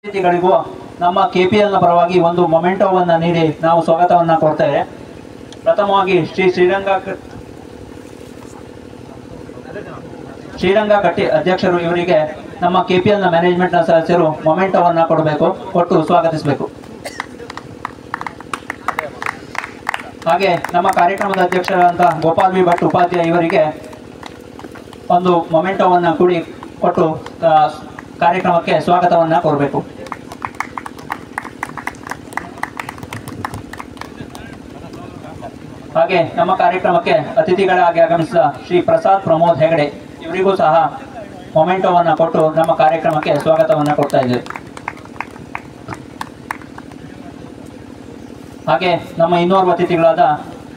ಅತಿಥಿಗಳಿಗೂ ನಮ್ಮ ಕೆಪಿಎಲ್ನ ಪರವಾಗಿ ಒಂದು ಮೊಮೆಂಟೋವನ್ನು ನೀಡಿ ನಾವು ಸ್ವಾಗತವನ್ನು ಕೊಡ್ತೇವೆ. ಪ್ರಥಮವಾಗಿ ಶ್ರೀರಂಗ ಕಟ್ಟಿ ಅಧ್ಯಕ್ಷರು ಇವರಿಗೆ ನಮ್ಮ ಕೆಪಿಎಲ್ನ ಮ್ಯಾನೇಜ್ಮೆಂಟ್ನ ಸದಸ್ಯರು ಮೊಮೆಂಟೋವನ್ನು ಕೊಟ್ಟು ಸ್ವಾಗತಿಸಬೇಕು. ಹಾಗೆ ನಮ್ಮ ಕಾರ್ಯಕ್ರಮದ ಅಧ್ಯಕ್ಷರಾದಂಥ ಗೋಪಾಲ್ ವಿ ಭಟ್ ಉಪಾಧ್ಯಾಯ ಇವರಿಗೆ ಒಂದು ಮೊಮೆಂಟೋವನ್ನು ಕೊಟ್ಟು ಕಾರ್ಯಕ್ರಮಕ್ಕೆ ಸ್ವಾಗತವನ್ನು ಕೋರಬೇಕು. ಹಾಗೆ ನಮ್ಮ ಕಾರ್ಯಕ್ರಮಕ್ಕೆ ಅತಿಥಿಗಳಾಗಿ ಆಗಮಿಸಿದ ಶ್ರೀ ಪ್ರಸಾದ್ ಪ್ರಮೋದ್ ಹೆಗಡೆ ಇವರಿಗೂ ಸಹ ಮೊಮೆಂಟೋವನ್ನು ಕೊಟ್ಟು ನಮ್ಮ ಕಾರ್ಯಕ್ರಮಕ್ಕೆ ಸ್ವಾಗತವನ್ನು ಕೊಡ್ತಾ ಇದ್ದೇವೆ. ಹಾಗೆ ನಮ್ಮ ಇನ್ನೋರ್ವ ಅತಿಥಿಗಳಾದ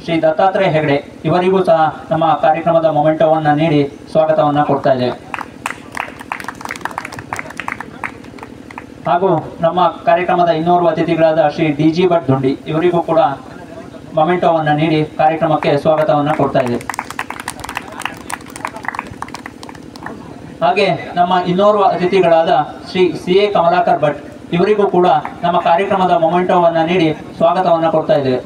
ಶ್ರೀ ದತ್ತಾತ್ರೇಯ ಹೆಗಡೆ ಇವರಿಗೂ ಸಹ ನಮ್ಮ ಕಾರ್ಯಕ್ರಮದ ಮೊಮೆಂಟೋವನ್ನು ನೀಡಿ ಸ್ವಾಗತವನ್ನು ಕೊಡ್ತಾ ಇದ್ದೇವೆ. ಹಾಗೂ ನಮ್ಮ ಕಾರ್ಯಕ್ರಮದ ಇನ್ನೋರ್ವ ಅತಿಥಿಗಳಾದ ಶ್ರೀ ಡಿ.ಜಿ. ಭಟ್ ದುಂಡಿ ಇವರಿಗೂ ಕೂಡ ಮೊಮೆಂಟೋವನ್ನು ನೀಡಿ ಕಾರ್ಯಕ್ರಮಕ್ಕೆ ಸ್ವಾಗತವನ್ನು ಕೊಡ್ತಾ ಇದ್ದೇವೆ. ಹಾಗೆ ನಮ್ಮ ಇನ್ನೋರ್ವ ಅತಿಥಿಗಳಾದ ಶ್ರೀ ಸಿ.ಎ. ಕಮಲಾಕರ್ ಭಟ್ ಇವರಿಗೂ ಕೂಡ ನಮ್ಮ ಕಾರ್ಯಕ್ರಮದ ಮೊಮೆಂಟೋವನ್ನು ನೀಡಿ ಸ್ವಾಗತವನ್ನು ಕೊಡ್ತಾ ಇದ್ದೇವೆ.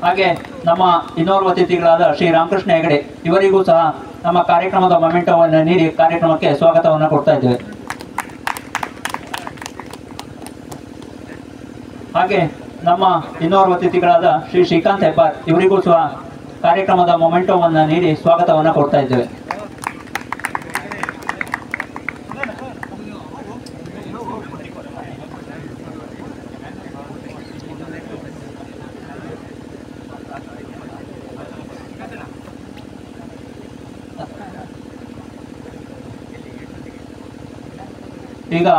ಹಾಗೆ ನಮ್ಮ ಇನ್ನೋರ್ವ ಅತಿಥಿಗಳಾದ ಶ್ರೀ ರಾಮಕೃಷ್ಣ ಹೆಗಡೆ ಇವರಿಗೂ ಸಹ ನಮ್ಮ ಕಾರ್ಯಕ್ರಮದ ಮೊಮೆಂಟೋವನ್ನು ನೀಡಿ ಕಾರ್ಯಕ್ರಮಕ್ಕೆ ಸ್ವಾಗತವನ್ನು ಕೊಡ್ತಾ ಇದ್ದೇವೆ. ಹಾಗೆ ನಮ್ಮ ಇನ್ನೋರ್ವ ಅತಿಥಿಗಳಾದ ಶ್ರೀ ಶ್ರೀಕಾಂತ್ ಹೆಬ್ಬಾರ್ ಇವರಿಗೂ ಸಹ ಕಾರ್ಯಕ್ರಮದ ಮೊಮೆಂಟೋವನ್ನು ನೀಡಿ ಸ್ವಾಗತವನ್ನು ಕೊಡ್ತಾ ಇದ್ದೇವೆ. ಈಗ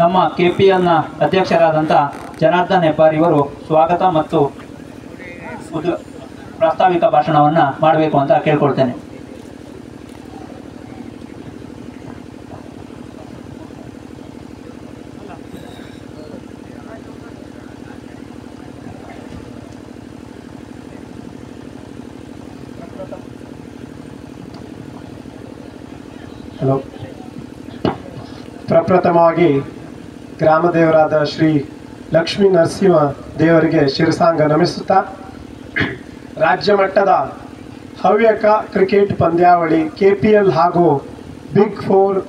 ನಮ್ಮ ಕೆಪಿಎಲ್ನ ಅಧ್ಯಕ್ಷರಾದಂಥ ಜನಾರ್ದನ್ ಹೆಬ್ಬಾರ್ ಇವರು ಸ್ವಾಗತ ಮತ್ತು ಪ್ರಾಸ್ತಾವಿಕ ಭಾಷಣವನ್ನು ಮಾಡಬೇಕು ಅಂತ ಕೇಳ್ಕೊಳ್ತೇನೆ. ಹಲೋ. ಪ್ರಪ್ರಥಮವಾಗಿ ಗ್ರಾಮದೇವರಾದ ಶ್ರೀ ಲಕ್ಷ್ಮೀ ನರಸಿಂಹ ದೇವರಿಗೆ ಶಿರಸಾಂಗ ನಮಿಸುತ್ತಾ ರಾಜ್ಯ ಮಟ್ಟದ ಹವ್ಯಕ ಕ್ರಿಕೆಟ್ ಪಂದ್ಯಾವಳಿ ಕೆಪಿಎಲ್ ಹಾಗೂ ಬಿಗ್ 4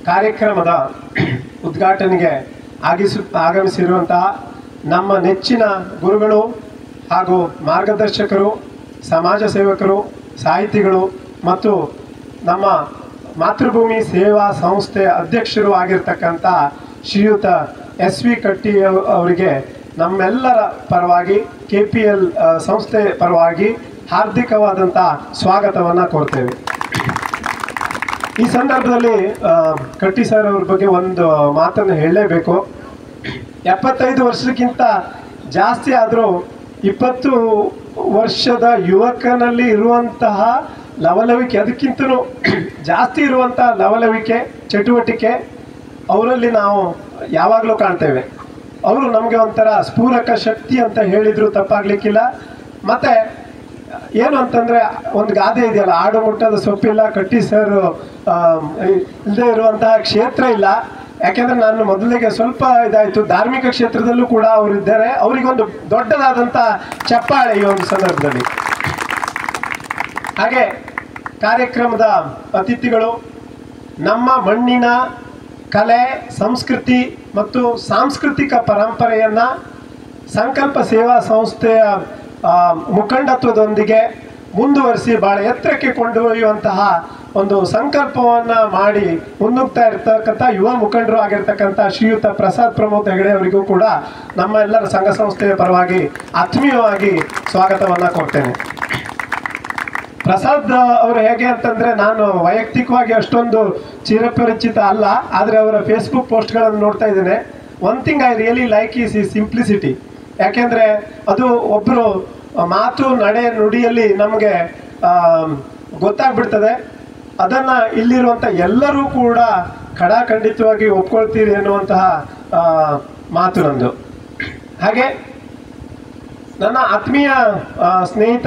ಕಾರ್ಯಕ್ರಮದ ಉದ್ಘಾಟನೆಗೆ ಆಗಮಿಸಿರುವಂತಹ ನಮ್ಮ ನೆಚ್ಚಿನ ಗುರುಗಳು ಹಾಗೂ ಮಾರ್ಗದರ್ಶಕರು, ಸಮಾಜ ಸೇವಕರು, ಸಾಹಿತಿಗಳು ಮತ್ತು ನಮ್ಮ ಮಾತೃಭೂಮಿ ಸೇವಾ ಸಂಸ್ಥೆ ಅಧ್ಯಕ್ಷರು ಆಗಿರ್ತಕ್ಕಂಥ ಶ್ರೀಯುತ ಎಸ್.ವಿ. ಕಟ್ಟಿ ಅವರಿಗೆ ನಮ್ಮೆಲ್ಲರ ಪರವಾಗಿ ಕೆಪಿಎಲ್ ಸಂಸ್ಥೆ ಪರವಾಗಿ ಹಾರ್ದಿಕವಾದಂಥ ಸ್ವಾಗತವನ್ನು ಕೋರ್ತೇವೆ. ಈ ಸಂದರ್ಭದಲ್ಲಿ ಕಟ್ಟಿ ಸರ್ ಅವ್ರ ಬಗ್ಗೆ ಒಂದು ಮಾತನ್ನು ಹೇಳಲೇಬೇಕು. 75 ವರ್ಷಕ್ಕಿಂತ ಜಾಸ್ತಿ ಆದರೂ 20 ವರ್ಷದ ಯುವಕನಲ್ಲಿ ಇರುವಂತಹ ಲವಲವಿಕೆ, ಅದಕ್ಕಿಂತಲೂ ಜಾಸ್ತಿ ಇರುವಂಥ ಲವಲವಿಕೆ, ಚಟುವಟಿಕೆ ಅವರಲ್ಲಿ ನಾವು ಯಾವಾಗಲೂ ಕಾಣ್ತೇವೆ. ಅವರು ನಮಗೆ ಒಂಥರ ಸ್ಫೂರಕ ಶಕ್ತಿ ಅಂತ ಹೇಳಿದರೂ ತಪ್ಪಾಗಲಿಕ್ಕಿಲ್ಲ. ಮತ್ತು ಏನು ಅಂತಂದರೆ ಒಂದು ಗಾದೆ ಇದೆಯಲ್ಲ, ಆಡು ಮುಟ್ಟದ ಸೊಪ್ಪಿಲ್ಲ, ಕಟ್ಟಿ ಸರ್ ಇಲ್ಲದೆ ಇರುವಂತಹ ಕ್ಷೇತ್ರ ಇಲ್ಲ. ಯಾಕೆಂದರೆ ನಾನು ಮೊದಲಿಗೆ ಸ್ವಲ್ಪ ಇದಾಯಿತು, ಧಾರ್ಮಿಕ ಕ್ಷೇತ್ರದಲ್ಲೂ ಕೂಡ ಅವರಿದ್ದಾರೆ. ಅವರಿಗೊಂದು ದೊಡ್ಡದಾದಂಥ ಚಪ್ಪಾಳೆ ಈ ಒಂದು ಸಂದರ್ಭದಲ್ಲಿ. ಹಾಗೆ ಕಾರ್ಯಕ್ರಮದ ಅತಿಥಿಗಳು ನಮ್ಮ ಮಣ್ಣಿನ ಕಲೆ, ಸಂಸ್ಕೃತಿ ಮತ್ತು ಸಾಂಸ್ಕೃತಿಕ ಪರಂಪರೆಯನ್ನು ಸಂಕಲ್ಪ ಸೇವಾ ಸಂಸ್ಥೆಯ ಮುಖಂಡತ್ವದೊಂದಿಗೆ ಮುಂದುವರಿಸಿ ಭಾಳ ಎತ್ತರಕ್ಕೆ ಕೊಂಡೊಯ್ಯುವಂತಹ ಒಂದು ಸಂಕಲ್ಪವನ್ನು ಮಾಡಿ ಮುನ್ನುಗ್ತಾ ಇರ್ತಕ್ಕಂಥ ಯುವ ಮುಖಂಡರು ಆಗಿರ್ತಕ್ಕಂಥ ಶ್ರೀಯುತ ಪ್ರಸಾದ್ ಪ್ರಮೋದ್ ಹೆಗಡೆ ಅವರಿಗೂ ಕೂಡ ನಮ್ಮ ಎಲ್ಲರ ಸಂಘ ಸಂಸ್ಥೆಯ ಪರವಾಗಿ ಆತ್ಮೀಯವಾಗಿ ಸ್ವಾಗತವನ್ನು ಕೊಡ್ತೇನೆ. ಪ್ರಸಾದ್ ಅವರು ಹೇಗೆ ಅಂತಂದರೆ, ನಾನು ವೈಯಕ್ತಿಕವಾಗಿ ಅಷ್ಟೊಂದು ಚಿರಪರಿಚಿತ ಅಲ್ಲ, ಆದರೆ ಅವರ ಫೇಸ್ಬುಕ್ ಪೋಸ್ಟ್ಗಳನ್ನು ನೋಡ್ತಾ ಇದ್ದೇನೆ. One thing I really like is ಈ ಸಿಂಪ್ಲಿಸಿಟಿ. ಯಾಕೆಂದರೆ ಅದು ಒಬ್ಬರು ಮಾತು, ನಡೆ, ನುಡಿಯಲ್ಲಿ ನಮಗೆ ಗೊತ್ತಾಗ್ಬಿಡ್ತದೆ. ಅದನ್ನು ಇಲ್ಲಿರುವಂಥ ಎಲ್ಲರೂ ಕೂಡ ಖಡಾಖಂಡಿತವಾಗಿ ಒಪ್ಕೊಳ್ತೀರಿ ಎನ್ನುವಂತಹ ಮಾತು ನಂದು. ಹಾಗೆ ನನ್ನ ಆತ್ಮೀಯ ಸ್ನೇಹಿತ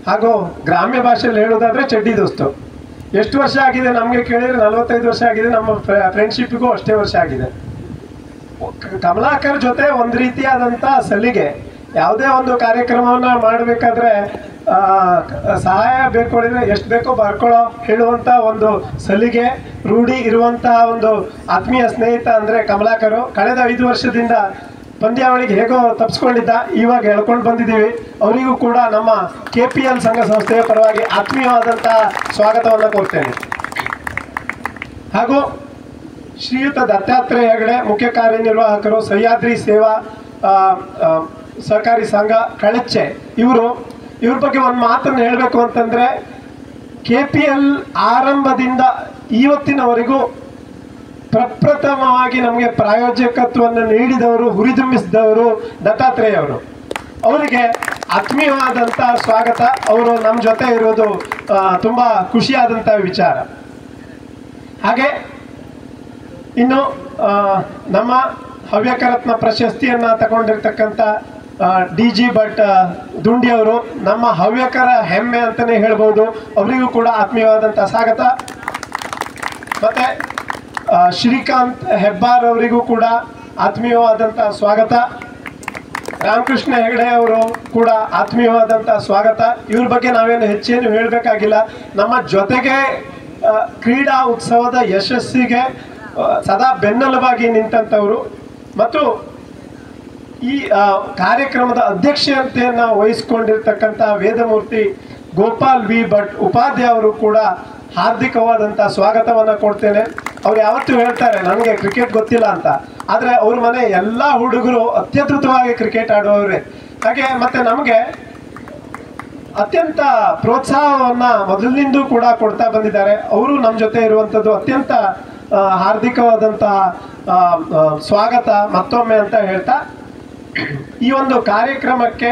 ಹಾಗೂ ಗ್ರಾಮ್ಯ ಭಾಷೆಯಲ್ಲಿ ಹೇಳೋದಾದರೆ ಚಡ್ಡಿ ದೋಸ್ತು, ಎಷ್ಟು ವರ್ಷ ಆಗಿದೆ ನಮಗೆ ಕೇಳಿದ್ರೆ 45 ವರ್ಷ ಆಗಿದೆ. ನಮ್ಮ ಫ್ರೆಂಡ್ಶಿಪ್ಗೂ ಅಷ್ಟೇ ವರ್ಷ ಆಗಿದೆ. ಕಮಲಾಕರ್ ಜೊತೆ ಒಂದು ರೀತಿಯಾದಂಥ ಸಲಿಗೆ, ಯಾವುದೇ ಒಂದು ಕಾರ್ಯಕ್ರಮವನ್ನ ಮಾಡಬೇಕಾದ್ರೆ ಸಹಾಯ ಬೇಕಾದ್ರೆ ಎಷ್ಟು ಬೇಕೋ ಬರ್ಕೊಳ್ಳೋ ಹೇಳುವಂಥ ಒಂದು ಸಲಿಗೆ ರೂಢಿ ಇರುವಂತಹ ಒಂದು ಆತ್ಮೀಯ ಸ್ನೇಹಿತ ಅಂದರೆ ಕಮಲಾಕರು. ಕಳೆದ 5 ವರ್ಷದಿಂದ ಪಂದ್ಯಾವಳಿಗೆ ಹೇಗೋ ತಪ್ಪಿಸ್ಕೊಂಡಿದ್ದ, ಇವಾಗ ಎಳ್ಕೊಂಡು ಬಂದಿದ್ದೀವಿ. ಅವರಿಗೂ ಕೂಡ ನಮ್ಮ KPL ಸಂಘ ಸಂಸ್ಥೆಯ ಪರವಾಗಿ ಆತ್ಮೀಯವಾದಂತಹ ಸ್ವಾಗತವನ್ನು ಕೋರ್ತೇನೆ. ಹಾಗೂ ಶ್ರೀಯುತ ದತ್ತಾತ್ರೇಯ ಹೆಗಡೆ, ಮುಖ್ಯ ಕಾರ್ಯನಿರ್ವಾಹಕರು, ಸಹ್ಯಾದ್ರಿ ಸೇವಾ ಸಹಕಾರಿ ಸಂಘ ಕಳಚ್ಚೆ. ಇವ್ರ ಬಗ್ಗೆ ಒಂದು ಮಾತನ್ನು ಹೇಳಬೇಕು ಅಂತಂದರೆ, KPL ಆರಂಭದಿಂದ ಇವತ್ತಿನವರೆಗೂ ಪ್ರಪ್ರಥಮವಾಗಿ ನಮಗೆ ಪ್ರಾಯೋಜಕತ್ವವನ್ನು ನೀಡಿದವರು, ಹುರಿದುಂಬಿಸಿದವರು ದತ್ತಾತ್ರೇಯ ಅವರು. ಅವರಿಗೆ ಆತ್ಮೀಯವಾದಂಥ ಸ್ವಾಗತ. ಅವರು ನಮ್ಮ ಜೊತೆ ಇರೋದು ತುಂಬ ಖುಷಿಯಾದಂಥ ವಿಚಾರ. ಹಾಗೆ ಇನ್ನು ನಮ್ಮ ಹವ್ಯಕರತ್ನ ಪ್ರಶಸ್ತಿಯನ್ನು ತಗೊಂಡಿರ್ತಕ್ಕಂಥ DG ಭಟ್ ದುಂಡಿಯವರು, ನಮ್ಮ ಹವ್ಯಕರ ಹೆಮ್ಮೆ ಅಂತಲೇ ಹೇಳ್ಬೋದು. ಅವರಿಗೂ ಕೂಡ ಆತ್ಮೀಯವಾದಂಥ ಸ್ವಾಗತ. ಮತ್ತು ಶ್ರೀಕಾಂತ್ ಹೆಬ್ಬಾರ್ ಅವರಿಗೂ ಕೂಡ ಆತ್ಮೀಯವಾದಂಥ ಸ್ವಾಗತ. ರಾಮಕೃಷ್ಣ ಹೆಗಡೆ ಅವರು ಕೂಡ ಆತ್ಮೀಯವಾದಂಥ ಸ್ವಾಗತ. ಇವ್ರ ಬಗ್ಗೆ ನಾವೇನು ಹೆಚ್ಚೇನು ಹೇಳಬೇಕಾಗಿಲ್ಲ. ನಮ್ಮ ಜೊತೆಗೆ ಕ್ರೀಡಾ ಉತ್ಸವದ ಯಶಸ್ಸಿಗೆ ಸದಾ ಬೆನ್ನೆಲುಬಾಗಿ ನಿಂತಂಥವರು ಮತ್ತು ಈ ಕಾರ್ಯಕ್ರಮದ ಅಧ್ಯಕ್ಷತೆಯನ್ನು ವಹಿಸಿಕೊಂಡಿರ್ತಕ್ಕಂಥ ವೇದಮೂರ್ತಿ ಗೋಪಾಲ್ V ಭಟ್ ಉಪಾಧ್ಯಾಯ ಅವರು ಕೂಡ ಹಾರ್ದಿಕವಾದಂಥ ಸ್ವಾಗತವನ್ನು ಕೊಡ್ತೇನೆ. ಅವ್ರು ಯಾವತ್ತೂ ಹೇಳ್ತಾರೆ ನನಗೆ ಕ್ರಿಕೆಟ್ ಗೊತ್ತಿಲ್ಲ ಅಂತ, ಆದರೆ ಅವ್ರ ಮನೆ ಎಲ್ಲ ಹುಡುಗರು ಅತ್ಯದ್ಭುತವಾಗಿ ಕ್ರಿಕೆಟ್ ಆಡುವವರೇ. ಹಾಗೆ ಮತ್ತು ನಮಗೆ ಅತ್ಯಂತ ಪ್ರೋತ್ಸಾಹವನ್ನು ಮೊದಲಿನಿಂದೂ ಕೂಡ ಕೊಡ್ತಾ ಬಂದಿದ್ದಾರೆ. ಅವರು ನಮ್ಮ ಜೊತೆ ಇರುವಂಥದ್ದು ಅತ್ಯಂತ ಹಾರ್ದಿಕವಾದಂತಹ ಸ್ವಾಗತ ಮತ್ತೊಮ್ಮೆ ಅಂತ ಹೇಳ್ತಾ, ಈ ಒಂದು ಕಾರ್ಯಕ್ರಮಕ್ಕೆ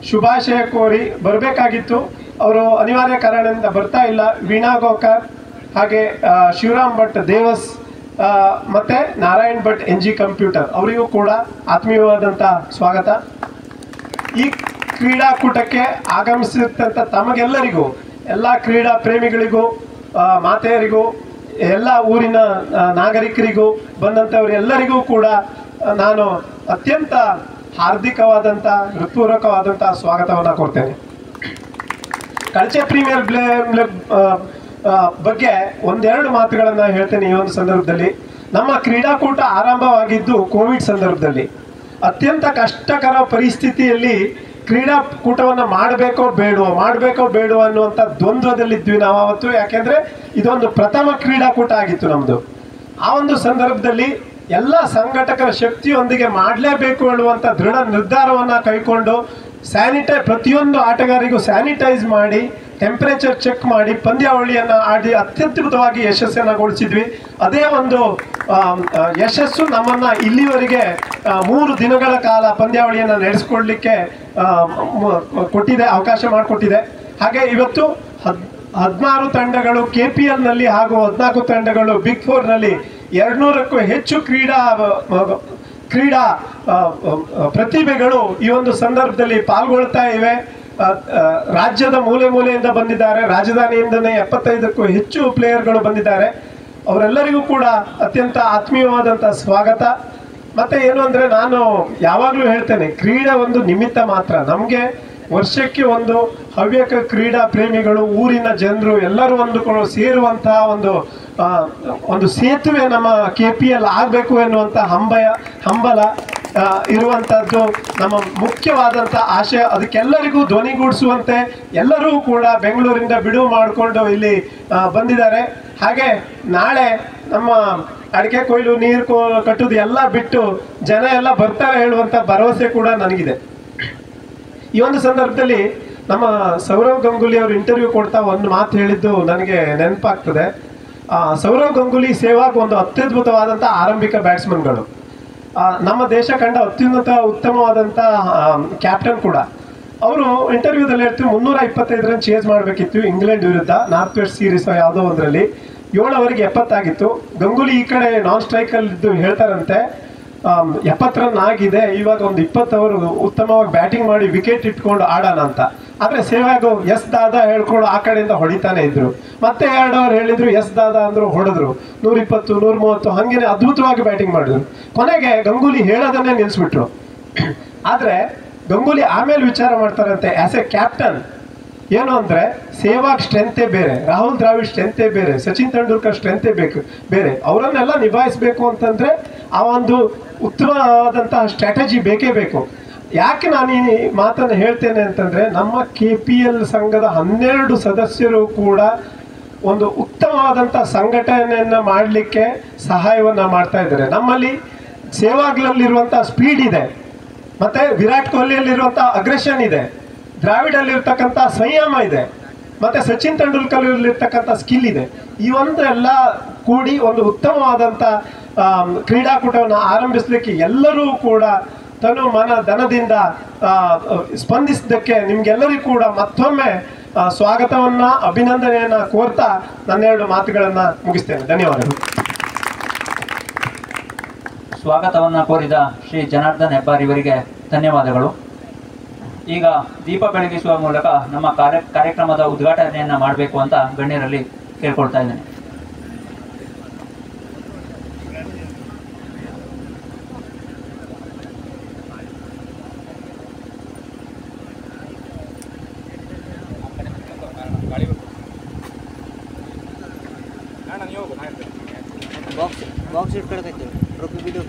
ಶುಭಾಶಯ ಕೋರಿ ಬರಬೇಕಾಗಿತ್ತು. ಅವರು ಅನಿವಾರ್ಯ ಕಾರಣದಿಂದ ಬರ್ತಾ ಇಲ್ಲ. ವೀಣಾ ಗೋಕರ್, ಹಾಗೆ ಶಿವರಾಮ್ ಭಟ್ ದೇವಸ್ ಮತ್ತು ನಾರಾಯಣ್ ಭಟ್ NG ಕಂಪ್ಯೂಟರ್, ಅವರಿಗೂ ಕೂಡ ಆತ್ಮೀಯವಾದಂಥ ಸ್ವಾಗತ. ಈ ಕ್ರೀಡಾಕೂಟಕ್ಕೆ ಆಗಮಿಸಿರ್ತಂಥ ತಮಗೆಲ್ಲರಿಗೂ, ಎಲ್ಲ ಕ್ರೀಡಾ ಪ್ರೇಮಿಗಳಿಗೂ, ಮಾತೆಯರಿಗೂ, ಎಲ್ಲ ಊರಿನ ನಾಗರಿಕರಿಗೂ, ಬಂದಂಥವರೆಲ್ಲರಿಗೂ ಕೂಡ ನಾನು ಅತ್ಯಂತ ಹಾರ್ದಿಕವಾದಂಥ ಹೃತ್ಪೂರ್ವಕವಾದಂಥ ಸ್ವಾಗತವನ್ನು ಕೊಡ್ತೇನೆ. ಕಳಚೆ ಪ್ರೀಮಿಯರ್ ಬಗ್ಗೆ ಒಂದೆರಡು ಮಾತುಗಳನ್ನು ಹೇಳ್ತೇನೆ ಈ ಒಂದು ಸಂದರ್ಭದಲ್ಲಿ. ನಮ್ಮ ಕ್ರೀಡಾಕೂಟ ಆರಂಭವಾಗಿದ್ದು ಕೋವಿಡ್ ಸಂದರ್ಭದಲ್ಲಿ. ಅತ್ಯಂತ ಕಷ್ಟಕರ ಪರಿಸ್ಥಿತಿಯಲ್ಲಿ ಕ್ರೀಡಾಕೂಟವನ್ನು ಮಾಡಬೇಕೋ ಬೇಡವೋ ಅನ್ನುವಂಥ ದ್ವಂದ್ವದಲ್ಲಿದ್ವಿ ನಾವು ಅವತ್ತು. ಯಾಕೆಂದರೆ ಇದೊಂದು ಪ್ರಥಮ ಕ್ರೀಡಾಕೂಟ ಆಗಿತ್ತು ನಮ್ಮದು. ಆ ಒಂದು ಸಂದರ್ಭದಲ್ಲಿ ಎಲ್ಲ ಸಂಘಟಕರ ಶಕ್ತಿಯೊಂದಿಗೆ ಮಾಡಲೇಬೇಕು ಅನ್ನುವಂಥ ದೃಢ ನಿರ್ಧಾರವನ್ನು ಕೈಕೊಂಡು ಪ್ರತಿಯೊಂದು ಆಟಗಾರಿಗೂ ಸ್ಯಾನಿಟೈಸ್ ಮಾಡಿ, ಟೆಂಪರೇಚರ್ ಚೆಕ್ ಮಾಡಿ ಪಂದ್ಯಾವಳಿಯನ್ನು ಆಡಿ ಅತ್ಯದ್ಭುತವಾಗಿ ಯಶಸ್ಸನ್ನುಗೊಳಿಸಿದ್ವಿ. ಅದೇ ಒಂದು ಯಶಸ್ಸು ನಮ್ಮನ್ನು ಇಲ್ಲಿವರೆಗೆ 3 ದಿನಗಳ ಕಾಲ ಪಂದ್ಯಾವಳಿಯನ್ನು ನಡೆಸ್ಕೊಡ್ಲಿಕ್ಕೆ ಅವಕಾಶ ಮಾಡಿಕೊಟ್ಟಿದೆ. ಹಾಗೆ ಇವತ್ತು 16 ತಂಡಗಳು KPLನಲ್ಲಿ ಹಾಗೂ 14 ತಂಡಗಳು ಬಿಗ್ 4ನಲ್ಲಿ 200ಕ್ಕೂ ಹೆಚ್ಚು ಕ್ರೀಡಾ ಪ್ರತಿಭೆಗಳು ಈ ಒಂದು ಸಂದರ್ಭದಲ್ಲಿ ಪಾಲ್ಗೊಳ್ತಾ ಇವೆ. ರಾಜ್ಯದ ಮೂಲೆಯಿಂದ ಬಂದಿದ್ದಾರೆ. ರಾಜಧಾನಿಯಿಂದನೇ 75ಕ್ಕೂ ಹೆಚ್ಚು ಪ್ಲೇಯರ್ಗಳು ಬಂದಿದ್ದಾರೆ. ಅವರೆಲ್ಲರಿಗೂ ಕೂಡ ಅತ್ಯಂತ ಆತ್ಮೀಯವಾದಂಥ ಸ್ವಾಗತ. ಮತ್ತು ಏನು ಅಂದರೆ, ನಾನು ಯಾವಾಗಲೂ ಹೇಳ್ತೇನೆ, ಕ್ರೀಡೆ ಒಂದು ನಿಮಿತ್ತ ಮಾತ್ರ. ನಮಗೆ ವರ್ಷಕ್ಕೆ ಒಂದು ಹವ್ಯಕ ಕ್ರೀಡಾ ಪ್ರೇಮಿಗಳು, ಊರಿನ ಜನರು ಎಲ್ಲರೂ ಸೇರುವಂತಹ ಒಂದು ಸೇತುವೆ ನಮ್ಮ KPL ಆಗಬೇಕು ಎನ್ನುವಂಥ ಹಂಬಲ ಇರುವಂಥದ್ದು ನಮ್ಮ ಮುಖ್ಯವಾದಂಥ ಆಶಯ. ಅದಕ್ಕೆಲ್ಲರಿಗೂ ಧ್ವನಿಗೂಡಿಸುವಂತೆ ಎಲ್ಲರೂ ಕೂಡ ಬೆಂಗಳೂರಿಂದ ಬಿಡುವು ಮಾಡಿಕೊಂಡು ಇಲ್ಲಿ ಬಂದಿದ್ದಾರೆ. ಹಾಗೆ ನಾಳೆ ನಮ್ಮ ಅಡಿಕೆ ಕೊಯ್ಲು, ನೀರು ಕಟ್ಟೋದು ಎಲ್ಲ ಬಿಟ್ಟು ಜನ ಎಲ್ಲ ಬರ್ತಾರೆ ಹೇಳುವಂಥ ಭರವಸೆ ಕೂಡ ನನಗಿದೆ. ಈ ಒಂದು ಸಂದರ್ಭದಲ್ಲಿ ನಮ್ಮ ಸೌರವ್ ಗಂಗೂಲಿ ಅವರು ಇಂಟರ್ವ್ಯೂ ಕೊಡ್ತಾ ಒಂದು ಮಾತು ಹೇಳಿದ್ದು ನನಗೆ ನೆನಪಾಗ್ತದೆ. ಸೌರವ್ ಗಂಗೂಲಿ ಸೇವಾಗ್ ಒಂದು ಅತ್ಯದ್ಭುತವಾದಂಥ ಆರಂಭಿಕ ಬ್ಯಾಟ್ಸ್ಮನ್ಗಳು. ನಮ್ಮ ದೇಶ ಕಂಡ ಉತ್ತಮವಾದಂಥ ಕ್ಯಾಪ್ಟನ್ ಕೂಡ. ಅವರು ಇಂಟರ್ವ್ಯೂದಲ್ಲಿ ಹೇಳ್ತೀವಿ 325 ರನ್ ಚೇಸ್ ಮಾಡಬೇಕಿತ್ತು ಇಂಗ್ಲೆಂಡ್ ವಿರುದ್ಧ, ನಾರ್ತ್ ವೆಸ್ಟ್ ಸೀರೀಸ್ ಯಾವುದೋ ಒಂದರಲ್ಲಿ. 7 ಓವರಿಗೆ 70 ಆಗಿತ್ತು. ಗಂಗೂಲಿ ಈ ಕಡೆ ನಾನ್ ಸ್ಟ್ರೈಕಲ್ಲಿದ್ದು ಹೇಳ್ತಾರಂತೆ, 70 ರನ್ ಆಗಿದೆ, ಇವಾಗ ಒಂದು 20 ಓವರ್ ಉತ್ತಮವಾಗಿ ಬ್ಯಾಟಿಂಗ್ ಮಾಡಿ ವಿಕೆಟ್ ಇಟ್ಕೊಂಡು ಆಡೋಣ ಅಂತ. ಆದರೆ ಸೆಹ್ವಾಗ್ ಎಸ್ ದಾದಾ ಹೇಳ್ಕೊಂಡು ಆ ಕಡೆಯಿಂದ ಹೊಡಿತಾನೆ ಇದ್ರು. ಮತ್ತೆ 2 ಓವರ್ ಹೇಳಿದ್ರು, ಎಸ್ ದಾದಾ ಅಂದ್ರು, ಹೊಡೆದ್ರು 120 130 ಹಂಗೇನೆ ಅದ್ಭುತವಾಗಿ ಬ್ಯಾಟಿಂಗ್ ಮಾಡಿದ್ರು. ಕೊನೆಗೆ ಗಂಗೂಲಿ ಹೇಳೋದನ್ನೇ ನಿಲ್ಲಿಸ್ಬಿಟ್ರು. ಆದರೆ ಗಂಗೂಲಿ ಆಮೇಲೆ ವಿಚಾರ ಮಾಡ್ತಾರಂತೆ ಆಸ್ ಎ ಕ್ಯಾಪ್ಟನ್, ಏನು ಅಂದರೆ ಸೆಹ್ವಾಗ್ ಸ್ಟ್ರೆಂತೇ ಬೇರೆ, ರಾಹುಲ್ ದ್ರಾವಿಡ್ ಸ್ಟ್ರೆಂತೇ ಬೇರೆ, ಸಚಿನ್ ತೆಂಡೂಲ್ಕರ್ ಸ್ಟ್ರೆಂತೇ ಬೇರೆ. ಅವರನ್ನೆಲ್ಲ ನಿಭಾಯಿಸಬೇಕು ಅಂತಂದರೆ ಆ ಒಂದು ಉತ್ತಮವಾದಂತಹ ಸ್ಟ್ರಾಟಜಿ ಬೇಕೇ ಬೇಕು. ಯಾಕೆ ನಾನು ಈ ಮಾತನ್ನು ಹೇಳ್ತೇನೆ ಅಂತಂದರೆ, ನಮ್ಮ KPL ಸಂಘದ 12 ಸದಸ್ಯರು ಕೂಡ ಒಂದು ಉತ್ತಮವಾದಂಥ ಸಂಘಟನೆಯನ್ನು ಮಾಡಲಿಕ್ಕೆ ಸಹಾಯವನ್ನು ಮಾಡ್ತಾ ಇದ್ದಾರೆ. ನಮ್ಮಲ್ಲಿ ಸೆಹ್ವಾಗ್ನಲ್ಲಿರುವಂಥ ಸ್ಪೀಡ್ ಇದೆ, ಮತ್ತು ವಿರಾಟ್ ಕೊಹ್ಲಿಯಲ್ಲಿರುವಂಥ ಅಗ್ರೆಷನ್ ಇದೆ, ದ್ರಾವಿಡಲ್ಲಿರ್ತಕ್ಕಂಥ ಸಂಯಮ ಇದೆ, ಮತ್ತು ಸಚಿನ್ ತೆಂಡೂಲ್ಕರ್ಲಿರ್ತಕ್ಕಂಥ ಸ್ಕಿಲ್ ಇದೆ. ಈ ಒಂದು ಎಲ್ಲ ಕೂಡಿ ಒಂದು ಉತ್ತಮವಾದಂಥ ಕ್ರೀಡಾಕೂಟವನ್ನು ಆರಂಭಿಸಲಿಕ್ಕೆ ಎಲ್ಲರೂ ಕೂಡ ತನು ಮನ ಧನದಿಂದ ಸ್ಪಂದಿಸಿದ್ದಕ್ಕೆ ನಿಮ್ಗೆಲ್ಲರಿಗೂ ಕೂಡ ಮತ್ತೊಮ್ಮೆ ಸ್ವಾಗತವನ್ನು ಅಭಿನಂದನೆಯನ್ನು ಕೋರ್ತಾ ನನ್ನ 2 ಮಾತುಗಳನ್ನು ಮುಗಿಸ್ತೇನೆ. ಧನ್ಯವಾದಗಳು. ಸ್ವಾಗತವನ್ನು ಕೋರಿದ ಶ್ರೀ ಜನಾರ್ದನ್ ಹೆಬ್ಬಾರ್ ಇವರಿಗೆ ಧನ್ಯವಾದಗಳು. ಈಗ ದೀಪ ಬೆಳಗಿಸುವ ಮೂಲಕ ನಮ್ಮ ಕಾರ್ಯಕ್ರಮದ ಉದ್ಘಾಟನೆಯನ್ನು ಮಾಡಬೇಕು ಅಂತ ಗಣ್ಯರಲ್ಲಿ ಕೇಳ್ಕೊಳ್ತಾ ಇದ್ದೇನೆ. ಬಾಕ್ಸ್ ಇಟ್ಕೊಳಕೈತೆ ಟ್ರೋಫಿ ಬಿಡು.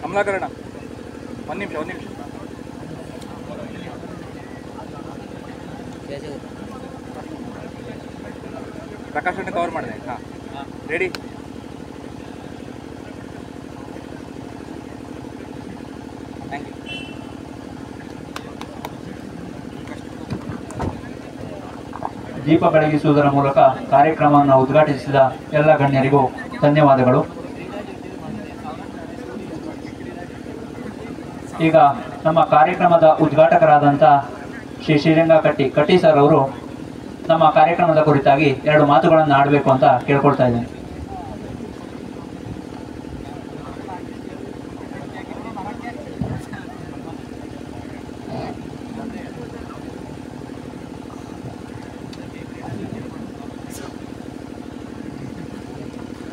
ಕಮಲಾಕರಣ ಒಂದು ನಿಮಿಷ ಪ್ರಕಾಶ್ ಕವರ್ ಮಾಡಿದೆ. ಹಾಂ ರೆಡಿ. Thank you. ದೀಪ ಬೆಳಗಿಸುವುದರ ಮೂಲಕ ಕಾರ್ಯಕ್ರಮವನ್ನು ಉದ್ಘಾಟಿಸಿದ ಎಲ್ಲ ಗಣ್ಯರಿಗೂ ಧನ್ಯವಾದಗಳು. ಈಗ ನಮ್ಮ ಕಾರ್ಯಕ್ರಮದ ಉದ್ಘಾಟಕರಾದಂಥ ಶ್ರೀ ಶ್ರೀರಂಗ ಕಟ್ಟಿ ಸರ್ ಅವರು ನಮ್ಮ ಕಾರ್ಯಕ್ರಮದ ಕುರಿತಾಗಿ 2 ಮಾತುಗಳನ್ನು ಆಡಬೇಕು ಅಂತ ಕೇಳ್ಕೊಳ್ತಾ ಇದ್ದೇನೆ.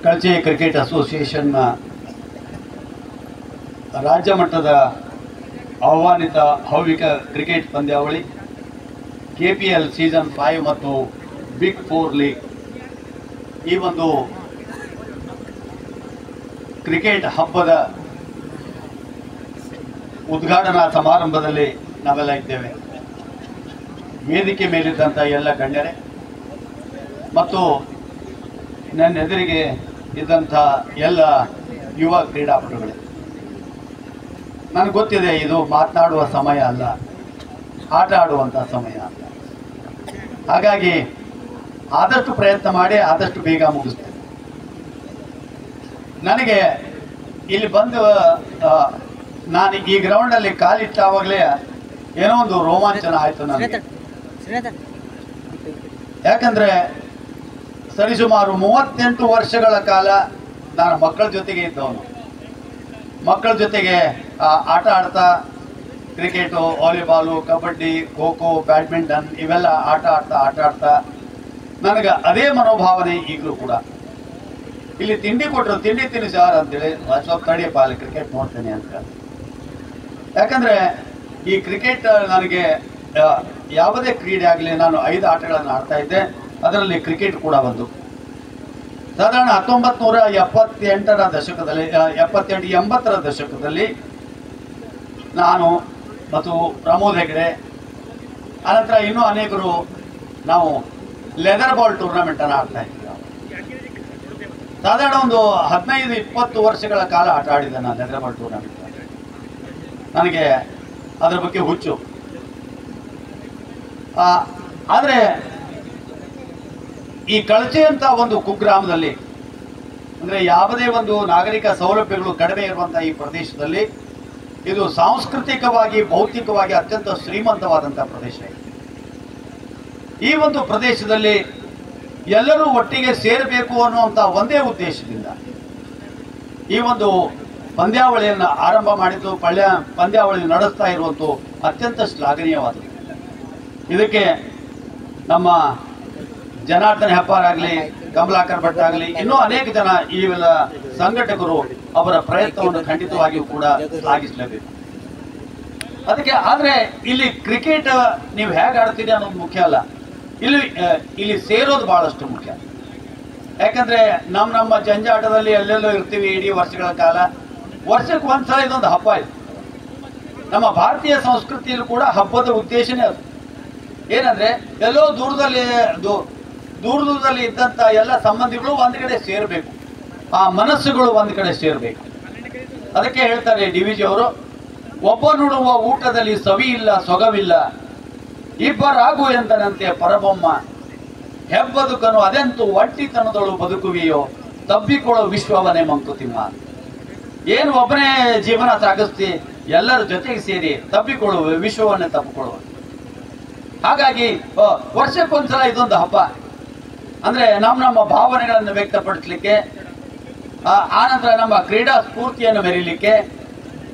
ಕಳಚೆ ಕ್ರಿಕೆಟ್ ಅಸೋಸಿಯೇಷನ್ನ ರಾಜ್ಯ ಮಟ್ಟದ ಆಹ್ವಾನಿತ ಹವ್ಯಕ ಕ್ರಿಕೆಟ್ ಪಂದ್ಯಾವಳಿ KPL ಸೀಸನ್ 5 ಮತ್ತು ಬಿಗ್ 4 ಲೀಗ್ ಈ ಒಂದು ಕ್ರಿಕೆಟ್ ಹಬ್ಬದ ಉದ್ಘಾಟನಾ ಸಮಾರಂಭದಲ್ಲಿ ನಾವೆಲ್ಲ ಇದ್ದೇವೆ. ವೇದಿಕೆ ಮೇಲಿದ್ದಂಥ ಎಲ್ಲ ಗಣ್ಯರೇ ಮತ್ತು ನನ್ನ ಎದುರಿಗೆ ಇದ್ದಂಥ ಎಲ್ಲ ಯುವ ಕ್ರೀಡಾಪಟುಗಳೇ, ನನಗೆ ಗೊತ್ತಿದೆ ಇದು ಮಾತನಾಡುವ ಸಮಯ ಅಲ್ಲ, ಆಟ ಆಡುವಂಥ ಸಮಯ. ಹಾಗಾಗಿ ಆದಷ್ಟು ಪ್ರಯತ್ನ ಮಾಡಿ ಆದಷ್ಟು ಬೇಗ ಮುಗಿಸ್ತೇನೆ. ನನಗೆ ಇಲ್ಲಿ ಬಂದು ನಾನು ಈ ಗ್ರೌಂಡಲ್ಲಿ ಕಾಲಿಟ್ಟಾವಾಗಲೇ ಏನೋ ಒಂದು ರೋಮಾಂಚನ ಆಯಿತು ನನಗೆ. ಯಾಕಂದರೆ ಸರಿಸುಮಾರು 38 ವರ್ಷಗಳ ಕಾಲ ನಾನು ಮಕ್ಕಳ ಜೊತೆಗೆ ಇದ್ದವನು. ಮಕ್ಕಳ ಜೊತೆಗೆ ಆಟ ಆಡ್ತಾ cricket, volleyball, kabaddi, kho kho, badminton ಇವೆಲ್ಲ ಆಟ ಆಡ್ತಾ ನನಗೆ ಅದೇ ಮನೋಭಾವನೆ ಈಗಲೂ ಕೂಡ. ಇಲ್ಲಿ ತಿಂಡಿ ಕೊಟ್ಟರು, ತಿಂಡಿ ತಿನ್ನಿ ಸಾರ್ ಅಂತೇಳಿ ಸ್ವಲ್ಪ ತಡಿಯಪ್ಪ ಅಲ್ಲಿ ಕ್ರಿಕೆಟ್ ನೋಡ್ತೇನೆ ಅಂತ. ಯಾಕಂದರೆ ಈ ಕ್ರಿಕೆಟ್ ನನಗೆ ಯಾವುದೇ ಕ್ರೀಡೆ ಆಗಲಿ, ನಾನು 5 ಆಟಗಳನ್ನು ಆಡ್ತಾ ಇದ್ದೆ, ಅದರಲ್ಲಿ ಕ್ರಿಕೆಟ್ ಕೂಡ ಒಂದು. ಸಾಧಾರಣ 1978ರ ದಶಕದಲ್ಲಿ 80ರ ದಶಕದಲ್ಲಿ ನಾನು ಮತ್ತು ಪ್ರಮೋದ್ ಹೆಗ್ಡೆ, ಅನಂತರ ಇನ್ನೂ ಅನೇಕರು ನಾವು ಲೆದರ್ ಬಾಲ್ ಟೂರ್ನಮೆಂಟನ್ನು ಆಡ್ತಾ ಇದ್ವಿ. ಸಾಧಾರಣ ಒಂದು 15-20 ವರ್ಷಗಳ ಕಾಲ ಆಟ ಆಡಿದ್ದೆ ನಾನು ಲೆದರ್ ಬಾಲ್ ಟೂರ್ನಮೆಂಟ್. ನನಗೆ ಅದರ ಬಗ್ಗೆ ಹುಚ್ಚು. ಆದರೆ ಈ ಕಳಚೆ ಅಂತ ಒಂದು ಕುಗ್ರಾಮದಲ್ಲಿ, ಅಂದರೆ ಯಾವುದೇ ಒಂದು ನಾಗರಿಕ ಸೌಲಭ್ಯಗಳು ಕಡಿಮೆ ಇರುವಂಥ ಈ ಪ್ರದೇಶದಲ್ಲಿ, ಇದು ಸಾಂಸ್ಕೃತಿಕವಾಗಿ ಭೌತಿಕವಾಗಿ ಅತ್ಯಂತ ಶ್ರೀಮಂತವಾದಂಥ ಪ್ರದೇಶ. ಈ ಒಂದು ಪ್ರದೇಶದಲ್ಲಿ ಎಲ್ಲರೂ ಒಟ್ಟಿಗೆ ಸೇರಬೇಕು ಅನ್ನುವಂಥ ಒಂದೇ ಉದ್ದೇಶದಿಂದ ಈ ಒಂದು ಪಂದ್ಯಾವಳಿಯನ್ನು ಆರಂಭ ಮಾಡಿದ್ದು, ಪಂದ್ಯಾವಳಿ ನಡೆಸ್ತಾ ಇರುವಂಥ ಅತ್ಯಂತ ಶ್ಲಾಘನೀಯವಾದದ್ದು. ಇದಕ್ಕೆ ನಮ್ಮ ಜನಾರ್ದನ್ ಹೆಬ್ಬಾರ್ ಆಗಲಿ, ಕಮಲಾಕರ್ ಭಟ್ ಆಗಲಿ, ಇನ್ನೂ ಅನೇಕ ಜನ ಇವೆಲ್ಲ ಸಂಘಟಕರು ಅವರ ಪ್ರಯತ್ನವನ್ನು ಖಂಡಿತವಾಗಿಯೂ ಕೂಡ ಶ್ಲಾಘಿಸಲೇಬೇಕು. ಅದಕ್ಕೆ ಆದರೆ ಇಲ್ಲಿ ಕ್ರಿಕೆಟ್ ನೀವು ಹೇಗೆ ಆಡ್ತೀರಿ ಅನ್ನೋದು ಮುಖ್ಯ ಅಲ್ಲ, ಇಲ್ಲಿ ಸೇರೋದು ಬಹಳಷ್ಟು ಮುಖ್ಯ. ಯಾಕಂದರೆ ನಮ್ಮ ಜಂಜಾಟದಲ್ಲಿ ಎಲ್ಲೆಲ್ಲೋ ಇರ್ತೀವಿ ಇಡೀ ವರ್ಷಗಳ ಕಾಲ. ವರ್ಷಕ್ಕೆ ಒಂದ್ಸಲ ಇದೊಂದು ಹಬ್ಬ ಇದೆ. ನಮ್ಮ ಭಾರತೀಯ ಸಂಸ್ಕೃತಿಯಲ್ಲೂ ಕೂಡ ಹಬ್ಬದ ಉದ್ದೇಶನೇ ಅದು. ಏನಂದರೆ ಎಲ್ಲೋ ದೂರದಲ್ಲಿ ಇದ್ದಂಥ ಎಲ್ಲ ಸಂಬಂಧಿಗಳು ಒಂದು ಕಡೆ ಸೇರಬೇಕು, ಆ ಮನಸ್ಸುಗಳು ಒಂದು ಕಡೆ ಸೇರಬೇಕು. ಅದಕ್ಕೆ ಹೇಳ್ತಾರೆ ಡಿ.ವಿ.ಜಿ. ಅವರು, ಒಬ್ಬನುಡುವ ಊಟದಲ್ಲಿ ಸವಿ ಇಲ್ಲ ಸೊಗವಿಲ್ಲ, ಇಬ್ಬರಾಗು ಎಂದನಂತೆ ಪರಬೊಮ್ಮ, ಹೆಬ್ಬದುಕನು ಅದೆಂತೂ ಒಂಟಿತನದೊಳು ಬದುಕುವಿಯೋ, ತಬ್ಬಿಕೊಳ್ಳೋ ವಿಶ್ವವನೇ ಮಂಕುತಿಮ್ಮ. ಏನು ಒಬ್ಬನೇ ಜೀವನ ಸಾಗಿಸ್ತಿ, ಎಲ್ಲರ ಜೊತೆಗೆ ಸೇರಿ ತಬ್ಬಿಕೊಳ್ಳುವ ವಿಶ್ವವನ್ನೇ ತಪ್ಪಿಕೊಳ್ಳುವ. ಹಾಗಾಗಿ ವರ್ಷಕ್ಕೊಂದ್ಸಲ ಇದೊಂದು ಹಬ್ಬ. ಅಂದರೆ ನಮ್ಮ ಭಾವನೆಗಳನ್ನು ವ್ಯಕ್ತಪಡಿಸಲಿಕ್ಕೆ, ಆನಂತರ ನಮ್ಮ ಕ್ರೀಡಾ ಸ್ಫೂರ್ತಿಯನ್ನು ಮೆರೀಲಿಕ್ಕೆ,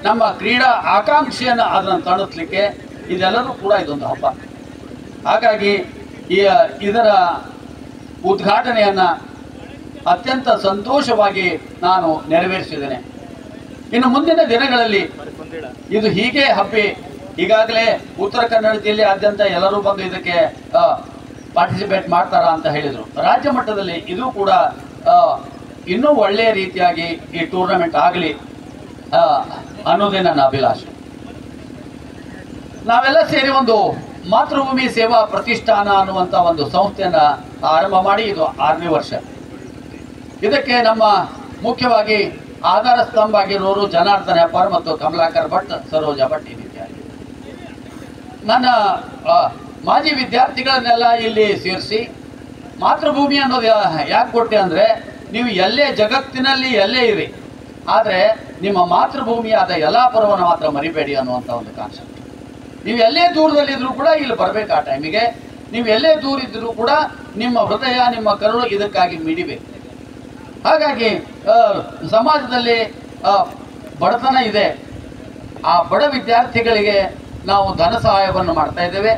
ನಮ್ಮ ಕ್ರೀಡಾ ಆಕಾಂಕ್ಷೆಯನ್ನು ಅದನ್ನು ತಣಿಸ್ಲಿಕ್ಕೆ, ಇದೆಲ್ಲರೂ ಕೂಡ ಇದೊಂದು ಹಬ್ಬ. ಹಾಗಾಗಿ ಇದರ ಉದ್ಘಾಟನೆಯನ್ನು ಅತ್ಯಂತ ಸಂತೋಷವಾಗಿ ನಾನು ನೆರವೇರಿಸಿದ್ದೇನೆ. ಇನ್ನು ಮುಂದಿನ ದಿನಗಳಲ್ಲಿ ಇದು ಹೀಗೆ ಹಬ್ಬಿ, ಈಗಾಗಲೇ ಉತ್ತರ ಕನ್ನಡ ಜಿಲ್ಲೆಯಾದ್ಯಂತ ಎಲ್ಲರೂ ಬಂದು ಇದಕ್ಕೆ ಪಾರ್ಟಿಸಿಪೇಟ್ ಮಾಡ್ತಾರಾ ಅಂತ ಹೇಳಿದರು. ರಾಜ್ಯ ಮಟ್ಟದಲ್ಲಿ ಇದು ಕೂಡ ಇನ್ನೂ ಒಳ್ಳೆಯ ರೀತಿಯಾಗಿ ಈ ಟೂರ್ನಮೆಂಟ್ ಆಗಲಿ ಅನ್ನೋದೇ ನನ್ನ ಅಭಿಲಾಷೆ. ನಾವೆಲ್ಲ ಸೇರಿ ಒಂದು ಮಾತೃಭೂಮಿ ಸೇವಾ ಪ್ರತಿಷ್ಠಾನ ಅನ್ನುವಂಥ ಒಂದು ಸಂಸ್ಥೆಯನ್ನು ಆರಂಭ ಮಾಡಿ ಇದು 6ನೇ ವರ್ಷ. ಇದಕ್ಕೆ ನಮ್ಮ ಮುಖ್ಯವಾಗಿ ಆಧಾರ ಸ್ತಂಭ ಆಗಿರೋರು ಜನಾರ್ದನ್ ಹೆಬ್ಬಾರ್ ಮತ್ತು ಕಮಲಾಕರ್ ಭಟ್, ಸರೋಜಾ ಭಟ್ ಇತ್ಯಾದಿ. ನನ್ನ ಮಾಜಿ ವಿದ್ಯಾರ್ಥಿಗಳನ್ನೆಲ್ಲ ಇಲ್ಲಿ ಸೇರಿಸಿ ಮಾತೃಭೂಮಿ ಅನ್ನೋದು ಯಾಕೆ ಕೊಟ್ಟೆ ಅಂದರೆ, ನೀವು ಎಲ್ಲೇ ಜಗತ್ತಿನಲ್ಲಿ ಎಲ್ಲೇ ಇರಿ, ಆದರೆ ನಿಮ್ಮ ಮಾತೃಭೂಮಿಯಾದ ಯಲ್ಲಾಪುರವನ್ನು ಮಾತ್ರ ಮರಿಬೇಡಿ ಅನ್ನುವಂಥ ಒಂದು ಕಾನ್ಸೆಪ್ಟ್. ನೀವು ಎಲ್ಲೇ ದೂರದಲ್ಲಿದ್ದರೂ ಕೂಡ ಇಲ್ಲಿ ಬರಬೇಕು. ಆ ಟೈಮಿಗೆ ನೀವು ಎಲ್ಲೇ ದೂರ ಇದ್ದರೂ ಕೂಡ ನಿಮ್ಮ ಹೃದಯ, ನಿಮ್ಮ ಕರುಳು ಇದಕ್ಕಾಗಿ ಮಿಡಿಬೇಕು. ಹಾಗಾಗಿ ಸಮಾಜದಲ್ಲಿ ಬಡತನ ಇದೆ. ಆ ಬಡ ವಿದ್ಯಾರ್ಥಿಗಳಿಗೆ ನಾವು ಧನ ಸಹಾಯವನ್ನು ಮಾಡ್ತಾ ಇದ್ದೇವೆ.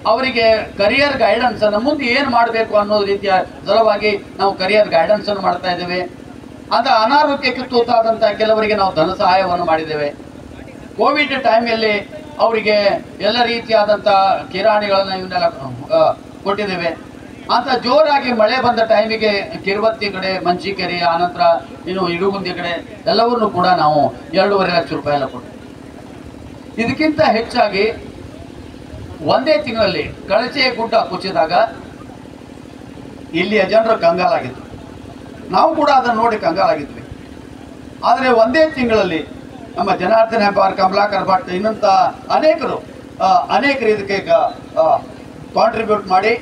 ಅವರಿಗೆ ಕರಿಯರ್ ಗೈಡೆನ್ಸನ್ನು ಮುಂದೆ ಏನು ಮಾಡಬೇಕು ಅನ್ನೋ ರೀತಿಯ ಸಲುವಾಗಿ ನಾವು ಕರಿಯರ್ ಗೈಡೆನ್ಸನ್ನು ಮಾಡ್ತಾ ಇದ್ದೇವೆ. ಅದು ಅನಾರೋಗ್ಯಕ್ಕೆ ತುತ್ತಾದಂಥ ಕೆಲವರಿಗೆ ನಾವು ಧನ ಸಹಾಯವನ್ನು ಮಾಡಿದ್ದೇವೆ. ಕೋವಿಡ್ ಟೈಮಲ್ಲಿ ಅವರಿಗೆ ಎಲ್ಲ ರೀತಿಯಾದಂಥ ಕಿರಾಣಿಗಳನ್ನು ಇವನ್ನೆಲ್ಲ ಕೊಟ್ಟಿದ್ದೇವೆ. ಅಂತ ಜೋರಾಗಿ ಮಳೆ ಬಂದ ಟೈಮಿಗೆ ಕಿರುವತ್ತಿ ಕಡೆ, ಮಂಚಿಕೆರೆ, ಆನಂತರ ಇನ್ನು ಇಡುಗುಂದಿ ಕಡೆ ಎಲ್ಲವನ್ನೂ ಕೂಡ ನಾವು 2.5 ಲಕ್ಷ ರೂಪಾಯಿ ಎಲ್ಲ ಕೊಟ್ಟಿದ್ದೇವೆ. ಇದಕ್ಕಿಂತ ಹೆಚ್ಚಾಗಿ ಒಂದೇ ತಿಂಗಳಲ್ಲಿ ಕಳಚೆ ಗುಡ್ಡ ಕುಸಿದಾಗ ಇಲ್ಲಿಯ ಜನರು ಕಂಗಾಲಾಗಿದ್ದರು. ನಾವು ಕೂಡ ಅದನ್ನು ನೋಡಿ ಕಂಗಾಲಾಗಿದ್ವಿ. ಆದರೆ ಒಂದೇ ತಿಂಗಳಲ್ಲಿ ನಮ್ಮ ಜನಾರ್ದನ್ ಹೆಬ್ಬಾರ್, ಕಮಲಾಕರ್ ಭಟ್ ಇನ್ನಂಥ ಅನೇಕರು ಇದಕ್ಕೆ ಕಾಂಟ್ರಿಬ್ಯೂಟ್ ಮಾಡಿ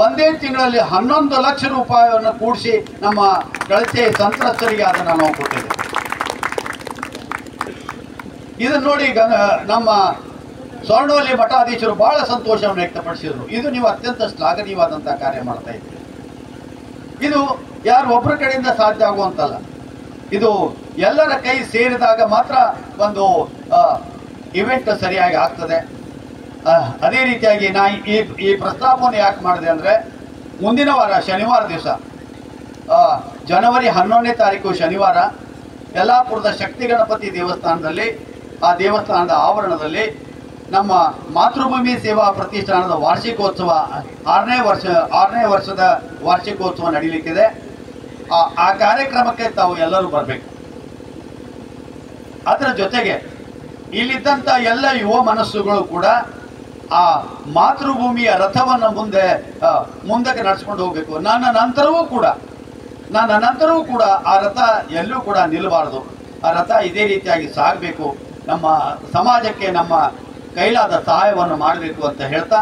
ಒಂದೇ ತಿಂಗಳಲ್ಲಿ 11 ಲಕ್ಷ ರೂಪಾಯಿಯನ್ನು ಕೂಡಿಸಿ ನಮ್ಮ ಕಳಚೆ ಸಂತ್ರಸ್ತರಿಗೆ ಅದನ್ನು ನಾವು ಕೊಟ್ಟಿದ್ದೇವೆ. ಇದನ್ನು ನೋಡಿ ನಮ್ಮ ಸ್ವರ್ಣವಲ್ಲಿ ಮಠಾಧೀಶರು ಬಹಳ ಸಂತೋಷವನ್ನು ವ್ಯಕ್ತಪಡಿಸಿದರು. ಇದು ನೀವು ಅತ್ಯಂತ ಶ್ಲಾಘನೀಯವಾದಂತಹ ಕಾರ್ಯ ಮಾಡ್ತಾ ಇದ್ದೀರಿ. ಇದು ಯಾರು ಒಬ್ಬರ ಕಡೆಯಿಂದ ಸಾಧ್ಯ ಆಗುವಂತಲ್ಲ, ಇದು ಎಲ್ಲರ ಕೈ ಸೇರಿದಾಗ ಮಾತ್ರ ಒಂದು ಇವೆಂಟ್ ಸರಿಯಾಗಿ ಆಗ್ತದೆ. ಅದೇ ರೀತಿಯಾಗಿ ನಾ ಈ ಪ್ರಸ್ತಾಪವನ್ನು ಯಾಕೆ ಮಾಡಿದೆ ಅಂದರೆ, ಮುಂದಿನ ವಾರ ಶನಿವಾರ ದಿವಸ ಜನವರಿ 11ನೇ ತಾರೀಕು ಶನಿವಾರ ಯಲ್ಲಾಪುರದ ಶಕ್ತಿ ಗಣಪತಿ ದೇವಸ್ಥಾನದಲ್ಲಿ, ಆ ದೇವಸ್ಥಾನದ ಆವರಣದಲ್ಲಿ ನಮ್ಮ ಮಾತೃಭೂಮಿ ಸೇವಾ ಪ್ರತಿಷ್ಠಾನದ ವಾರ್ಷಿಕೋತ್ಸವ 6ನೇ ವರ್ಷದ ವಾರ್ಷಿಕೋತ್ಸವ ನಡೀಲಿಕ್ಕಿದೆ. ಆ ಕಾರ್ಯಕ್ರಮಕ್ಕೆ ತಾವು ಎಲ್ಲರೂ ಬರಬೇಕು. ಅದರ ಜೊತೆಗೆ ಇಲ್ಲಿದ್ದಂಥ ಎಲ್ಲ ಯುವ ಮನಸ್ಸುಗಳು ಕೂಡ ಆ ಮಾತೃಭೂಮಿಯ ರಥವನ್ನು ಮುಂದಕ್ಕೆ ನಡೆಸ್ಕೊಂಡು ಹೋಗಬೇಕು. ನನ್ನ ನಂತರವೂ ಕೂಡ ಆ ರಥ ಎಲ್ಲೂ ಕೂಡ ನಿಲ್ಲಬಾರದು. ಆ ರಥ ಇದೇ ರೀತಿಯಾಗಿ ಸಾಗಬೇಕು. ನಮ್ಮ ಸಮಾಜಕ್ಕೆ ನಮ್ಮ ಕೈಲಾದ ಸಹಾಯವನ್ನು ಮಾಡಬೇಕು ಅಂತ ಹೇಳ್ತಾ,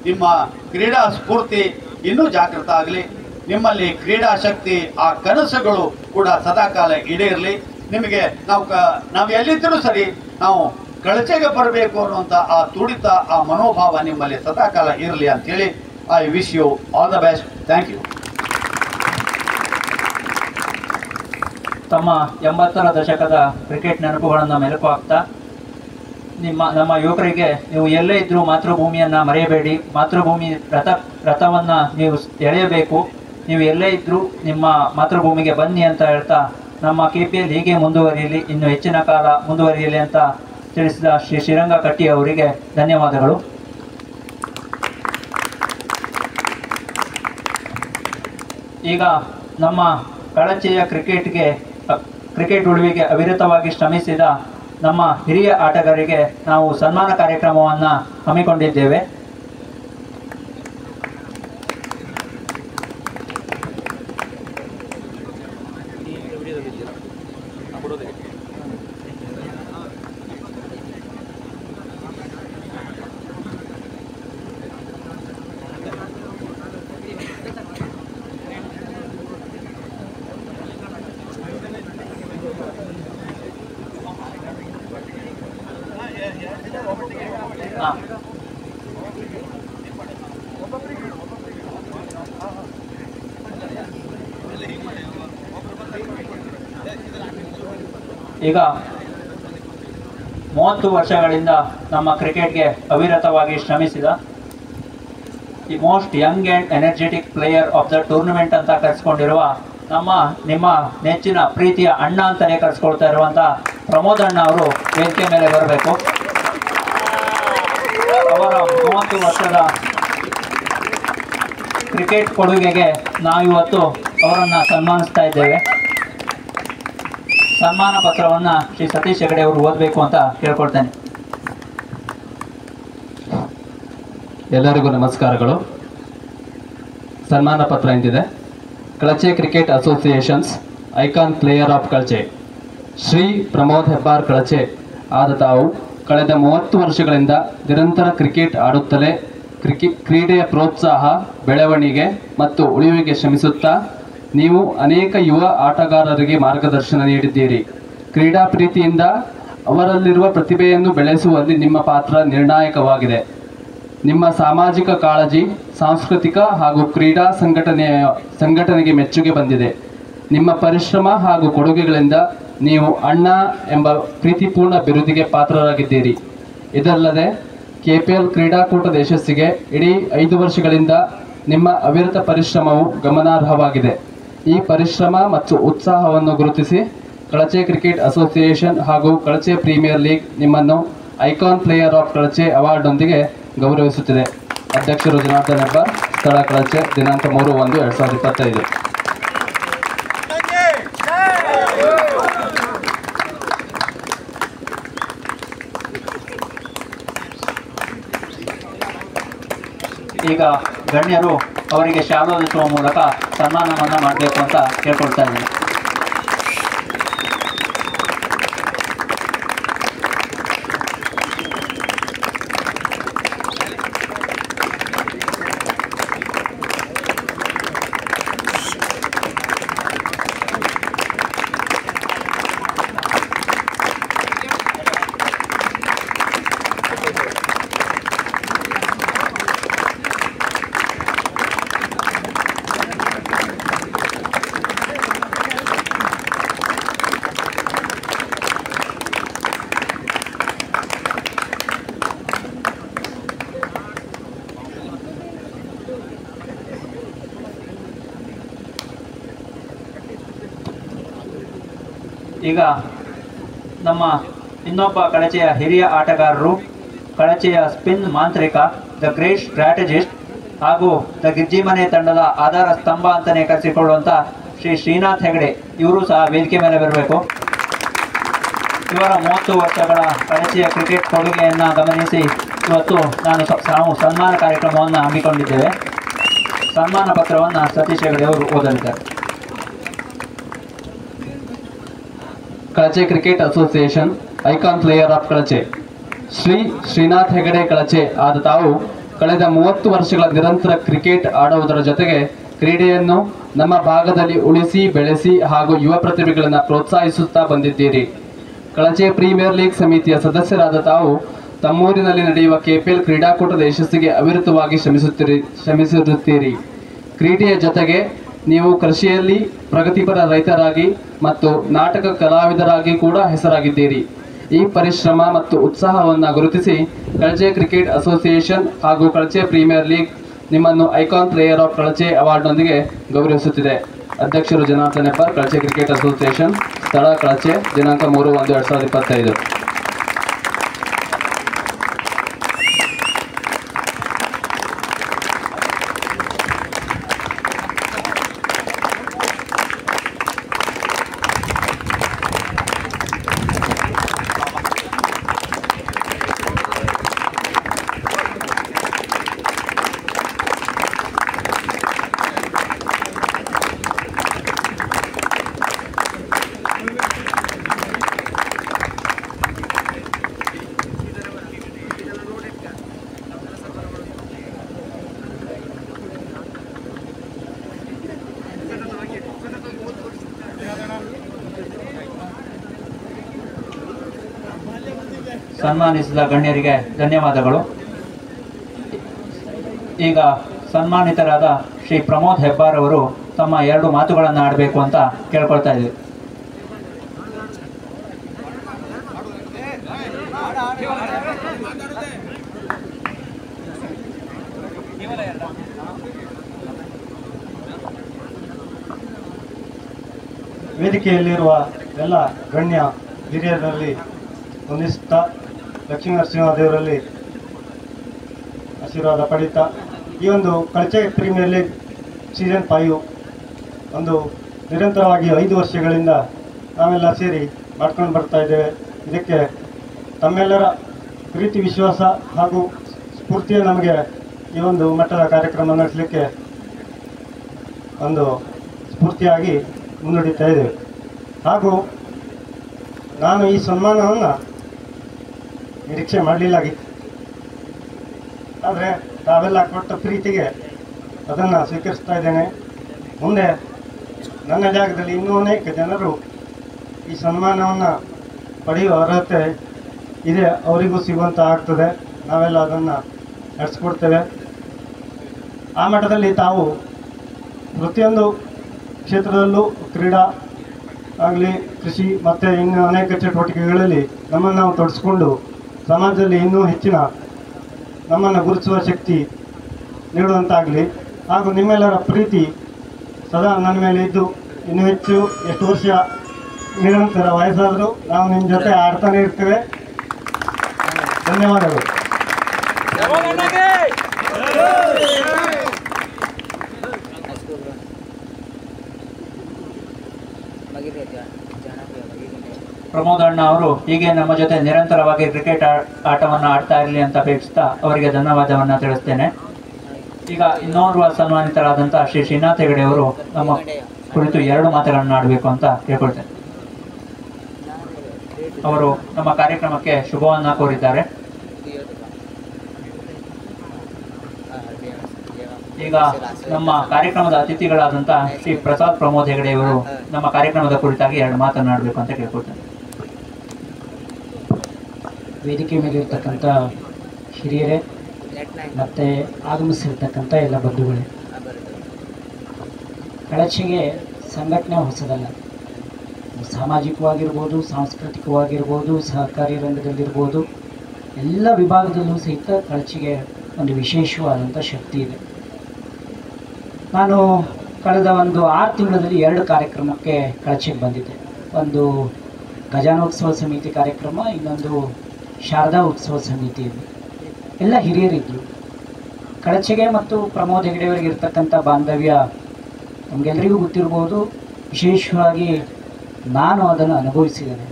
ನಿಮ್ಮ ಕ್ರೀಡಾ ಸ್ಫೂರ್ತಿ ಇನ್ನೂ ಜಾಗೃತ ಆಗಲಿ. ನಿಮ್ಮಲ್ಲಿ ಕ್ರೀಡಾ ಶಕ್ತಿ, ಆ ಕನಸುಗಳು ಕೂಡ ಸದಾಕಾಲ ಈಡೇರಲಿ. ನಿಮಗೆ ನಾವು ಎಲ್ಲಿದ್ದರೂ ಸರಿ, ನಾವು ಕಳಚೆಗೆ ಬರಬೇಕು ಅನ್ನುವಂಥ ಆ ತುಡಿತ, ಆ ಮನೋಭಾವ ನಿಮ್ಮಲ್ಲಿ ಸದಾಕಾಲ ಇರಲಿ ಅಂತೇಳಿ I wish you all the best. Thank you. ತಮ್ಮ 80ರ ದಶಕದ ಕ್ರಿಕೆಟ್ ನೆನಪುಗಳನ್ನು ಮೆಲುಕು ಹಾಕ್ತಾ, ನಮ್ಮ ಯುವಕರಿಗೆ ನೀವು ಎಲ್ಲೇ ಇದ್ದರೂ ಮಾತೃಭೂಮಿಯನ್ನು ಮರೆಯಬೇಡಿ. ಮಾತೃಭೂಮಿ ರಥವನ್ನು ನೀವು ಎಳೆಯಬೇಕು. ನೀವು ಎಲ್ಲೇ ಇದ್ದರೂ ನಿಮ್ಮ ಮಾತೃಭೂಮಿಗೆ ಬನ್ನಿ ಅಂತ ಹೇಳ್ತಾ, ನಮ್ಮ KPL ಹೀಗೆ ಮುಂದುವರಿಯಲಿ, ಇನ್ನು ಹೆಚ್ಚಿನ ಕಾಲ ಮುಂದುವರಿಯಲಿ ಅಂತ ತಿಳಿಸಿದ ಶ್ರೀ ಶ್ರೀರಂಗ ಕಟ್ಟಿ ಅವರಿಗೆ ಧನ್ಯವಾದಗಳು. ಈಗ ನಮ್ಮ ಕಳಚೆಯ ಕ್ರಿಕೆಟ್ ಉಳಿವಿಗೆ ಅವಿರತವಾಗಿ ಶ್ರಮಿಸಿದ ನಮ್ಮ ಹಿರಿಯ ಆಟಗಾರರಿಗೆ ನಾವು ಸನ್ಮಾನ ಕಾರ್ಯಕ್ರಮವನ್ನು ಹಮ್ಮಿಕೊಂಡಿದ್ದೇವೆ. ಈಗ 30 ವರ್ಷಗಳಿಂದ ನಮ್ಮ ಕ್ರಿಕೆಟ್ಗೆ ಅವಿರತವಾಗಿ ಶ್ರಮಿಸಿದ the most Young and energetic player of the tournament ಅಂತ ಕರೆಸ್ಕೊಂಡಿರುವ ನಿಮ್ಮ ನೆಚ್ಚಿನ ಪ್ರೀತಿಯ ಅಣ್ಣ ಅಂತಲೇ ಕರೆಸ್ಕೊಳ್ತಾ ಇರುವಂಥ ಪ್ರಮೋದ್ ಅಣ್ಣ ಅವರು ವೇದಿಕೆ ಮೇಲೆ ಬರಬೇಕು. ಅವರ 30 ವರ್ಷದ ಕ್ರಿಕೆಟ್ ಕೊಡುಗೆಗೆ ನಾವಿವತ್ತು ಅವರನ್ನು ಸನ್ಮಾನಿಸ್ತಾ ಇದ್ದೇವೆ. ಸನ್ಮಾನ ಪತ್ರವನ್ನು ಶ್ರೀ ಸತೀಶ್ ಹೆಗಡೆ ಅವರು ಓದಬೇಕು ಅಂತ ಕೇಳ್ಕೊಳ್ತೇನೆ. ಎಲ್ಲರಿಗೂ ನಮಸ್ಕಾರಗಳು. ಸನ್ಮಾನ ಪತ್ರ ಇಂತಿದೆ. Kalache cricket association's icon player of Kalache Shri Pramod Hebbar Kalache ಆದ ತಾವು ಕಳೆದ 30 ವರ್ಷಗಳಿಂದ ನಿರಂತರ ಕ್ರಿಕೆಟ್ ಆಡುತ್ತಲೇ ಕ್ರೀಡೆಯ ಪ್ರೋತ್ಸಾಹ, ಬೆಳವಣಿಗೆ ಮತ್ತು ಉಳಿವಿಗೆ ಶ್ರಮಿಸುತ್ತಾ ನೀವು ಅನೇಕ ಯುವ ಆಟಗಾರರಿಗೆ ಮಾರ್ಗದರ್ಶನ ನೀಡಿದ್ದೀರಿ. ಕ್ರೀಡಾ ಪ್ರೀತಿಯಿಂದ ಅವರಲ್ಲಿರುವ ಪ್ರತಿಭೆಯನ್ನು ಬೆಳೆಸುವಲ್ಲಿ ನಿಮ್ಮ ಪಾತ್ರ ನಿರ್ಣಾಯಕವಾಗಿದೆ. ನಿಮ್ಮ ಸಾಮಾಜಿಕ ಕಾಳಜಿ, ಸಾಂಸ್ಕೃತಿಕ ಹಾಗೂ ಕ್ರೀಡಾ ಸಂಘಟನೆಗೆ ಮೆಚ್ಚುಗೆ ಬಂದಿದೆ. ನಿಮ್ಮ ಪರಿಶ್ರಮ ಹಾಗೂ ಕೊಡುಗೆಗಳಿಂದ ನೀವು ಅಣ್ಣ ಎಂಬ ಪ್ರೀತಿಪೂರ್ಣ ಬಿರುದಿಗೆ ಪಾತ್ರರಾಗಿದ್ದೀರಿ. ಇದಲ್ಲದೆ KPL ಕ್ರೀಡಾಕೂಟದ ಯಶಸ್ಸಿಗೆ ಇಡೀ 5 ವರ್ಷಗಳಿಂದ ನಿಮ್ಮ ಅವಿರತ ಪರಿಶ್ರಮವು ಗಮನಾರ್ಹವಾಗಿದೆ. ಈ ಪರಿಶ್ರಮ ಮತ್ತು ಉತ್ಸಾಹವನ್ನು ಗುರುತಿಸಿ ಕಳಚೆ ಕ್ರಿಕೆಟ್ ಅಸೋಸಿಯೇಷನ್ ಹಾಗೂ ಕಳಚೆ ಪ್ರೀಮಿಯರ್ ಲೀಗ್ ನಿಮ್ಮನ್ನು ಐಕಾನ್ ಪ್ಲೇಯರ್ ಆಫ್ ಕಳಚೆ ಅವಾರ್ಡ್ನೊಂದಿಗೆ ಗೌರವಿಸುತ್ತಿದೆ. ಅಧ್ಯಕ್ಷರು ಜನಾರ್ದನ್ ಹೆಬ್ಬಾರ್, ಸ್ಥಳ ಕಳಚೆ, ದಿನಾಂಕ 3/1/2025. ಈಗ ಗಣ್ಯರು ಅವರಿಗೆ ಶಾಲು ಹೊದಿಸುವ ಮೂಲಕ ಸನ್ಮಾನವನ್ನು ಮಾಡಬೇಕು ಅಂತ ಕೇಳ್ಕೊಳ್ತಾ ಇದ್ದೀನಿ. ಈಗ ನಮ್ಮ ಇನ್ನೊಬ್ಬ ಕಳಚೆಯ ಹಿರಿಯ ಆಟಗಾರರು, ಕಳಚೆಯ ಸ್ಪಿನ್ ಮಾಂತ್ರಿಕ, ದ ಗ್ರೇಟ್ ಸ್ಟ್ರಾಟಜಿಸ್ಟ್ ಹಾಗೂ ದ ಗಿಜ್ಜಿಮನೆ ತಂಡದ ಆಧಾರ ಸ್ತಂಭ ಅಂತಲೇ ಕರೆಸಿಕೊಳ್ಳುವಂಥ ಶ್ರೀ ಶ್ರೀನಾಥ್ ಹೆಗಡೆ ಇವರು ಸಹ ವೇದಿಕೆ ಮೇಲೆ ಬರಬೇಕು. ಇವರ 30 ವರ್ಷಗಳ ಕಳಚೆಯ ಕ್ರಿಕೆಟ್ ಕೊಡುಗೆಯನ್ನು ಗಮನಿಸಿ ಇವತ್ತು ನಾವು ಸನ್ಮಾನ ಕಾರ್ಯಕ್ರಮವನ್ನು ಹಮ್ಮಿಕೊಂಡಿದ್ದೇವೆ. ಸನ್ಮಾನ ಪತ್ರವನ್ನು ಸತೀಶ್ ಹೆಗಡೆ ಅವರು ಓದಲಿದ್ದಾರೆ. Kalache cricket association icon player of Kalache Shri Srinath Hegde Kalache ಆದ ತಾವು ಕಳೆದ 30 ವರ್ಷಗಳ ನಿರಂತರ ಕ್ರಿಕೆಟ್ ಆಡುವುದರ ಜೊತೆಗೆ ಕ್ರೀಡೆಯನ್ನು ನಮ್ಮ ಭಾಗದಲ್ಲಿ ಉಳಿಸಿ ಬೆಳೆಸಿ ಹಾಗೂ ಯುವ ಪ್ರತಿಭೆಗಳನ್ನು ಪ್ರೋತ್ಸಾಹಿಸುತ್ತಾ ಬಂದಿದ್ದೀರಿ. ಕಳಚೆ ಪ್ರೀಮಿಯರ್ ಲೀಗ್ ಸಮಿತಿಯ ಸದಸ್ಯರಾದ ತಾವು ತಮ್ಮೂರಿನಲ್ಲಿ ನಡೆಯುವ ಕೆಪಿಎಲ್ ಕ್ರೀಡಾಕೂಟದ ಯಶಸ್ಸಿಗೆ ಅವಿರತವಾಗಿ ಶ್ರಮಿಸಿರುತ್ತೀರಿ. ಕ್ರೀಡೆಯ ಜೊತೆಗೆ ನೀವು ಕೃಷಿಯಲ್ಲಿ ಪ್ರಗತಿಪರ ರೈತರಾಗಿ ಮತ್ತು ನಾಟಕ ಕಲಾವಿದರಾಗಿ ಕೂಡ ಹೆಸರಾಗಿದ್ದೀರಿ. ಈ ಪರಿಶ್ರಮ ಮತ್ತು ಉತ್ಸಾಹವನ್ನು ಗುರುತಿಸಿ ಕಳಚೆ ಕ್ರಿಕೆಟ್ ಅಸೋಸಿಯೇಷನ್ ಹಾಗೂ ಕಳಚೆ ಪ್ರೀಮಿಯರ್ ಲೀಗ್ ನಿಮ್ಮನ್ನು ಐಕಾನ್ ಪ್ಲೇಯರ್ ಆಫ್ ಕಳಚೆ ಅವಾರ್ಡ್ನೊಂದಿಗೆ ಗೌರವಿಸುತ್ತಿದೆ. ಅಧ್ಯಕ್ಷರು ಜನಾರ್ದನ್ ಹೆಬ್ಬಾರ್, ಕಳಚೆ ಕ್ರಿಕೆಟ್ ಅಸೋಸಿಯೇಷನ್, ಸ್ಥಳ ಕಳಚೆ, ದಿನಾಂಕ 3/1/2025. ಸನ್ಮಾನಿಸಿದ ಗಣ್ಯರಿಗೆ ಧನ್ಯವಾದಗಳು. ಈಗ ಸನ್ಮಾನಿತರಾದ ಶ್ರೀ ಪ್ರಮೋದ್ ಹೆಬ್ಬಾರ್ ಅವರು ತಮ್ಮ 2 ಮಾತುಗಳನ್ನು ಆಡಬೇಕು ಅಂತ ಕೇಳ್ಕೊಳ್ತಾ ಇದ್ದೀವಿ. ವೇದಿಕೆಯಲ್ಲಿರುವ ಎಲ್ಲ ಗಣ್ಯ ಹಿರಿಯರಲ್ಲಿ ವಂದಿಸುತ್ತಾ ಲಕ್ಷ್ಮೀ ನರಸಿಂಹದೇವರಲ್ಲಿ ಆಶೀರ್ವಾದ ಪಡೀತಾ ಈ ಒಂದು ಕಳಚೆ ಪ್ರೀಮಿಯರ್ ಲೀಗ್ ಸೀಸನ್ 5 ಒಂದು ನಿರಂತರವಾಗಿ 5 ವರ್ಷಗಳಿಂದ ನಾವೆಲ್ಲ ಸೇರಿ ಮಾಡ್ಕೊಂಡು ಬರ್ತಾ ಇದ್ದೇವೆ. ಇದಕ್ಕೆ ತಮ್ಮೆಲ್ಲರ ಪ್ರೀತಿ ವಿಶ್ವಾಸ ಹಾಗೂ ಸ್ಫೂರ್ತಿಯ ನಮಗೆ ಈ ಒಂದು ಮಟ್ಟದ ಕಾರ್ಯಕ್ರಮ ನಡೆಸಲಿಕ್ಕೆ ಒಂದು ಸ್ಫೂರ್ತಿಯಾಗಿ ಮುನ್ನಡೆಯುತ್ತಾ ಇದ್ದೇವೆ. ಹಾಗೂ ನಾನು ಈ ಸನ್ಮಾನವನ್ನು ನಿರೀಕ್ಷೆ ಮಾಡಲಿಲ್ಲಾಗಿತ್ತು. ಆದರೆ ತಾವೆಲ್ಲ ಕೊಟ್ಟ ಪ್ರೀತಿಗೆ ಅದನ್ನು ಸ್ವೀಕರಿಸ್ತಾ ಇದ್ದೇನೆ. ಮುಂದೆ ನನ್ನ ಜಾಗದಲ್ಲಿ ಇನ್ನೂ ಅನೇಕ ಜನರು ಈ ಸನ್ಮಾನವನ್ನು ಪಡೆಯುವ ಅರ್ಹತೆ ಇದೆ, ಅವರಿಗೂ ಸಿಗುವಂತ ಆಗ್ತದೆ. ನಾವೆಲ್ಲ ಅದನ್ನು ನಡೆಸ್ಕೊಡ್ತೇವೆ. ಆ ಮಟ್ಟದಲ್ಲಿ ತಾವು ಪ್ರತಿಯೊಂದು ಕ್ಷೇತ್ರದಲ್ಲೂ ಕ್ರೀಡಾ ಆಗಲಿ, ಕೃಷಿ ಮತ್ತು ಇನ್ನು ಅನೇಕ ಚಟುವಟಿಕೆಗಳಲ್ಲಿ ನಮ್ಮನ್ನು ನಾವು ತೊಡಗಿಸ್ಕೊಂಡು ಸಮಾಜದಲ್ಲಿ ಇನ್ನೂ ಹೆಚ್ಚಿನ ನಮ್ಮನ್ನು ಗುರುತಿಸುವ ಶಕ್ತಿ ನೀಡುವಂತಾಗಲಿ. ಹಾಗೂ ನಿಮ್ಮೆಲ್ಲರ ಪ್ರೀತಿ ಸದಾ ನನ್ನ ಮೇಲೆ ಇದ್ದು ಇನ್ನೂ ಹೆಚ್ಚು ಎಷ್ಟು ವರ್ಷ ನಿರಂತರ ವಯಸ್ಸಾದರೂ ನಾವು ನಿಮ್ಮ ಜೊತೆ ಆಡ್ತಾನೆ ಇರ್ತೇವೆ. ಧನ್ಯವಾದಗಳು. ಪ್ರಮೋದ್ ಅಣ್ಣ ಅವರು ಹೀಗೆ ನಮ್ಮ ಜೊತೆ ನಿರಂತರವಾಗಿ ಕ್ರಿಕೆಟ್ ಆಟವನ್ನು ಆಡ್ತಾ ಇರಲಿ ಅಂತ ಅಪೇಕ್ಷಿಸ್ತಾ ಅವರಿಗೆ ಧನ್ಯವಾದವನ್ನು ತಿಳಿಸ್ತೇನೆ. ಈಗ ಇನ್ನೋರ್ವ ಸನ್ಮಾನಿತರಾದಂಥ ಶ್ರೀ ಶ್ರೀನಾಥ್ ಹೆಗಡೆ ಅವರು ನಮ್ಮ ಕುರಿತು 2 ಮಾತುಗಳನ್ನು ಆಡಬೇಕು ಅಂತ ಕೇಳ್ಕೊಳ್ತೇನೆ. ಅವರು ನಮ್ಮ ಕಾರ್ಯಕ್ರಮಕ್ಕೆ ಶುಭವನ್ನು ಕೋರಿದ್ದಾರೆ. ಈಗ ನಮ್ಮ ಕಾರ್ಯಕ್ರಮದ ಅತಿಥಿಗಳಾದಂಥ ಶ್ರೀ ಪ್ರಸಾದ್ ಪ್ರಮೋದ್ ಹೆಗಡೆ ಅವರು ನಮ್ಮ ಕಾರ್ಯಕ್ರಮದ ಕುರಿತಾಗಿ 2 ಮಾತನಾಡಬೇಕು ಅಂತ ಕೇಳ್ಕೊಳ್ತೇನೆ. ವೇದಿಕೆ ಮೇಲಿರ್ತಕ್ಕಂಥ ಹಿರಿಯರೇ ಮತ್ತು ಆಗಮಿಸಿರ್ತಕ್ಕಂಥ ಎಲ್ಲ ಬಂಧುಗಳೇ, ಕಳಚೆಗೆ ಸಂಘಟನೆ ಹೊಸದಲ್ಲ. ಸಾಮಾಜಿಕವಾಗಿರ್ಬೋದು, ಸಾಂಸ್ಕೃತಿಕವಾಗಿರ್ಬೋದು, ಸಹಕಾರಿ ರಂಗದಲ್ಲಿರ್ಬೋದು, ಎಲ್ಲ ವಿಭಾಗದಲ್ಲೂ ಸಹಿತ ಕಳಚೆಗೆ ಒಂದು ವಿಶೇಷವಾದಂಥ ಶಕ್ತಿ ಇದೆ. ನಾನು ಕಳೆದ ಒಂದು 6 ತಿಂಗಳಲ್ಲಿ 2 ಕಾರ್ಯಕ್ರಮಕ್ಕೆ ಕಳಚೆಗೆ ಬಂದಿದ್ದೆ. ಒಂದು ಗಜಾನೋತ್ಸವ ಸಮಿತಿ ಕಾರ್ಯಕ್ರಮ, ಇನ್ನೊಂದು ಶಾರದಾ ಉತ್ಸವ ಸಮಿತಿ ಇದೆ. ಎಲ್ಲ ಹಿರಿಯರಿದ್ದರು. ಕಳಚೆಗೆ ಮತ್ತು ಪ್ರಮೋದ್ ಹೆಗಡೆಯವರಿಗೆ ಇರ್ತಕ್ಕಂಥ ಬಾಂಧವ್ಯ ನಮಗೆಲ್ಲರಿಗೂ ಗೊತ್ತಿರ್ಬೋದು. ವಿಶೇಷವಾಗಿ ನಾನು ಅದನ್ನು ಅನುಭವಿಸಿದ್ದೇನೆ.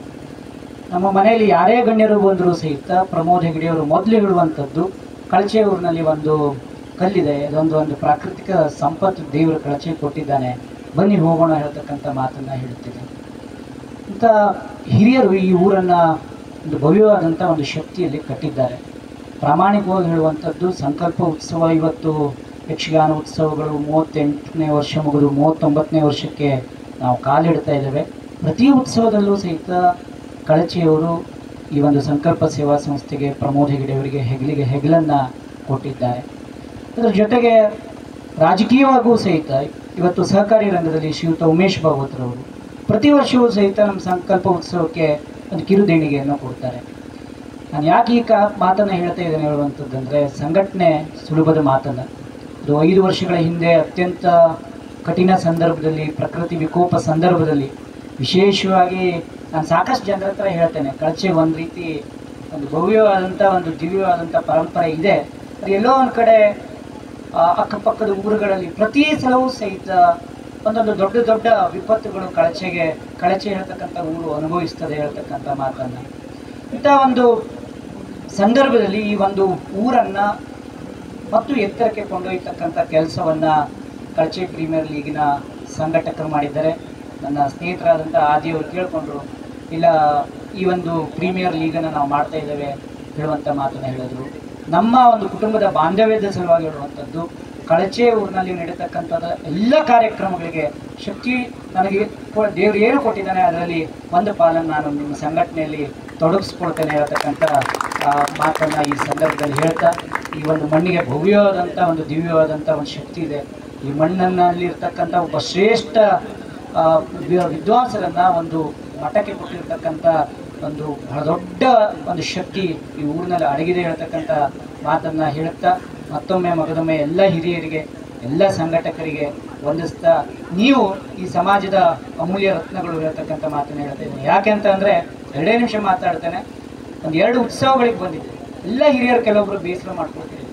ನಮ್ಮ ಮನೆಯಲ್ಲಿ ಯಾರೇ ಗಣ್ಯರು ಬಂದರೂ ಸಹಿತ ಪ್ರಮೋದ್ ಹೆಗಡೆಯವರು ಮೊದಲು ಹೇಳುವಂಥದ್ದು, ಕಳಚೆ ಊರಿನಲ್ಲಿ ಒಂದು ಕಲ್ಲಿದೆ, ಅದೊಂದು ಪ್ರಾಕೃತಿಕ ಸಂಪತ್ತು ದೇವರು ಕಳಚೆ ಕೊಟ್ಟಿದ್ದಾನೆ, ಬನ್ನಿ ಹೋಗೋಣ ಹೇಳ್ತಕ್ಕಂಥ ಮಾತನ್ನು ಹೇಳುತ್ತಿದೆ. ಇಂಥ ಹಿರಿಯರು ಈ ಊರನ್ನು ಒಂದು ಭವ್ಯವಾದಂಥ ಒಂದು ಶಕ್ತಿಯಲ್ಲಿ ಕಟ್ಟಿದ್ದಾರೆ. ಪ್ರಾಮಾಣಿಕವಾಗಿ ಹೇಳುವಂಥದ್ದು, ಸಂಕಲ್ಪ ಉತ್ಸವ ಇವತ್ತು ಯಕ್ಷಗಾನ ಉತ್ಸವಗಳು 38ನೇ ವರ್ಷ ಮುಗಿದು 39ನೇ ವರ್ಷಕ್ಕೆ ನಾವು ಕಾಲಿಡ್ತಾ ಇದ್ದೇವೆ. ಪ್ರತಿ ಉತ್ಸವದಲ್ಲೂ ಸಹಿತ ಕಳಚೆಯವರು ಈ ಒಂದು ಸಂಕಲ್ಪ ಸೇವಾ ಸಂಸ್ಥೆಗೆ ಪ್ರಮೋದ್ ಹೆಗಡೆಯವರಿಗೆ ಹೆಗಲನ್ನು ಕೊಟ್ಟಿದ್ದಾರೆ. ಅದರ ಜೊತೆಗೆ ರಾಜಕೀಯವಾಗೂ ಸಹಿತ ಇವತ್ತು ಸಹಕಾರಿ ರಂಗದಲ್ಲಿ ಶ್ರೀಯುತ ಉಮೇಶ್ ಭಾಗವತರವರು ಪ್ರತಿ ವರ್ಷವೂ ಸಹಿತ ನಮ್ಮ ಸಂಕಲ್ಪ ಉತ್ಸವಕ್ಕೆ ಒಂದು ಕಿರುದೇಣಿಗೆಯನ್ನು ಕೊಡ್ತಾರೆ. ನಾನು ಯಾಕೆ ಈ ಮಾತನ್ನು ಹೇಳ್ತಾ ಇದ್ದೇನೆ ಹೇಳುವಂಥದ್ದಂದರೆ, ಸಂಘಟನೆ ಸುಲಭದ ಮಾತಲ್ಲ. ಇದು 5 ವರ್ಷಗಳ ಹಿಂದೆ ಅತ್ಯಂತ ಕಠಿಣ ಸಂದರ್ಭದಲ್ಲಿ, ಪ್ರಕೃತಿ ವಿಕೋಪ ಸಂದರ್ಭದಲ್ಲಿ ವಿಶೇಷವಾಗಿ ನಾನು ಸಾಕಷ್ಟು ಜನರ ಹತ್ರ ಹೇಳ್ತೇನೆ, ಕಳಚೆ ಒಂದು ರೀತಿ ಒಂದು ಭವ್ಯವಾದಂಥ ಒಂದು ದಿವ್ಯವಾದಂಥ ಪರಂಪರೆ ಇದೆ. ಅದು ಎಲ್ಲೋ ಒಂದು ಕಡೆ ಅಕ್ಕಪಕ್ಕದ ಊರುಗಳಲ್ಲಿ ಪ್ರತಿ ಸಲವೂ ಸಹಿತ ಒಂದೊಂದು ದೊಡ್ಡ ದೊಡ್ಡ ವಿಪತ್ತುಗಳು ಕಳಚೆ ಹೇಳ್ತಕ್ಕಂಥ ಊರು ಅನುಭವಿಸ್ತದೆ ಹೇಳ್ತಕ್ಕಂಥ ಮಾತನ್ನು. ಇಂಥ ಒಂದು ಸಂದರ್ಭದಲ್ಲಿ ಈ ಒಂದು ಊರನ್ನು ಮತ್ತು ಎತ್ತರಕ್ಕೆ ಕೊಂಡೊಯ್ಯತಕ್ಕಂಥ ಕೆಲಸವನ್ನು ಕಳಚೆ ಪ್ರೀಮಿಯರ್ ಲೀಗಿನ ಸಂಘಟಕರು ಮಾಡಿದ್ದಾರೆ. ನನ್ನ ಸ್ನೇಹಿತರಾದಂಥ ಆದಿಯವರು ಕೇಳಿಕೊಂಡ್ರು, ಇಲ್ಲ ಈ ಒಂದು ಪ್ರೀಮಿಯರ್ ಲೀಗನ್ನು ನಾವು ಮಾಡ್ತಾ ಇದ್ದೇವೆ ಹೇಳುವಂಥ ಮಾತನ್ನು ಹೇಳಿದ್ರು. ನಮ್ಮ ಒಂದು ಕುಟುಂಬದ ಬಾಂಧವ್ಯದ ಸಲುವಾಗಿ ಹೇಳುವಂಥದ್ದು, ಕಳಚೆ ಊರಿನಲ್ಲಿ ನಡೀತಕ್ಕಂಥದ್ದು ಎಲ್ಲ ಕಾರ್ಯಕ್ರಮಗಳಿಗೆ ಶಕ್ತಿ ನನಗೆ ದೇವರು ಏನು ಕೊಟ್ಟಿದ್ದಾನೆ ಅದರಲ್ಲಿ ಒಂದು ಪಾಲನ್ನು ನಾನು ನಿಮ್ಮ ಸಂಘಟನೆಯಲ್ಲಿ ತೊಡಗಿಸ್ಕೊಳ್ತೇನೆ ಹೇಳ್ತಕ್ಕಂಥ ಮಾತನ್ನು ಈ ಸಂದರ್ಭದಲ್ಲಿ ಹೇಳ್ತಾ, ಈ ಒಂದು ಮಣ್ಣಿಗೆ ಭವ್ಯವಾದಂಥ ಒಂದು ದಿವ್ಯವಾದಂಥ ಒಂದು ಶಕ್ತಿ ಇದೆ. ಈ ಮಣ್ಣಲ್ಲಿರ್ತಕ್ಕಂಥ ಒಬ್ಬ ಶ್ರೇಷ್ಠ ವಿದ್ವಾಂಸರನ್ನು ಒಂದು ಮಠಕ್ಕೆ ಕೊಟ್ಟಿರ್ತಕ್ಕಂಥ ಒಂದು ಬಹಳ ದೊಡ್ಡ ಒಂದು ಶಕ್ತಿ ಈ ಊರಿನಲ್ಲಿ ಅಡಗಿದೆ ಹೇಳ್ತಕ್ಕಂಥ ಮಾತನ್ನು ಹೇಳುತ್ತಾ, ಮತ್ತೊಮ್ಮೆ ಎಲ್ಲ ಹಿರಿಯರಿಗೆ, ಎಲ್ಲ ಸಂಘಟಕರಿಗೆ ವಂದಿಸ್ತಾ, ನೀವು ಈ ಸಮಾಜದ ಅಮೂಲ್ಯ ರತ್ನಗಳು ಹೇಳ್ತಕ್ಕಂಥ ಮಾತನ್ನು ಹೇಳ್ತಾ ಇದ್ದೀನಿ. ಯಾಕೆ ಅಂತ ಅಂದರೆ 2 ನಿಮಿಷ ಮಾತಾಡ್ತೇನೆ. ಒಂದು 2 ಉತ್ಸವಗಳಿಗೆ ಬಂದಿದ್ದೆ. ಎಲ್ಲ ಹಿರಿಯರು ಕೆಲವೊಬ್ಬರು ಬೇಸರ ಮಾಡ್ಕೊಳ್ತೀವಿ.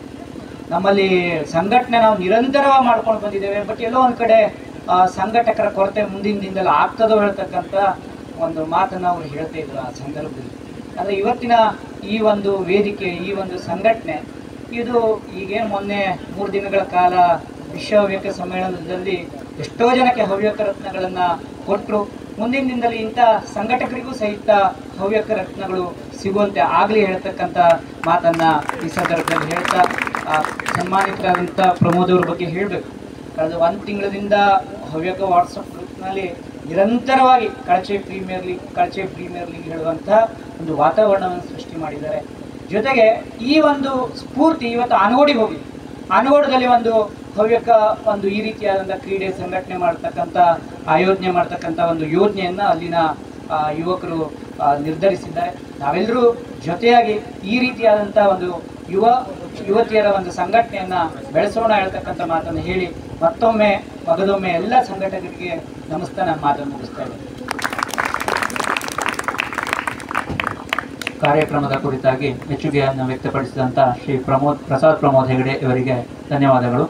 ನಮ್ಮಲ್ಲಿ ಸಂಘಟನೆ ನಾವು ನಿರಂತರವಾಗಿ ಮಾಡ್ಕೊಂಡು ಬಂದಿದ್ದೇವೆ, ಬಟ್ ಎಲ್ಲೋ ಒಂದು ಕಡೆ ಸಂಘಟಕರ ಕೊರತೆ ಮುಂದಿನ ದಿನದಲ್ಲಿ ಆಗ್ತದೋ ಹೇಳ್ತಕ್ಕಂಥ ಒಂದು ಮಾತನ್ನು ಅವರು ಹೇಳ್ತಾ ಇದ್ರು ಆ ಸಂದರ್ಭದಲ್ಲಿ. ಆದರೆ ಇವತ್ತಿನ ಈ ಒಂದು ವೇದಿಕೆ, ಈ ಒಂದು ಸಂಘಟನೆ, ಇದು ಈಗೇನು ಮೊನ್ನೆ 3 ದಿನಗಳ ಕಾಲ ವಿಶ್ವ ಹವ್ಯಕ ಸಮ್ಮೇಳನದಲ್ಲಿ ಎಷ್ಟೋ ಜನಕ್ಕೆ ಹವ್ಯಕ ರತ್ನಗಳನ್ನು ಕೊಟ್ಟರು. ಮುಂದಿನ ದಿನದಲ್ಲಿ ಇಂಥ ಸಂಘಟಕರಿಗೂ ಸಹಿತ ಹವ್ಯಕ ರತ್ನಗಳು ಸಿಗುವಂತೆ ಆಗಲಿ ಹೇಳ್ತಕ್ಕಂಥ ಮಾತನ್ನು ಈ ಸಂದರ್ಭದಲ್ಲಿ ಹೇಳ್ತಾ, ಸನ್ಮಾನಿತರಾದಂಥ ಪ್ರಮೋದ್ ಅವ್ರ ಬಗ್ಗೆ ಹೇಳಬೇಕು. ಕಳೆದ 1 ತಿಂಗಳಿಂದ ಹವ್ಯಕ ವಾಟ್ಸಪ್ ಗ್ರೂಪ್ನಲ್ಲಿ ನಿರಂತರವಾಗಿ ಕಳಚೆ ಪ್ರೀಮಿಯರ್ ಲೀಗ್ ಹೇಳುವಂಥ ಒಂದು ವಾತಾವರಣವನ್ನು ಸೃಷ್ಟಿ ಮಾಡಿದ್ದಾರೆ. ಜೊತೆಗೆ ಈ ಒಂದು ಸ್ಫೂರ್ತಿ ಇವತ್ತು ಆನಗೋಡಿಗೆ ಹೋಗಿದೆ. ಆನಗೋಡದಲ್ಲಿ ಒಂದು ಹವ್ಯಕ ಒಂದು ಈ ರೀತಿಯಾದಂಥ ಕ್ರೀಡೆ ಸಂಘಟನೆ ಮಾಡ್ತಕ್ಕಂಥ ಆಯೋಜನೆ ಮಾಡ್ತಕ್ಕಂಥ ಒಂದು ಯೋಜನೆಯನ್ನು ಅಲ್ಲಿನ ಯುವಕರು ನಿರ್ಧರಿಸಿದ್ದಾರೆ. ನಾವೆಲ್ಲರೂ ಜೊತೆಯಾಗಿ ಈ ರೀತಿಯಾದಂಥ ಒಂದು ಯುವತಿಯರ ಒಂದು ಸಂಘಟನೆಯನ್ನು ಬೆಳೆಸೋಣ ಹೇಳ್ತಕ್ಕಂಥ ಮಾತನ್ನು ಹೇಳಿ, ಮತ್ತೊಮ್ಮೆ ಎಲ್ಲ ಸಂಘಟಕರಿಗೆ ನಮಸ್ತೆ, ನಾನು ಮಾತನ್ನು ಮುಗಿಸ್ತಾ ಇದ್ದೇನೆ. ಕಾರ್ಯಕ್ರಮದ ಕುರಿತಾಗಿ ಮೆಚ್ಚುಗೆಯನ್ನು ವ್ಯಕ್ತಪಡಿಸಿದಂಥ ಶ್ರೀ ಪ್ರಸಾದ್ ಪ್ರಮೋದ್ ಹೆಗಡೆ ಇವರಿಗೆ ಧನ್ಯವಾದಗಳು.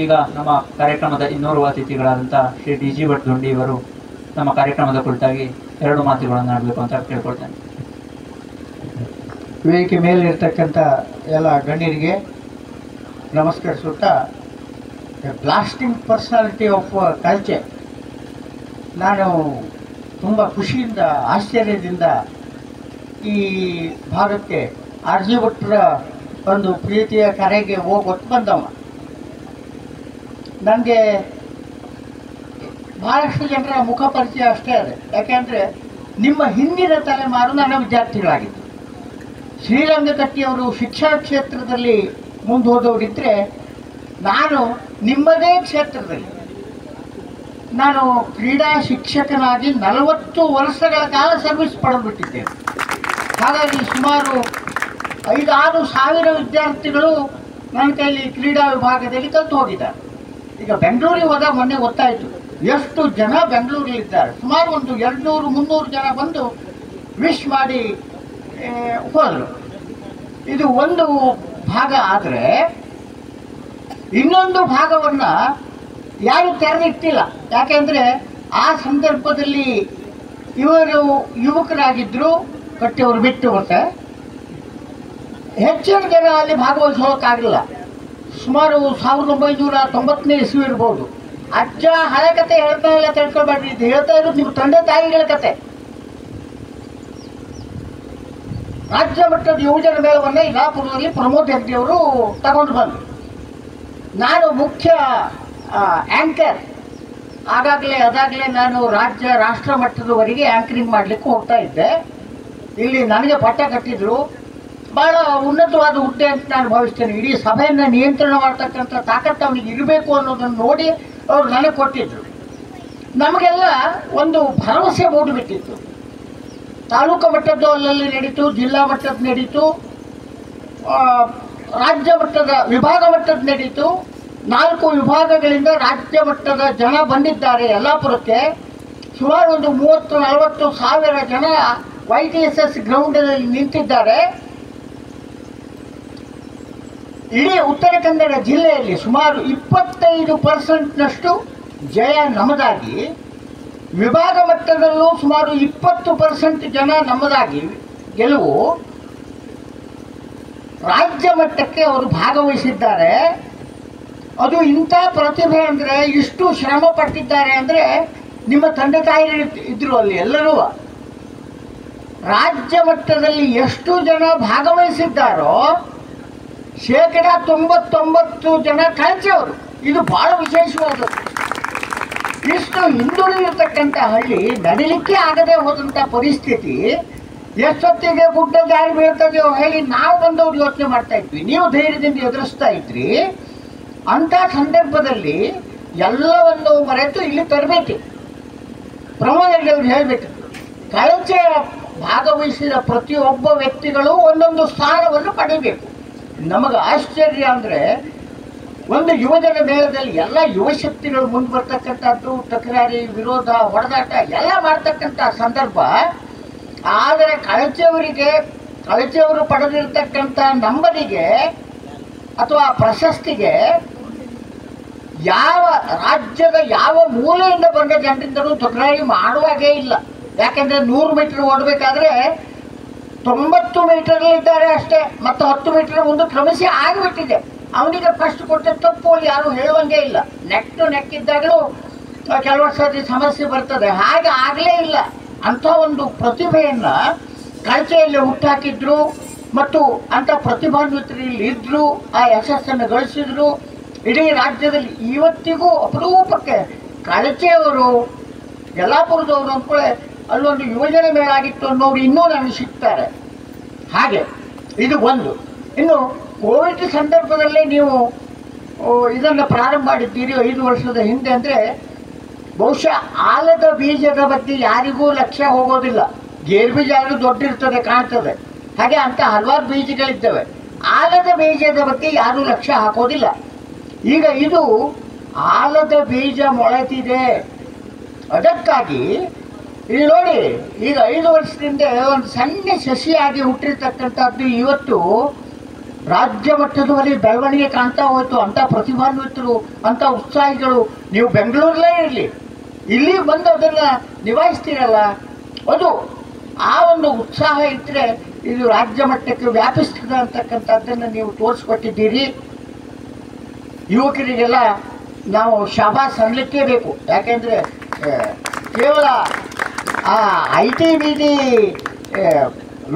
ಈಗ ನಮ್ಮ ಕಾರ್ಯಕ್ರಮದ ಇನ್ನೋರ್ವ ಅತಿಥಿಗಳಾದಂಥ ಶ್ರೀ ಡಿ ಜಿ ಭಟ್ ದುಂಡಿ ಇವರು ನಮ್ಮ ಕಾರ್ಯಕ್ರಮದ ಕುರಿತಾಗಿ 2 ಮಾತುಗಳನ್ನು ಆಡಬೇಕು ಅಂತ ಕೇಳ್ಕೊಳ್ತೇನೆ. ವೇದಿಕೆ ಮೇಲಿರ್ತಕ್ಕಂಥ ಎಲ್ಲ ಗಣ್ಯರಿಗೆ ನಮಸ್ಕರಿಸುತ್ತಾ, ಬ್ಲಾಸ್ಟಿಂಗ್ ಪರ್ಸನಾಲಿಟಿ ಆಫ್ ಕಲ್ಚರ್, ನಾನು ತುಂಬ ಖುಷಿಯಿಂದ ಆಶ್ಚರ್ಯದಿಂದ ಈ ಭಾಗಕ್ಕೆ ಆರ್ ಜಿ ಭಟ್ರ ಒಂದು ಪ್ರೀತಿಯ ಕರೆಗೆ ಹೋಗೊಟ್ಟು ಬಂದವ. ನನಗೆ ಭಾಳಷ್ಟು ಜನರ ಮುಖ ಪರಿಚಯ ಅಷ್ಟೇ ಇದೆ. ಯಾಕೆಂದರೆ ನಿಮ್ಮ ಹಿಂದಿನ ತಲೆಮಾರು ನನ್ನ ವಿದ್ಯಾರ್ಥಿಗಳಾಗಿತ್ತು. ಶ್ರೀರಂಗಕಟ್ಟಿಯವರು ಶಿಕ್ಷಣ ಕ್ಷೇತ್ರದಲ್ಲಿ ಮುಂದೋದವರಿದ್ದರೆ, ನಾನು ನಿಮ್ಮದೇ ಕ್ಷೇತ್ರದಲ್ಲಿ ನಾನು ಕ್ರೀಡಾ ಶಿಕ್ಷಕನಾಗಿ 40 ವರ್ಷಗಳ ಕಾಲ ಸರ್ವಿಸ್ ಪಡೆದುಬಿಟ್ಟಿದ್ದೇನೆ. ಹಾಗಾಗಿ ಸುಮಾರು 5-6 ಸಾವಿರ ವಿದ್ಯಾರ್ಥಿಗಳು ನನ್ನ ಕೈಲಿ ಕ್ರೀಡಾ ವಿಭಾಗದಲ್ಲಿ ಕಲಿತು ಹೋಗಿದ್ದಾರೆ. ಈಗ ಬೆಂಗಳೂರಿಗೆ ಮೊನ್ನೆ ಗೊತ್ತಾಯಿತು ಎಷ್ಟು ಜನ ಬೆಂಗಳೂರಲ್ಲಿದ್ದಾರೆ. ಸುಮಾರು ಒಂದು 200-300 ಜನ ಬಂದು ವಿಶ್ ಮಾಡಿ ಹೋದರು. ಇದು ಒಂದು ಭಾಗ. ಆದರೆ ಇನ್ನೊಂದು ಭಾಗವನ್ನು ಯಾರು ತೆರೆದಿಟ್ಟಿಲ್ಲ. ಯಾಕೆಂದರೆ ಆ ಸಂದರ್ಭದಲ್ಲಿ ಇವರು ಯುವಕರಾಗಿದ್ದರು, ಕಟ್ಟಿಯವರು ಬಿಟ್ಟು ಮತ್ತೆ ಹೆಚ್ಚಿನ ಜನ ಅಲ್ಲಿ ಭಾಗವಹಿಸೋಕ್ಕಾಗಲಿಲ್ಲ. ಸುಮಾರು 1990ನೇ ಇಸ್ವಿ ಇರ್ಬೋದು. ಅಜ್ಜ ಹಳೆ ಕತೆ ಹೇಳ್ತಾ ಇಲ್ಲ, ತಿಳ್ಕೊಬೇಡ್ರಿ. ಇದು ಹೇಳ್ತಾ ಇರೋದು ನಿಮ್ಮ ತಂದೆ ತಾಯಿಗಳ ಕತೆ. ರಾಜ್ಯ ಮಟ್ಟದ ಯುವಜನ ಮೇಳವನ್ನು ಯಲ್ಲಾಪುರದಲ್ಲಿ ಪ್ರಮೋದ್ ಹೆಗ್ಡೆಯವರು ತಗೊಂಡು ಬಂದರು. ನಾನು ಮುಖ್ಯ ಆ್ಯಂಕರ್. ಅದಾಗಲೇ ನಾನು ರಾಷ್ಟ್ರ ಮಟ್ಟದವರೆಗೆ ಆ್ಯಂಕರಿಂಗ್ ಮಾಡಲಿಕ್ಕೆ ಹೋಗ್ತಾ ಇದ್ದೆ. ಇಲ್ಲಿ ನನಗೆ ಪಟ್ಟ ಕಟ್ಟಿದ್ರು. ಭಾಳ ಉನ್ನತವಾದ ಹುದ್ದೆ ಅಂತ ನಾನು ಭಾವಿಸ್ತೇನೆ. ಇಡೀ ಸಭೆಯನ್ನು ನಿಯಂತ್ರಣ ಮಾಡ್ತಕ್ಕಂಥ ತಾಕತ್ತು ಅವನಿಗೆ ಇರಬೇಕು ಅನ್ನೋದನ್ನು ನೋಡಿ ಅವರು ನನಗೆ ಕೊಟ್ಟಿದ್ದರು. ನಮಗೆಲ್ಲ ಒಂದು ಭರವಸೆ ಮೂಡಿಬಿಟ್ಟಿತ್ತು. ತಾಲೂಕು ಮಟ್ಟದ್ದು ಅಲ್ಲಲ್ಲಿ ನಡೀತು, ಜಿಲ್ಲಾ ಮಟ್ಟದ ನಡೀತು, ರಾಜ್ಯ ಮಟ್ಟದ ವಿಭಾಗ ಮಟ್ಟದ ನಡೀತು. 4 ವಿಭಾಗಗಳಿಂದ ರಾಜ್ಯ ಮಟ್ಟದ ಜನ ಬಂದಿದ್ದಾರೆ ಯಲ್ಲಾಪುರಕ್ಕೆ. ಸುಮಾರು ಒಂದು 30-40 ಸಾವಿರ ಜನ YTSS ಗ್ರೌಂಡಲ್ಲಿ ನಿಂತಿದ್ದಾರೆ. ಇಡೀ ಉತ್ತರ ಕನ್ನಡ ಜಿಲ್ಲೆಯಲ್ಲಿ ಸುಮಾರು 25%ನಷ್ಟು ಜಯ ನಮ್ಮದಾಗಿ, ವಿಭಾಗ ಮಟ್ಟದಲ್ಲೂ ಸುಮಾರು 20% ಜನ ನಮ್ಮದಾಗಿ ಗೆಲುವು. ರಾಜ್ಯ ಮಟ್ಟಕ್ಕೆ ಅವರು ಭಾಗವಹಿಸಿದ್ದಾರೆ. ಅದು ಇಂಥ ಪ್ರತಿಭೆ ಅಂದರೆ, ಇಷ್ಟು ಶ್ರಮ ಪಟ್ಟಿದ್ದಾರೆ ಅಂದರೆ ನಿಮ್ಮ ತಂದೆ ತಾಯಿ ಇದ್ರು ಅಲ್ಲಿ ಎಲ್ಲರೂ. ರಾಜ್ಯ ಮಟ್ಟದಲ್ಲಿ ಎಷ್ಟು ಜನ ಭಾಗವಹಿಸಿದ್ದಾರೋ 99% ಜನ ಕಳಚೆಯವರು. ಇದು ಭಾಳ ವಿಶೇಷವಾದದ್ದು. ಇಷ್ಟು ಹಿಂದುಳಿದಿರ್ತಕ್ಕಂಥ ಹಳ್ಳಿ ನಡಿಲಿಕ್ಕೆ ಆಗದೆ ಹೋದಂಥ ಪರಿಸ್ಥಿತಿ ಎಷ್ಟೊತ್ತಿಗೆ ಗುಡ್ಡ ಜಾರಿ ಬೀಳ್ತದೆಯೋ ಹೇಳಿ ನಾವು ಬಂದವರು ಯೋಚನೆ ಮಾಡ್ತಾ ಇದ್ವಿ. ನೀವು ಧೈರ್ಯದಿಂದ ಎದುರಿಸ್ತಾ ಇದ್ರಿ. ಅಂಥ ಸಂದರ್ಭದಲ್ಲಿ ಎಲ್ಲವನ್ನು ಮರೆತು ಇಲ್ಲಿ ತರಬೇತಿ ಪ್ರಮೋದಲ್ಲಿ ಅವ್ರು ಹೇಳಬೇಕಿತ್ತು. ಕಳಚೆ ಭಾಗವಹಿಸಿದ ಪ್ರತಿಯೊಬ್ಬ ವ್ಯಕ್ತಿಗಳು ಒಂದೊಂದು ಸ್ಥಾನವನ್ನು ಪಡಿಬೇಕು. ನಮಗೆ ಆಶ್ಚರ್ಯ ಅಂದರೆ, ಒಂದು ಯುವಜನ ಮೇಳದಲ್ಲಿ ಎಲ್ಲ ಯುವಶಕ್ತಿಗಳು ಮುಂದೆ ಬರ್ತಕ್ಕಂಥದ್ದು, ತಕರಾರಿ, ವಿರೋಧ, ಹೊಡೆದಾಟ ಎಲ್ಲ ಮಾಡ್ತಕ್ಕಂಥ ಸಂದರ್ಭ. ಆದರೆ ಕಳಚೆಯವರು ಪಡೆದಿರ್ತಕ್ಕಂಥ ನಂಬರಿಗೆ ಅಥವಾ ಪ್ರಶಸ್ತಿಗೆ ಯಾವ ರಾಜ್ಯದ ಯಾವ ಮೂಲೆಯಿಂದ ಬಂದ ಜನರಿಂದಲೂ ತಕರಾರಿ ಮಾಡುವಾಗೇ ಇಲ್ಲ. ಯಾಕೆಂದರೆ 100 ಮೀಟರ್ ಓಡಬೇಕಾದ್ರೆ 90 ಮೀಟರ್ಲಿದ್ದಾರೆ ಅಷ್ಟೇ, ಮತ್ತು 10 ಮೀಟರ್ ಮುಂದೆ ಕ್ರಮಿಸಿ ಆಗಿಬಿಟ್ಟಿದೆ. ಅವನಿಗೆ ಫಸ್ಟ್ ಕೊಟ್ಟ ತಪ್ಪು ಅಲ್ಲಿ ಯಾರು ಹೇಳುವಂಗೆ ಇಲ್ಲ. ನೆಕ್ಕಿದ್ದಾಗಲೂ ಕೆಲವು ಸರ್ತಿ ಸಮಸ್ಯೆ ಬರ್ತದೆ. ಹಾಗೆ ಆಗಲೇ ಇಲ್ಲ. ಅಂಥ ಒಂದು ಪ್ರತಿಭೆಯನ್ನು ಕಳಚೆಯಲ್ಲಿ ಹುಟ್ಟಾಕಿದ್ರು ಮತ್ತು ಅಂಥ ಪ್ರತಿಭಾನ್ವಿತರು ಇಲ್ಲಿ ಇದ್ದರು. ಆ ಯಶಸ್ಸನ್ನು ಗಳಿಸಿದ್ರು. ಇಡೀ ರಾಜ್ಯದಲ್ಲಿ ಇವತ್ತಿಗೂ ಅಪರೂಪಕ್ಕೆ ಕಳಚೆಯವರು, ಯಲ್ಲಾಪುರದವರು ಅಂದ್ಕೊಳ್ಳೆ ಅಲ್ಲೊಂದು ಯುವಜನ ಮೇಳ ಆಗಿತ್ತು ಅನ್ನೋರು ಇನ್ನೂ ನನಗೆ ಸಿಗ್ತಾರೆ. ಹಾಗೆ ಇದು ಒಂದು. ಇನ್ನು ಕೋವಿಡ್ ಸಂದರ್ಭದಲ್ಲೇ ನೀವು ಇದನ್ನು ಪ್ರಾರಂಭ ಮಾಡಿದ್ದೀರಿ 5 ವರ್ಷದ ಹಿಂದೆ. ಅಂದರೆ ಬಹುಶಃ ಆಲದ ಬೀಜದ ಬಗ್ಗೆ ಯಾರಿಗೂ ಲಕ್ಷ್ಯ ಹೋಗೋದಿಲ್ಲ. ಗೇರು ಬೀಜ ಆದರೂ ದೊಡ್ಡಿರ್ತದೆ, ಕಾಣ್ತದೆ. ಹಾಗೆ ಅಂತ ಹಲವಾರು ಬೀಜಗಳಿದ್ದಾವೆ. ಆಲದ ಬೀಜದ ಬಗ್ಗೆ ಯಾರೂ ಲಕ್ಷ್ಯ ಹಾಕೋದಿಲ್ಲ. ಈಗ ಇದು ಆಲದ ಬೀಜ ಮೊಳೆತಿದೆ. ಅದಕ್ಕಾಗಿ ಇಲ್ಲಿ ನೋಡಿ, ಈಗ 5 ವರ್ಷದಿಂದ ಒಂದು ಸಣ್ಣ ಸಸಿಯಾಗಿ ಹುಟ್ಟಿರ್ತಕ್ಕಂಥದ್ದು ಇವತ್ತು ರಾಜ್ಯ ಮಟ್ಟದಲ್ಲಿ ಬೆಳವಣಿಗೆ ಕಾಣ್ತಾ ಹೋಯ್ತು. ಅಂಥ ಪ್ರತಿಭಾನ್ವಿತರು, ಅಂಥ ಉತ್ಸಾಹಿಗಳು ನೀವು ಬೆಂಗಳೂರಲ್ಲೇ ಇರಲಿ, ಇಲ್ಲಿ ಬಂದು ಅದನ್ನು ನಿಭಾಯಿಸ್ತೀರಲ್ಲ, ಅದು ಆ ಒಂದು ಉತ್ಸಾಹ ಇದ್ದರೆ ಇದು ರಾಜ್ಯ ಮಟ್ಟಕ್ಕೆ ವ್ಯಾಪಿಸ್ತದೆ ಅಂತಕ್ಕಂಥದ್ದನ್ನು ನೀವು ತೋರಿಸ್ಕೊಟ್ಟಿದ್ದೀರಿ. ಯುವಕರಿಗೆಲ್ಲ ನಾವು ಶಾಬಾಸ್ ಅನ್ನಲಿಕ್ಕೇ ಬೇಕು. ಯಾಕೆಂದರೆ ಕೇವಲ ಆ IT ಬೀದಿ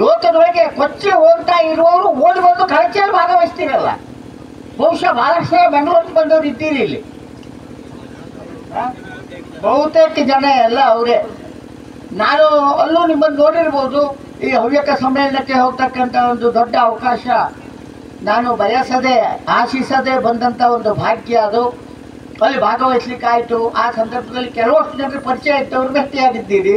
ಲೋಕದೊಳಗೆ ಕೊಚ್ಚಿ ಹೋಗ್ತಾ ಇರುವವರು ಓಡಿ ಬಂದು ಕಳಚೆಯಲ್ಲಿ ಭಾಗವಹಿಸ್ತೀರಲ್ಲ. ಬಹುಶಃ ಭಾಳಷ್ಟು ಬೆಂಗಳೂರಿಗೆ ಬಂದವರು ಇದ್ದೀರಿ ಇಲ್ಲಿ. ಬಹುತೇಕ ಜನ ಎಲ್ಲ ಅವರೇ. ನಾನು ಅಲ್ಲೂ ನಿಮ್ಮನ್ನು ನೋಡಿರ್ಬೋದು. ಈ ಹವ್ಯಕ ಸಮ್ಮೇಳನಕ್ಕೆ ಹೋಗ್ತಕ್ಕಂಥ ಒಂದು ದೊಡ್ಡ ಅವಕಾಶ ನಾನು ಬಯಸದೆ ಆಶಿಸದೆ ಬಂದಂಥ ಒಂದು ಭಾಗ್ಯ ಅದು. ಅಲ್ಲಿ ಭಾಗವಹಿಸ್ಲಿಕ್ಕಾಯಿತು. ಆ ಸಂದರ್ಭದಲ್ಲಿ ಕೆಲವಷ್ಟು ಜನರು ಪರಿಚಯ ಇದ್ದವ್ರು ಭೇಟಿಯಾಗಿದ್ದೀರಿ.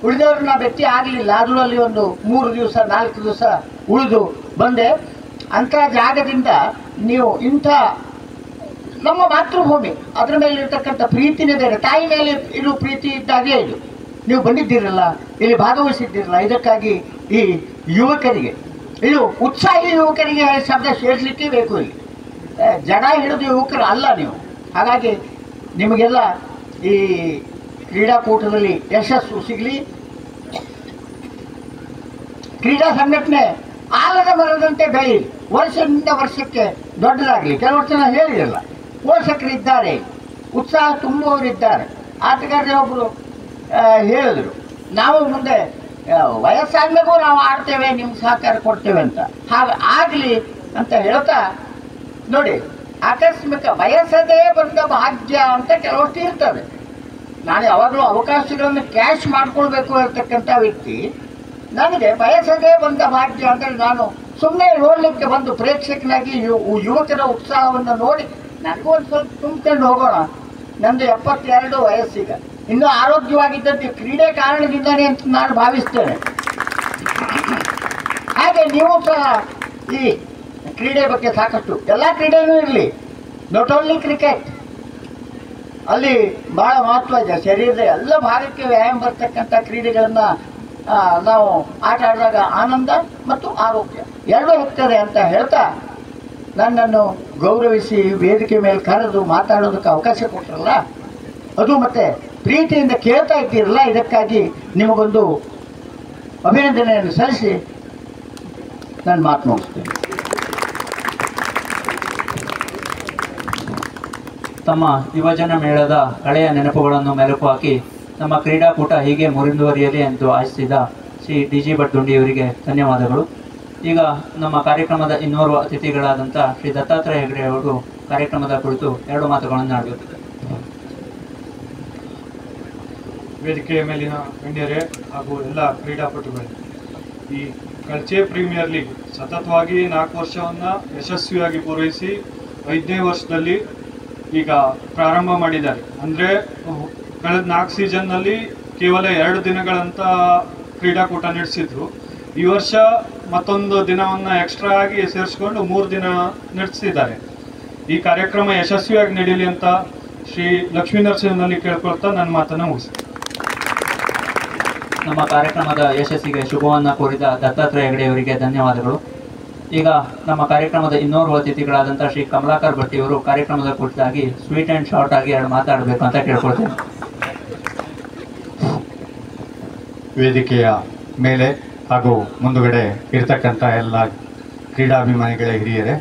ಉಳಿದವ್ರನ್ನ ಭೇಟಿ ಆಗಲಿಲ್ಲ. ಅದರಲ್ಲಿ ಒಂದು 3 ದಿವಸ 4 ದಿವಸ ಉಳಿದು ಬಂದೆ. ಅಂಥ ಜಾಗದಿಂದ ನೀವು ಇಂಥ ನಮ್ಮ ಮಾತೃಭೂಮಿ, ಅದರ ಮೇಲೆ ಇರ್ತಕ್ಕಂಥ ಪ್ರೀತಿನೇ ಬೇರೆ. ತಾಯಿ ಮೇಲೆ ಇರೋ ಪ್ರೀತಿ ಇದ್ದಾಗೆ ಇದು. ನೀವು ಬಂದಿದ್ದೀರಲ್ಲ, ಇಲ್ಲಿ ಭಾಗವಹಿಸಿದ್ದೀರಲ್ಲ, ಇದಕ್ಕಾಗಿ ಈ ಯುವಕರಿಗೆ, ಇದು ಉತ್ಸಾಹಿ ಯುವಕರಿಗೆ ಶಬ್ದ ಸೇರಿಸಲಿಕ್ಕೆ ಬೇಕು. ಇಲ್ಲಿ ಜಡ ಹಿಡಿದು ಯುವಕರು ಅಲ್ಲ ನೀವು. ಹಾಗಾಗಿ ನಿಮಗೆಲ್ಲ ಈ ಕ್ರೀಡಾಕೂಟದಲ್ಲಿ ಯಶಸ್ಸು ಸಿಗಲಿ. ಕ್ರೀಡಾ ಸಂಘಟನೆ ಆಲದ ಮರದಂತೆ ಬೆಳೆಯಲಿ, ವರ್ಷದಿಂದ ವರ್ಷಕ್ಕೆ ದೊಡ್ಡದಾಗಲಿ. ಕೆಲವು ವರ್ಷ ನಾನು ಹೇಳಿರಲ್ಲ, ಪೋಷಕರಿದ್ದಾರೆ, ಉತ್ಸಾಹ ತುಂಬುವವರಿದ್ದಾರೆ. ಆಟಗಾರರೇ ಒಬ್ಬರು ಹೇಳಿದ್ರು, ನಾವು ಮುಂದೆ ವಯಸ್ಸಾಗಲಿಗೂ ನಾವು ಆಡ್ತೇವೆ, ನಿಮ್ಗೆ ಸಹಕಾರ ಕೊಡ್ತೇವೆ ಅಂತ. ಹಾಗೆ ಆಗಲಿ ಅಂತ ಹೇಳ್ತಾ, ನೋಡಿ, ಆಕಸ್ಮಿಕ ವಯಸ್ಸದೇ ಬಂದ ಭಾಗ್ಯ ಅಂತ ಕೆಲವಷ್ಟು ಇರ್ತದೆ. ನಾನು ಯಾವಾಗಲೂ ಅವಕಾಶಗಳನ್ನು ಕ್ಯಾಶ್ ಮಾಡ್ಕೊಳ್ಬೇಕು ಅಂತಕ್ಕಂಥ ವ್ಯಕ್ತಿ. ನನಗೆ ವಯಸ್ಸದೇ ಬಂದ ಭಾಗ್ಯ ಅಂದರೆ ನಾನು ಸುಮ್ಮನೆ ನೋಡಲಿಕ್ಕೆ ಬಂದು ಪ್ರೇಕ್ಷಕನಾಗಿ ಯುವಕರ ಉತ್ಸಾಹವನ್ನು ನೋಡಿ ನನಗೂ ಒಂದು ಸ್ವಲ್ಪ ತುಂಬಿಕೊಂಡು ಹೋಗೋಣ. ನಂದು 72 ವಯಸ್ಸೀಗ. ಇನ್ನೂ ಆರೋಗ್ಯವಾಗಿದ್ದದ್ದು ಕ್ರೀಡೆ ಕಾರಣದಿಂದಲೇ ಅಂತ ನಾನು ಭಾವಿಸ್ತೇನೆ. ಹಾಗೆ ನೀವು ಸಹ ಈ ಕ್ರೀಡೆ ಬಗ್ಗೆ ಸಾಕಷ್ಟು, ಎಲ್ಲ ಕ್ರೀಡೆಯೂ ಇರಲಿ, ನಾಟ್ ಓನ್ಲಿ ಕ್ರಿಕೆಟ್, ಅಲ್ಲಿ ಭಾಳ ಮಹತ್ವ ಇದೆ. ಶರೀರದ ಎಲ್ಲ ಭಾಗಕ್ಕೆ ವ್ಯಾಯಾಮ ಬರ್ತಕ್ಕಂಥ ಕ್ರೀಡೆಗಳನ್ನು ನಾವು ಆಟ ಆಡಿದಾಗ ಆನಂದ ಮತ್ತು ಆರೋಗ್ಯ ಎರಡೂ ಹೋಗ್ತದೆ ಅಂತ ಹೇಳ್ತಾ, ನನ್ನನ್ನು ಗೌರವಿಸಿ ವೇದಿಕೆ ಮೇಲೆ ಕರೆದು ಮಾತಾಡೋದಕ್ಕೆ ಅವಕಾಶ ಕೊಟ್ಟರಲ್ಲ, ಅದು ಮತ್ತೆ ಪ್ರೀತಿಯಿಂದ ಕೇಳ್ತಾ ಇದ್ದೀರಲ್ಲ, ಇದಕ್ಕಾಗಿ ನಿಮಗೊಂದು ಅಭಿನಂದನೆಯನ್ನು ಸಲ್ಲಿಸಿ ನಾನು ಮಾತು ಮುಗಿಸ್ತೇನೆ. ತಮ್ಮ ಯುವಜನ ಮೇಳದ ಹಳೆಯ ನೆನಪುಗಳನ್ನು ಮೆಲುಕು ಹಾಕಿ ನಮ್ಮ ಕ್ರೀಡಾಕೂಟ ಹೀಗೆ ಮುಂದುವರಿಯಲಿ ಎಂದು ಆಶಿಸಿದ ಶ್ರೀ ಡಿ.ಜಿ. ಭಟ್ ದುಂಡಿಯವರಿಗೆ ಧನ್ಯವಾದಗಳು. ಈಗ ನಮ್ಮ ಕಾರ್ಯಕ್ರಮದ ಇನ್ನೋರ್ವ ಅತಿಥಿಗಳಾದಂಥ ಶ್ರೀ ದತ್ತಾತ್ರೇಯ ಹೆಗಡೆ ಅವರು ಕಾರ್ಯಕ್ರಮದ ಕುರಿತು 2 ಮಾತುಗಳನ್ನು ಆಡಬೇಕು. ವೇದಿಕೆಯ ಮೇಲಿನ ಗಣ್ಯರೇ ಹಾಗೂ ಎಲ್ಲ ಕ್ರೀಡಾಪಟುಗಳೇ, ಈ ಕಳ್ಚೆ ಪ್ರೀಮಿಯರ್ ಲೀಗ್ ಸತತವಾಗಿ 4 ವರ್ಷವನ್ನು ಯಶಸ್ವಿಯಾಗಿ ಪೂರೈಸಿ 5ನೇ ವರ್ಷದಲ್ಲಿ ಈಗ ಪ್ರಾರಂಭ ಮಾಡಿದ್ದಾರೆ. ಅಂದರೆ ಕಳೆದ 4 ಸೀಸನ್ನಲ್ಲಿ ಕೇವಲ 2 ದಿನಗಳಂತ ಕ್ರೀಡಾಕೂಟ ನಡೆಸಿದ್ರು. ಈ ವರ್ಷ ಮತ್ತೊಂದು ದಿನವನ್ನು ಎಕ್ಸ್ಟ್ರಾ ಆಗಿ ಸೇರಿಸ್ಕೊಂಡು 3 ದಿನ ನಡೆಸಿದ್ದಾರೆ. ಈ ಕಾರ್ಯಕ್ರಮ ಯಶಸ್ವಿಯಾಗಿ ನಡೆಯಲಿ ಅಂತ ಶ್ರೀ ಲಕ್ಷ್ಮೀ ನರಸಿಂಹನಲ್ಲಿ ಕೇಳ್ಕೊಳ್ತಾ ನನ್ನ ಮಾತನ್ನು ಮುಗಿಸ್ತೀನಿ. ನಮ್ಮ ಕಾರ್ಯಕ್ರಮದ ಯಶಸ್ಸಿಗೆ ಶುಭವನ್ನು ಕೋರಿದ ದತ್ತಾತ್ರೇಯ ಹೆಗಡೆಯವರಿಗೆ ಧನ್ಯವಾದಗಳು. ಈಗ ನಮ್ಮ ಕಾರ್ಯಕ್ರಮದ ಇನ್ನೋರ್ವ ಅತಿಥಿಗಳಾದಂಥ ಶ್ರೀ ಕಮಲಾಕರ್ ಭಟ್ಟಿಯವರು ಕಾರ್ಯಕ್ರಮದ ಕುರಿತಾಗಿ ಸ್ವೀಟ್ ಆ್ಯಂಡ್ ಶಾರ್ಟ್ ಆಗಿ 2 ಮಾತಾಡಬೇಕು ಅಂತ ಕೇಳ್ಕೊಳ್ತೇನೆ. ವೇದಿಕೆಯ ಮೇಲೆ ಹಾಗೂ ಮುಂದುಗಡೆ ಇರತಕ್ಕಂಥ ಎಲ್ಲ ಕ್ರೀಡಾಭಿಮಾನಿಗಳ ಹಿರಿಯರೇ,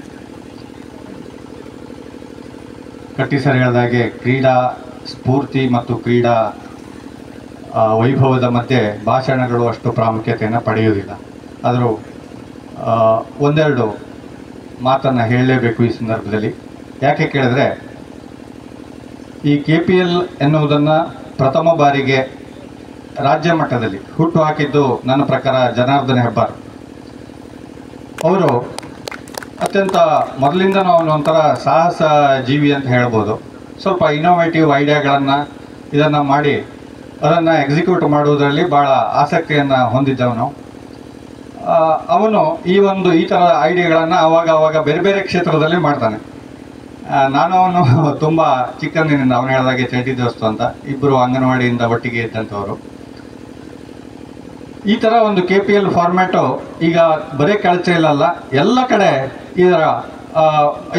ಕಟ್ಟಿ ಸರ್ ಹೇಳಿದಾಗೆ ಕ್ರೀಡಾ ಸ್ಫೂರ್ತಿ ಮತ್ತು ಕ್ರೀಡಾ ವೈಭವದ ಮಧ್ಯೆ ಭಾಷಣಗಳು ಅಷ್ಟು ಪ್ರಾಮುಖ್ಯತೆಯನ್ನು ಪಡೆಯುವುದಿಲ್ಲ. ಆದರೂ ಒಂದೆರಡು ಮಾತನ್ನು ಹೇಳಲೇಬೇಕು ಈ ಸಂದರ್ಭದಲ್ಲಿ. ಯಾಕೆ ಕೇಳಿದ್ರೆ, ಈ KPL ಎನ್ನುವುದನ್ನು ಪ್ರಥಮ ಬಾರಿಗೆ ರಾಜ್ಯ ಮಟ್ಟದಲ್ಲಿ ಹುಟ್ಟು ಹಾಕಿದ್ದು ನನ್ನ ಪ್ರಕಾರ ಜನಾರ್ದನ್ ಹೆಬ್ಬಾರ್ ಅವರು. ಅತ್ಯಂತ ಮೊದಲಿಂದನೂ ಅವನು ಒಂಥರ ಸಾಹಸ ಜೀವಿ ಅಂತ ಹೇಳ್ಬೋದು. ಸ್ವಲ್ಪ ಇನೋವೇಟಿವ್ ಐಡಿಯಾಗಳನ್ನು ಇದನ್ನು ಮಾಡಿ ಅದನ್ನು ಎಕ್ಸಿಕ್ಯೂಟ್ ಮಾಡುವುದರಲ್ಲಿ ಭಾಳ ಆಸಕ್ತಿಯನ್ನು ಹೊಂದಿದ್ದವನು. ಅವನು ಈ ಥರದ ಐಡಿಯಾಗಳನ್ನು ಆವಾಗ ಬೇರೆ ಬೇರೆ ಕ್ಷೇತ್ರದಲ್ಲಿ ಮಾಡ್ತಾನೆ. ನಾನು ಅವನು ತುಂಬ ಚಿಕ್ಕಂದಿನಿಂದ, ಅವನು ಹೇಳಿದಾಗೆ ಚಟಿ ದೋಸ್ತು ಅಂತ, ಇಬ್ಬರು ಅಂಗನವಾಡಿಯಿಂದ ಒಟ್ಟಿಗೆ ಇದ್ದಂಥವರು. ಈ ಥರ ಒಂದು KPL ಫಾರ್ಮ್ಯಾಟು ಈಗ ಬರೀ ಕಳಚೆಯಲ್ಲ, ಎಲ್ಲ ಕಡೆ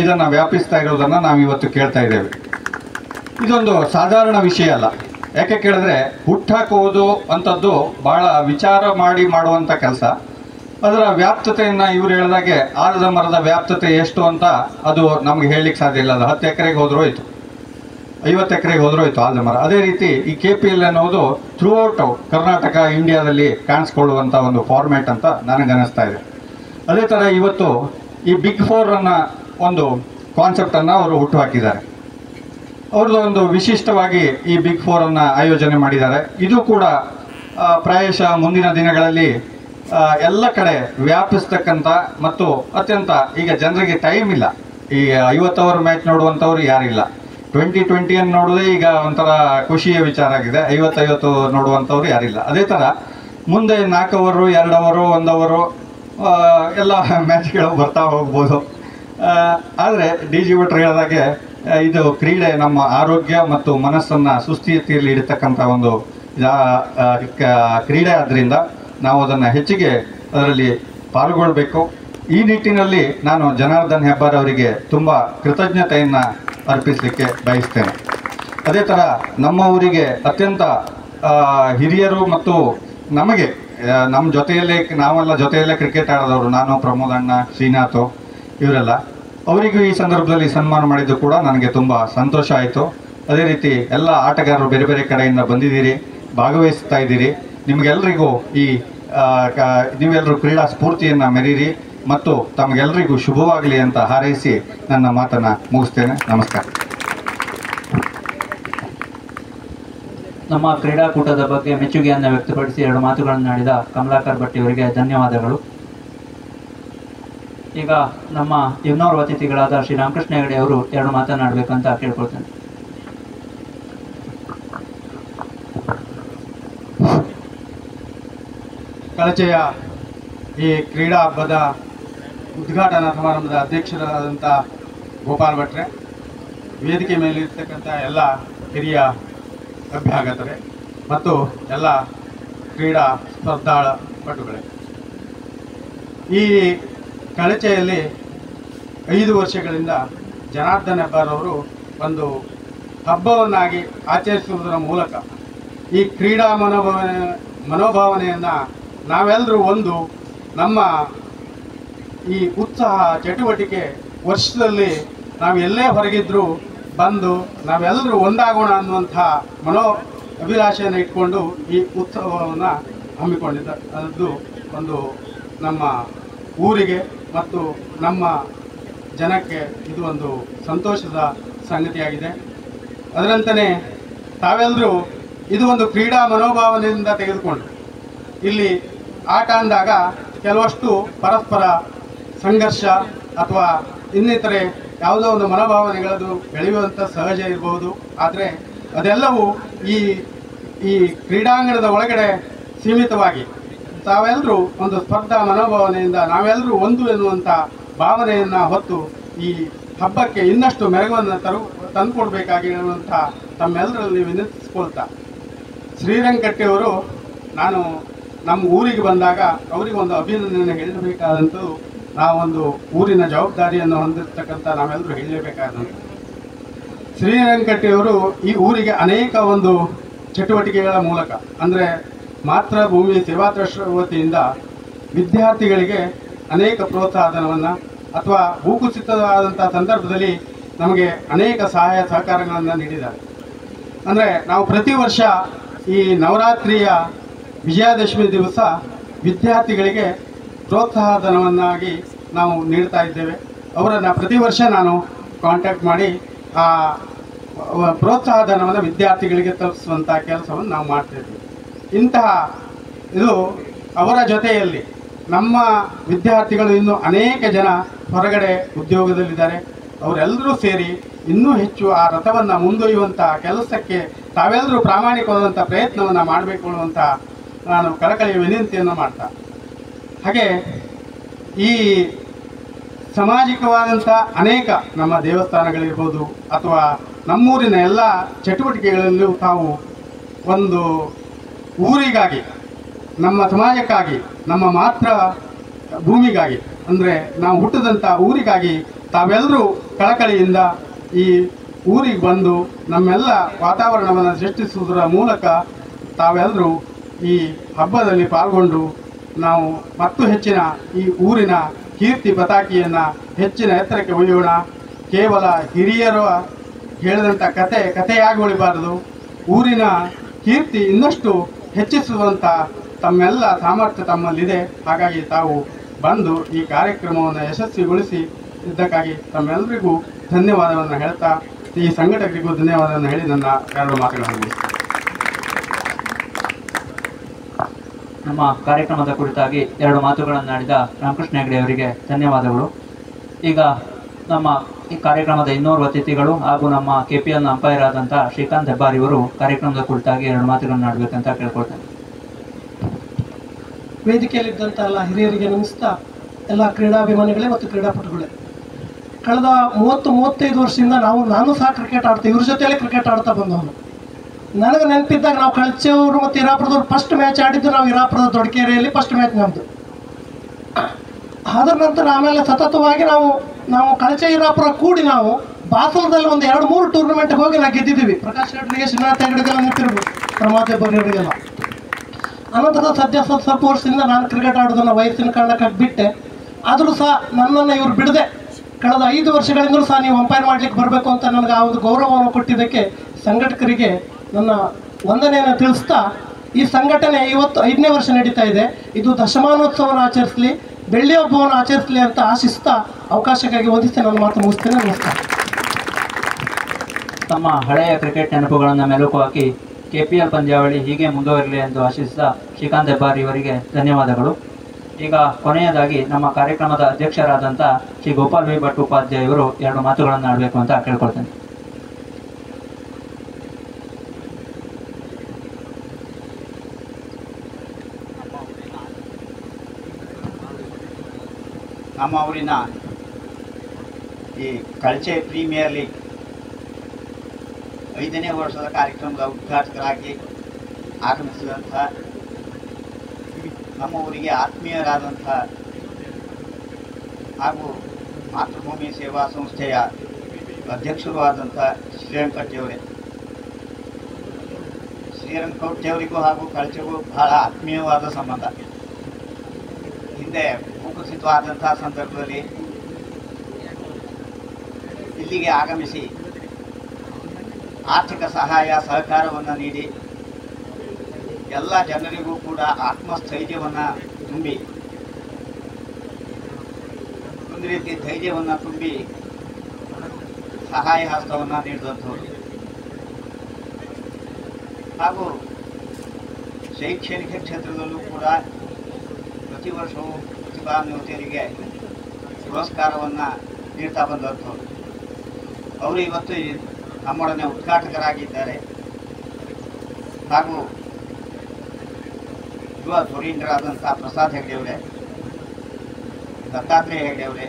ಇದನ್ನು ವ್ಯಾಪಿಸ್ತಾ ಇರೋದನ್ನು ನಾವು ಇವತ್ತು ಕೇಳ್ತಾ ಇದ್ದೇವೆ. ಇದೊಂದು ಸಾಧಾರಣ ವಿಷಯ ಅಲ್ಲ. ಯಾಕೆ ಕೇಳಿದ್ರೆ, ಹುಟ್ಟಾಕುವುದು ಅಂಥದ್ದು ಭಾಳ ವಿಚಾರ ಮಾಡಿ ಮಾಡುವಂಥ ಕೆಲಸ. ಅದರ ವ್ಯಾಪ್ತತೆಯನ್ನು ಇವರು ಹೇಳಿದಾಗೆ ಆಲದ ಮರದ ವ್ಯಾಪ್ತತೆ ಎಷ್ಟು ಅಂತ ಅದು ನಮ್ಗೆ ಹೇಳಲಿಕ್ಕೆ ಸಾಧ್ಯ ಇಲ್ಲ. ಅದು 10 ಎಕರೆಗೆ ಹೋದ್ರೂ ಹೋಯ್ತು, 50 ಎಕರೆಗೆ ಹೋದ್ರೂ ಹೋಯ್ತು ಆಲದ ಮರ. ಅದೇ ರೀತಿ ಈ KPL ಅನ್ನೋದು ಥ್ರೂ ಔಟ್ ಕರ್ನಾಟಕ, ಇಂಡಿಯಾದಲ್ಲಿ ಕಾಣಿಸ್ಕೊಳ್ಳುವಂಥ ಒಂದು ಫಾರ್ಮ್ಯಾಟ್ ಅಂತ ನನಗನ್ನಿಸ್ತಾ ಇದೆ. ಅದೇ ಥರ ಇವತ್ತು ಈ ಬಿಗ್ 4 ಅನ್ನೋ ಒಂದು ಕಾನ್ಸೆಪ್ಟನ್ನು ಅವರು ಹುಟ್ಟು ಹಾಕಿದ್ದಾರೆ. ಅವ್ರದ್ದು ಒಂದು ವಿಶಿಷ್ಟವಾಗಿ ಈ ಬಿಗ್ 4 ಅನ್ನು ಆಯೋಜನೆ ಮಾಡಿದ್ದಾರೆ. ಇದು ಕೂಡ ಪ್ರಾಯಶಃ ಮುಂದಿನ ದಿನಗಳಲ್ಲಿ ಎಲ್ಲ ಕಡೆ ವ್ಯಾಪಿಸ್ತಕ್ಕಂಥ ಮತ್ತು ಅತ್ಯಂತ, ಈಗ ಜನರಿಗೆ ಟೈಮ್ ಇಲ್ಲ. ಈ 50 ಓವರ್ ಮ್ಯಾಚ್ ನೋಡುವಂಥವ್ರು ಯಾರಿಲ್ಲ. 2020 ಅನ್ನು ನೋಡೋದೇ ಈಗ ಒಂಥರ ಖುಷಿಯ ವಿಚಾರ ಆಗಿದೆ. 50 ನೋಡುವಂಥವ್ರು ಯಾರಿಲ್ಲ. ಅದೇ ಥರ ಮುಂದೆ 4 ಓವರು, 2 ಓವರು, 1 ಓವರು ಎಲ್ಲ ಮ್ಯಾಚ್ಗಳು ಬರ್ತಾ ಹೋಗ್ಬೋದು. ಆದರೆ ಡಿ.ಜಿ. ಭಟ್ರು ಹೇಳಿದಾಗೆ ಇದು ಕ್ರೀಡೆ ನಮ್ಮ ಆರೋಗ್ಯ ಮತ್ತು ಮನಸ್ಸನ್ನು ಸುಸ್ಥಿತಿಯಲ್ಲಿ ಇಡತಕ್ಕಂಥ ಒಂದು ಕ್ರೀಡೆ ಆದ್ದರಿಂದ ನಾವು ಅದನ್ನು ಹೆಚ್ಚಿಗೆ ಅದರಲ್ಲಿ ಪಾಲ್ಗೊಳ್ಬೇಕು. ಈ ನಿಟ್ಟಿನಲ್ಲಿ ನಾನು ಜನಾರ್ದನ್ ಹೆಬ್ಬಾರ್ ಅವರಿಗೆ ತುಂಬ ಕೃತಜ್ಞತೆಯನ್ನು ಅರ್ಪಿಸಲಿಕ್ಕೆ ಬಯಸ್ತೇನೆ. ಅದೇ ಥರ ನಮ್ಮ ಊರಿಗೆ ಅತ್ಯಂತ ಹಿರಿಯರು ಮತ್ತು ನಮಗೆ ನಮ್ಮ ಜೊತೆಯಲ್ಲೇ ನಾವೆಲ್ಲ ಜೊತೆಯಲ್ಲೇ ಕ್ರಿಕೆಟ್ ಆಡೋದವರು, ನಾನು, ಪ್ರಮೋದ್ ಅಣ್ಣ, ಶ್ರೀನಾಥ್ ಇವರೆಲ್ಲ, ಅವರಿಗೂ ಈ ಸಂದರ್ಭದಲ್ಲಿ ಸನ್ಮಾನ ಮಾಡಿದ್ದು ಕೂಡ ನನಗೆ ತುಂಬ ಸಂತೋಷ ಆಯಿತು. ಅದೇ ರೀತಿ ಎಲ್ಲ ಆಟಗಾರರು ಬೇರೆ ಬೇರೆ ಕಡೆಯಿಂದ ಬಂದಿದ್ದೀರಿ, ಭಾಗವಹಿಸ್ತಾ ಇದ್ದೀರಿ. ನಿಮಗೆಲ್ಲರಿಗೂ ನೀವೆಲ್ಲರೂ ಕ್ರೀಡಾ ಸ್ಫೂರ್ತಿಯನ್ನು ಮೆರೀರಿ ಮತ್ತು ತಮಗೆಲ್ಲರಿಗೂ ಶುಭವಾಗಲಿ ಅಂತ ಹಾರೈಸಿ ನನ್ನ ಮಾತನ್ನು ಮುಗಿಸ್ತೇನೆ. ನಮಸ್ಕಾರ. ನಮ್ಮ ಕ್ರೀಡಾಕೂಟದ ಬಗ್ಗೆ ಮೆಚ್ಚುಗೆಯನ್ನು ವ್ಯಕ್ತಪಡಿಸಿ 2 ಮಾತುಗಳನ್ನಾಡಿದ ಕಮಲಾಕರ್ ಭಟ್ ಅವರಿಗೆ ಧನ್ಯವಾದಗಳು. ಈಗ ನಮ್ಮ ಇನ್ನೋರ್ವ ಅತಿಥಿಗಳಾದ ಶ್ರೀ ರಾಮಕೃಷ್ಣ ಹೆಗಡೆ ಅವರು 2 ಮಾತನಾಡಬೇಕಂತ ಕೇಳ್ಕೊಳ್ತೇನೆ. ಕಳಚೆಯ ಈ ಕ್ರೀಡಾ ಹಬ್ಬದ ಉದ್ಘಾಟನಾ ಸಮಾರಂಭದ ಅಧ್ಯಕ್ಷರಾದಂಥ ಗೋಪಾಲ್ ಭಟ್ರೆ, ವೇದಿಕೆ ಮೇಲಿರ್ತಕ್ಕಂಥ ಎಲ್ಲ ಹಿರಿಯ ಅಭ್ಯಾಗತರೆ ಮತ್ತು ಎಲ್ಲ ಕ್ರೀಡಾ ಸ್ಪರ್ಧಾಳ ಪಟುಗಳೇ, ಈ ಕಳಚೆಯಲ್ಲಿ 5 ವರ್ಷಗಳಿಂದ ಜನಾರ್ದನ್ ಹೆಬ್ಬಾರ್ ಅವರು ಒಂದು ಹಬ್ಬವನ್ನಾಗಿ ಆಚರಿಸುವುದರ ಮೂಲಕ ಈ ಕ್ರೀಡಾ ಮನೋಭಾವನೆಯನ್ನು ನಾವೆಲ್ಲರೂ ಒಂದು ನಮ್ಮ ಈ ಉತ್ಸಾಹ ಚಟುವಟಿಕೆ ವರ್ಷದಲ್ಲಿ ನಾವು ಎಲ್ಲೇ ಹೊರಗಿದ್ದರೂ ಬಂದು ನಾವೆಲ್ಲರೂ ಒಂದಾಗೋಣ ಅನ್ನುವಂಥ ಅಭಿಲಾಷೆಯನ್ನು ಇಟ್ಕೊಂಡು ಈ ಉತ್ಸವವನ್ನು ಹಮ್ಮಿಕೊಂಡಿದ್ದು ಒಂದು ನಮ್ಮ ಊರಿಗೆ ಮತ್ತು ನಮ್ಮ ಜನಕ್ಕೆ ಇದು ಒಂದು ಸಂತೋಷದ ಸಂಗತಿಯಾಗಿದೆ. ಅದರಂತೆಯೇ ತಾವೆಲ್ಲರೂ ಇದು ಒಂದು ಕ್ರೀಡಾ ಮನೋಭಾವನೆಯಿಂದ ತೆಗೆದುಕೊಂಡು ಇಲ್ಲಿ ಆಟ ಅಂದಾಗ ಕೆಲವಷ್ಟು ಪರಸ್ಪರ ಸಂಘರ್ಷ ಅಥವಾ ಇನ್ನಿತರೆ ಯಾವುದೋ ಒಂದು ಮನೋಭಾವನೆಗಳದು ಬೆಳೆಯುವಂಥ ಸಹಜ ಇರಬಹುದು. ಆದರೆ ಅದೆಲ್ಲವೂ ಈ ಕ್ರೀಡಾಂಗಣದ ಒಳಗಡೆ ಸೀಮಿತವಾಗಿ ತಾವೆಲ್ಲರೂ ಒಂದು ಸ್ಪರ್ಧಾ ಮನೋಭಾವನೆಯಿಂದ ನಾವೆಲ್ಲರೂ ಒಂದು ಎನ್ನುವಂಥ ಭಾವನೆಯನ್ನು ಹೊತ್ತು ಈ ಹಬ್ಬಕ್ಕೆ ಇನ್ನಷ್ಟು ಮೆರುಗನ್ನು ತಂದುಕೊಡ್ಬೇಕಾಗಿರುವಂಥ ತಮ್ಮೆಲ್ಲರಲ್ಲಿ ವಿನಂತಿಸ್ಕೊಳ್ತಾ, ಶ್ರೀರಂಗಕಟ್ಟಿಯವರು ನಾನು ನಮ್ಮ ಊರಿಗೆ ಬಂದಾಗ ಅವರಿಗೆ ಒಂದು ಅಭಿನಂದನೆ ಹೇಳಬೇಕಾದಂಥದ್ದು ನಾವೊಂದು ಊರಿನ ಜವಾಬ್ದಾರಿಯನ್ನು ಹೊಂದಿರತಕ್ಕಂಥ ನಾವೆಲ್ಲರೂ ಹೇಳಲೇಬೇಕಾದಂಥ ಶ್ರೀರಂಗಕಟ್ಟಿಯವರು ಈ ಊರಿಗೆ ಅನೇಕ ಒಂದು ಚಟುವಟಿಕೆಗಳ ಮೂಲಕ ಅಂದರೆ ಮಾತೃಭೂಮಿ ಸೇವಾ ಟ್ರಸ್ಟ್ ವತಿಯಿಂದ ವಿದ್ಯಾರ್ಥಿಗಳಿಗೆ ಅನೇಕ ಪ್ರೋತ್ಸಾಹಧನವನ್ನು ಅಥವಾ ಭೂಕುಸಿತವಾದಂಥ ಸಂದರ್ಭದಲ್ಲಿ ನಮಗೆ ಅನೇಕ ಸಹಾಯ ಸಹಕಾರಗಳನ್ನು ನೀಡಿದ್ದಾರೆ. ಅಂದರೆ ನಾವು ಪ್ರತಿ ವರ್ಷ ಈ ನವರಾತ್ರಿಯ ವಿಜಯದಶಮಿ ದಿವಸ ವಿದ್ಯಾರ್ಥಿಗಳಿಗೆ ಪ್ರೋತ್ಸಾಹಧನವನ್ನಾಗಿ ನಾವು ನೀಡ್ತಾ ಇದ್ದೇವೆ. ಅವರನ್ನು ಪ್ರತಿ ವರ್ಷ ನಾನು ಕಾಂಟ್ಯಾಕ್ಟ್ ಮಾಡಿ ಆ ಪ್ರೋತ್ಸಾಹಧನವನ್ನು ವಿದ್ಯಾರ್ಥಿಗಳಿಗೆ ತಲುಪಿಸುವಂಥ ಕೆಲಸವನ್ನು ನಾವು ಮಾಡ್ತಾಯಿದ್ದೀವಿ. ಇಂತಹ ಇದು ಅವರ ಜೊತೆಯಲ್ಲಿ ನಮ್ಮ ವಿದ್ಯಾರ್ಥಿಗಳು ಇನ್ನೂ ಅನೇಕ ಜನ ಹೊರಗಡೆ ಉದ್ಯೋಗದಲ್ಲಿದ್ದಾರೆ. ಅವರೆಲ್ಲರೂ ಸೇರಿ ಇನ್ನೂ ಹೆಚ್ಚು ಆ ರಥವನ್ನು ಮುಂದೊಯ್ಯುವಂಥ ಕೆಲಸಕ್ಕೆ ತಾವೆಲ್ಲರೂ ಪ್ರಾಮಾಣಿಕವಾದಂಥ ಪ್ರಯತ್ನವನ್ನು ಮಾಡಬೇಕು ಅನ್ನುವಂಥ ನಾನು ಕಳಕಳಿಯ ವಿನಂತಿಯನ್ನು ಮಾಡ್ತಾ, ಹಾಗೆ ಈ ಸಾಮಾಜಿಕವಾದಂಥ ಅನೇಕ ನಮ್ಮ ದೇವಸ್ಥಾನಗಳಿರ್ಬೋದು ಅಥವಾ ನಮ್ಮೂರಿನ ಎಲ್ಲ ಚಟುವಟಿಕೆಗಳಲ್ಲೂ ತಾವು ಒಂದು ಊರಿಗಾಗಿ, ನಮ್ಮ ಸಮಾಜಕ್ಕಾಗಿ, ನಮ್ಮ ಮಾತೃ ಭೂಮಿಗಾಗಿ ಅಂದರೆ ನಾವು ಹುಟ್ಟಿದಂಥ ಊರಿಗಾಗಿ ತಾವೆಲ್ಲರೂ ಕಳಕಳಿಯಿಂದ ಈ ಊರಿಗೆ ಬಂದು ನಮ್ಮೆಲ್ಲ ವಾತಾವರಣವನ್ನು ಸೃಷ್ಟಿಸುವುದರ ಮೂಲಕ ತಾವೆಲ್ಲರೂ ಈ ಹಬ್ಬದಲ್ಲಿ ಪಾಲ್ಗೊಂಡು ನಾವು ಮತ್ತು ಹೆಚ್ಚಿನ ಈ ಊರಿನ ಕೀರ್ತಿ ಪತಾಕಿಯನ್ನು ಹೆಚ್ಚಿನ ಎತ್ತರಕ್ಕೆ ಒಯ್ಯೋಣ. ಕೇವಲ ಹಿರಿಯರು ಹೇಳಿದಂಥ ಕಥೆಯಾಗಿ ಉಳಿಬಾರದು, ಊರಿನ ಕೀರ್ತಿ ಇನ್ನಷ್ಟು ಹೆಚ್ಚಿಸುವಂಥ ತಮ್ಮೆಲ್ಲ ಸಾಮರ್ಥ್ಯ ತಮ್ಮಲ್ಲಿದೆ. ಹಾಗಾಗಿ ತಾವು ಬಂದು ಈ ಕಾರ್ಯಕ್ರಮವನ್ನು ಯಶಸ್ವಿಗೊಳಿಸಿ ಇದಕ್ಕಾಗಿ ತಮ್ಮೆಲ್ಲರಿಗೂ ಧನ್ಯವಾದವನ್ನು ಹೇಳ್ತಾ, ಈ ಸಂಘಟಕರಿಗೂ ಧನ್ಯವಾದವನ್ನು ಹೇಳಿ ನನ್ನ 2 ಮಾತುಗಳನ್ನು ನಮ್ಮ ಕಾರ್ಯಕ್ರಮದ ಕುರಿತಾಗಿ 2 ಮಾತುಗಳನ್ನಾಡಿದ ರಾಮಕೃಷ್ಣ ಹೆಗಡೆ ಅವರಿಗೆ ಧನ್ಯವಾದಗಳು. ಈಗ ನಮ್ಮ ಈ ಕಾರ್ಯಕ್ರಮದ ಇನ್ನೋರ್ವ ಅತಿಥಿಗಳು ಹಾಗೂ ನಮ್ಮ KPL ಅಂಪೈರ್ ಆದಂಥ ಶ್ರೀಕಾಂತ್ ಹೆಬ್ಬಾರ್ ಇವರು ಕಾರ್ಯಕ್ರಮದ ಕುರಿತಾಗಿ 2 ಮಾತುಗಳನ್ನಾಡಬೇಕಂತ ಕೇಳ್ಕೊಳ್ತೇನೆ. ವೇದಿಕೆಯಲ್ಲಿದ್ದಂಥ ಎಲ್ಲ ಹಿರಿಯರಿಗೆ ನಮಿಸ್ತಾ, ಎಲ್ಲ ಕ್ರೀಡಾಭಿಮಾನಿಗಳೇ ಮತ್ತು ಕ್ರೀಡಾಪಟುಗಳೇ, ಕಳೆದ 30-35 ವರ್ಷದಿಂದ ನಾನು ಸಹ ಕ್ರಿಕೆಟ್ ಆಡ್ತಾ ಇವ್ರ ಜೊತೆಯಲ್ಲೇ ಕ್ರಿಕೆಟ್ ಆಡ್ತಾ ಬಂದವನು. ನನಗೆ ನೆನಪಿದ್ದಾಗ ನಾವು ಕಳಚೆಯವರು ಮತ್ತು ಹಿರಾಪುರದವ್ರು ಫಸ್ಟ್ ಮ್ಯಾಚ್ ಆಡಿದ್ದು ನಾವು ಹಿರಾಪುರದ ದೊಡ್ಡಕೆರೆಯಲ್ಲಿ ಫಸ್ಟ್ ಮ್ಯಾಚ್ ನಮ್ಮದು. ಅದರ ನಂತರ ಆಮೇಲೆ ಸತತವಾಗಿ ನಾವು ಕಳಚೆ ಹಿರಾಪುರ ಕೂಡಿ ನಾವು ಬಾಸಲದಲ್ಲಿ ಒಂದು 2-3 ಟೂರ್ನಮೆಂಟ್ಗೆ ಹೋಗಿ ನಾವು ಗೆದ್ದಿದ್ದೀವಿ. ಪ್ರಕಾಶ್ ಹೆಗ್ಡೆಗೆ, ಶ್ರೀನಾಥ್ ಹೆಗ್ಡೆಗೆಲ್ಲ ನೆನಪಿರ್ಬೋದು, ಪ್ರಮೋದ್ ಹೆಬ್ಬಾರಿಯವರಿಗೆಲ್ಲ. ಅನಂತರ ಸದ್ಯ ಸ್ವಲ್ಪ ವರ್ಷದಿಂದ ನಾನು ಕ್ರಿಕೆಟ್ ಆಡೋದನ್ನು ವಯಸ್ಸಿನ ಕಾರಣಕ್ಕಾಗಿ ಬಿಟ್ಟೆ. ಆದರೂ ಸಹ ನನ್ನನ್ನು ಇವರು ಬಿಡದೆ ಕಳೆದ 5 ವರ್ಷಗಳಿಂದಲೂ ಸಹ ನೀವು ಅಂಪೈರ್ ಮಾಡಲಿಕ್ಕೆ ಬರಬೇಕು ಅಂತ ನನಗೆ ಆ ಒಂದು ಗೌರವವನ್ನು ಕೊಟ್ಟಿದ್ದಕ್ಕೆ ಸಂಘಟಕರಿಗೆ ನನ್ನ ವಂದನೆಯನ್ನು ತಿಳಿಸ್ತಾ, ಈ ಸಂಘಟನೆ ಇವತ್ತು 5ನೇ ವರ್ಷ ನಡೀತಾ ಇದೆ. ಇದು ದಶಮಾನೋತ್ಸವವನ್ನು ಆಚರಿಸಲಿ, ಬೆಳ್ಳಿ ಹಬ್ಬವನ್ನು ಆಚರಿಸಲಿ ಅಂತ ಆಶಿಸ್ತಾ ಅವಕಾಶಕ್ಕಾಗಿ ವಂದಿಸಿ ನನ್ನ ಮಾತು ಮುಗಿಸ್ತೇನೆ. ನಮಸ್ಕಾರ. ತಮ್ಮ ಹಳೆಯ ಕ್ರಿಕೆಟ್ ನೆನಪುಗಳನ್ನು ಮೆಲುಕು ಹಾಕಿ KPL ಪಂದ್ಯಾವಳಿ ಹೀಗೆ ಮುಂದುವರಲಿ ಎಂದು ಆಶಿಸಿದ ಶ್ರೀಕಾಂತ್ ಹೆಬ್ಬಾರ್ ಇವರಿಗೆ ಧನ್ಯವಾದಗಳು. ಈಗ ಕೊನೆಯದಾಗಿ ನಮ್ಮ ಕಾರ್ಯಕ್ರಮದ ಅಧ್ಯಕ್ಷರಾದಂಥ ಶ್ರೀ ಗೋಪಾಲ್ ವಿ ಭಟ್ ಉಪಾಧ್ಯಾಯ ಇವರು 2 ಮಾತುಗಳನ್ನು ಆಡಬೇಕು ಅಂತ ಕೇಳ್ಕೊಳ್ತೇನೆ. ನಮ್ಮ ಊರಿನ ಈ ಕಳಚೆ ಪ್ರೀಮಿಯರ್ ಲೀಗ್ 5ನೇ ವರ್ಷದ ಕಾರ್ಯಕ್ರಮದ ಉದ್ಘಾಟಕರಾಗಿ ಆಗಮಿಸಿದಂಥ ನಮ್ಮ ಊರಿಗೆ ಆತ್ಮೀಯರಾದಂಥ ಹಾಗೂ ಮಾತೃಭೂಮಿ ಸೇವಾ ಸಂಸ್ಥೆಯ ಅಧ್ಯಕ್ಷರೂ ಆದಂಥ ಶ್ರೀರಂಗಕಟ್ಟೆಯವರೇ, ಶ್ರೀರಂಗಕಟ್ಟೆಯವರಿಗೂ ಹಾಗೂ ಕಳಚೆಗೂ ಬಹಳ ಆತ್ಮೀಯವಾದ ಸಂಬಂಧ. ಹಿಂದೆ ಭೂಕುಸಿತವಾದಂಥ ಸಂದರ್ಭದಲ್ಲಿ ಇಲ್ಲಿಗೆ ಆಗಮಿಸಿ ಆರ್ಥಿಕ ಸಹಾಯ ಸಹಕಾರವನ್ನು ನೀಡಿ ಎಲ್ಲ ಜನರಿಗೂ ಕೂಡ ಆತ್ಮಸ್ಥೈರ್ಯವನ್ನು ತುಂಬಿ, ಒಂದು ರೀತಿ ಧೈರ್ಯವನ್ನು ತುಂಬಿ ಸಹಾಯ ಹಸ್ತವನ್ನು ನೀಡಿದಂಥವ್ರು. ಹಾಗೂ ಶೈಕ್ಷಣಿಕ ಕ್ಷೇತ್ರದಲ್ಲೂ ಕೂಡ ಪ್ರತಿ ವರ್ಷವೂ ಪ್ರತಿಭಾನ್ವಿತರಿಗೆ ಪುರಸ್ಕಾರವನ್ನು ನೀಡ್ತಾ ಬಂದಂಥವ್ರು. ಅವರು ಇವತ್ತು ನಮ್ಮೊಡನೆ ಉದ್ಘಾಟಕರಾಗಿದ್ದಾರೆ. ಹಾಗೂ ಯುವ ಧುರೀಣರಾದಂಥ ಪ್ರಸಾದ್ ಹೆಗ್ಡೆಯವರೇ, ದತ್ತಾತ್ರೇಯ ಹೆಗ್ಡೆಯವರೇ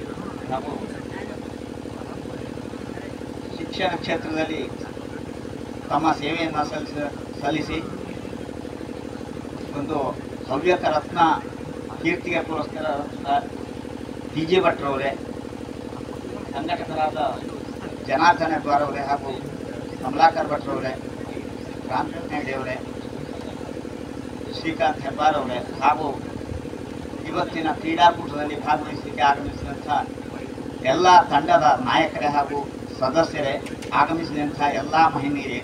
ಹಾಗೂ ಶಿಕ್ಷಣ ಕ್ಷೇತ್ರದಲ್ಲಿ ತಮ್ಮ ಸೇವೆಯನ್ನು ಸಲ್ಲಿಸಿ ಒಂದು ಹವ್ಯಕ ರತ್ನ ಕೀರ್ತಿಗೆ ಪುರಸ್ಕಾರ DJ ಭಟ್ರವರೇ, ಸಂಘಟಕರಾದ ಜನಾರ್ದನ ಹೆಬ್ಬಾರ್ ಅವರೇ ಹಾಗೂ ಕಮಲಾಕರ್ ಭಟ್ರವರೇ, ರಾಮಕೃಷ್ಣ ಹೆಗ್ಡೆಯವರೇ, ಶ್ರೀಕಾಂತ್ ಹೆಬ್ಬಾರ್ ಅವರೇ ಹಾಗೂ ಇವತ್ತಿನ ಕ್ರೀಡಾಕೂಟದಲ್ಲಿ ಭಾಗವಹಿಸಲಿಕ್ಕೆ ಆಗಮಿಸಿದಂಥ ಎಲ್ಲ ತಂಡದ ನಾಯಕರೇ ಹಾಗೂ ಸದಸ್ಯರೇ, ಆಗಮಿಸಿದಂಥ ಎಲ್ಲ ಮಹಿಳೆಯರೇ,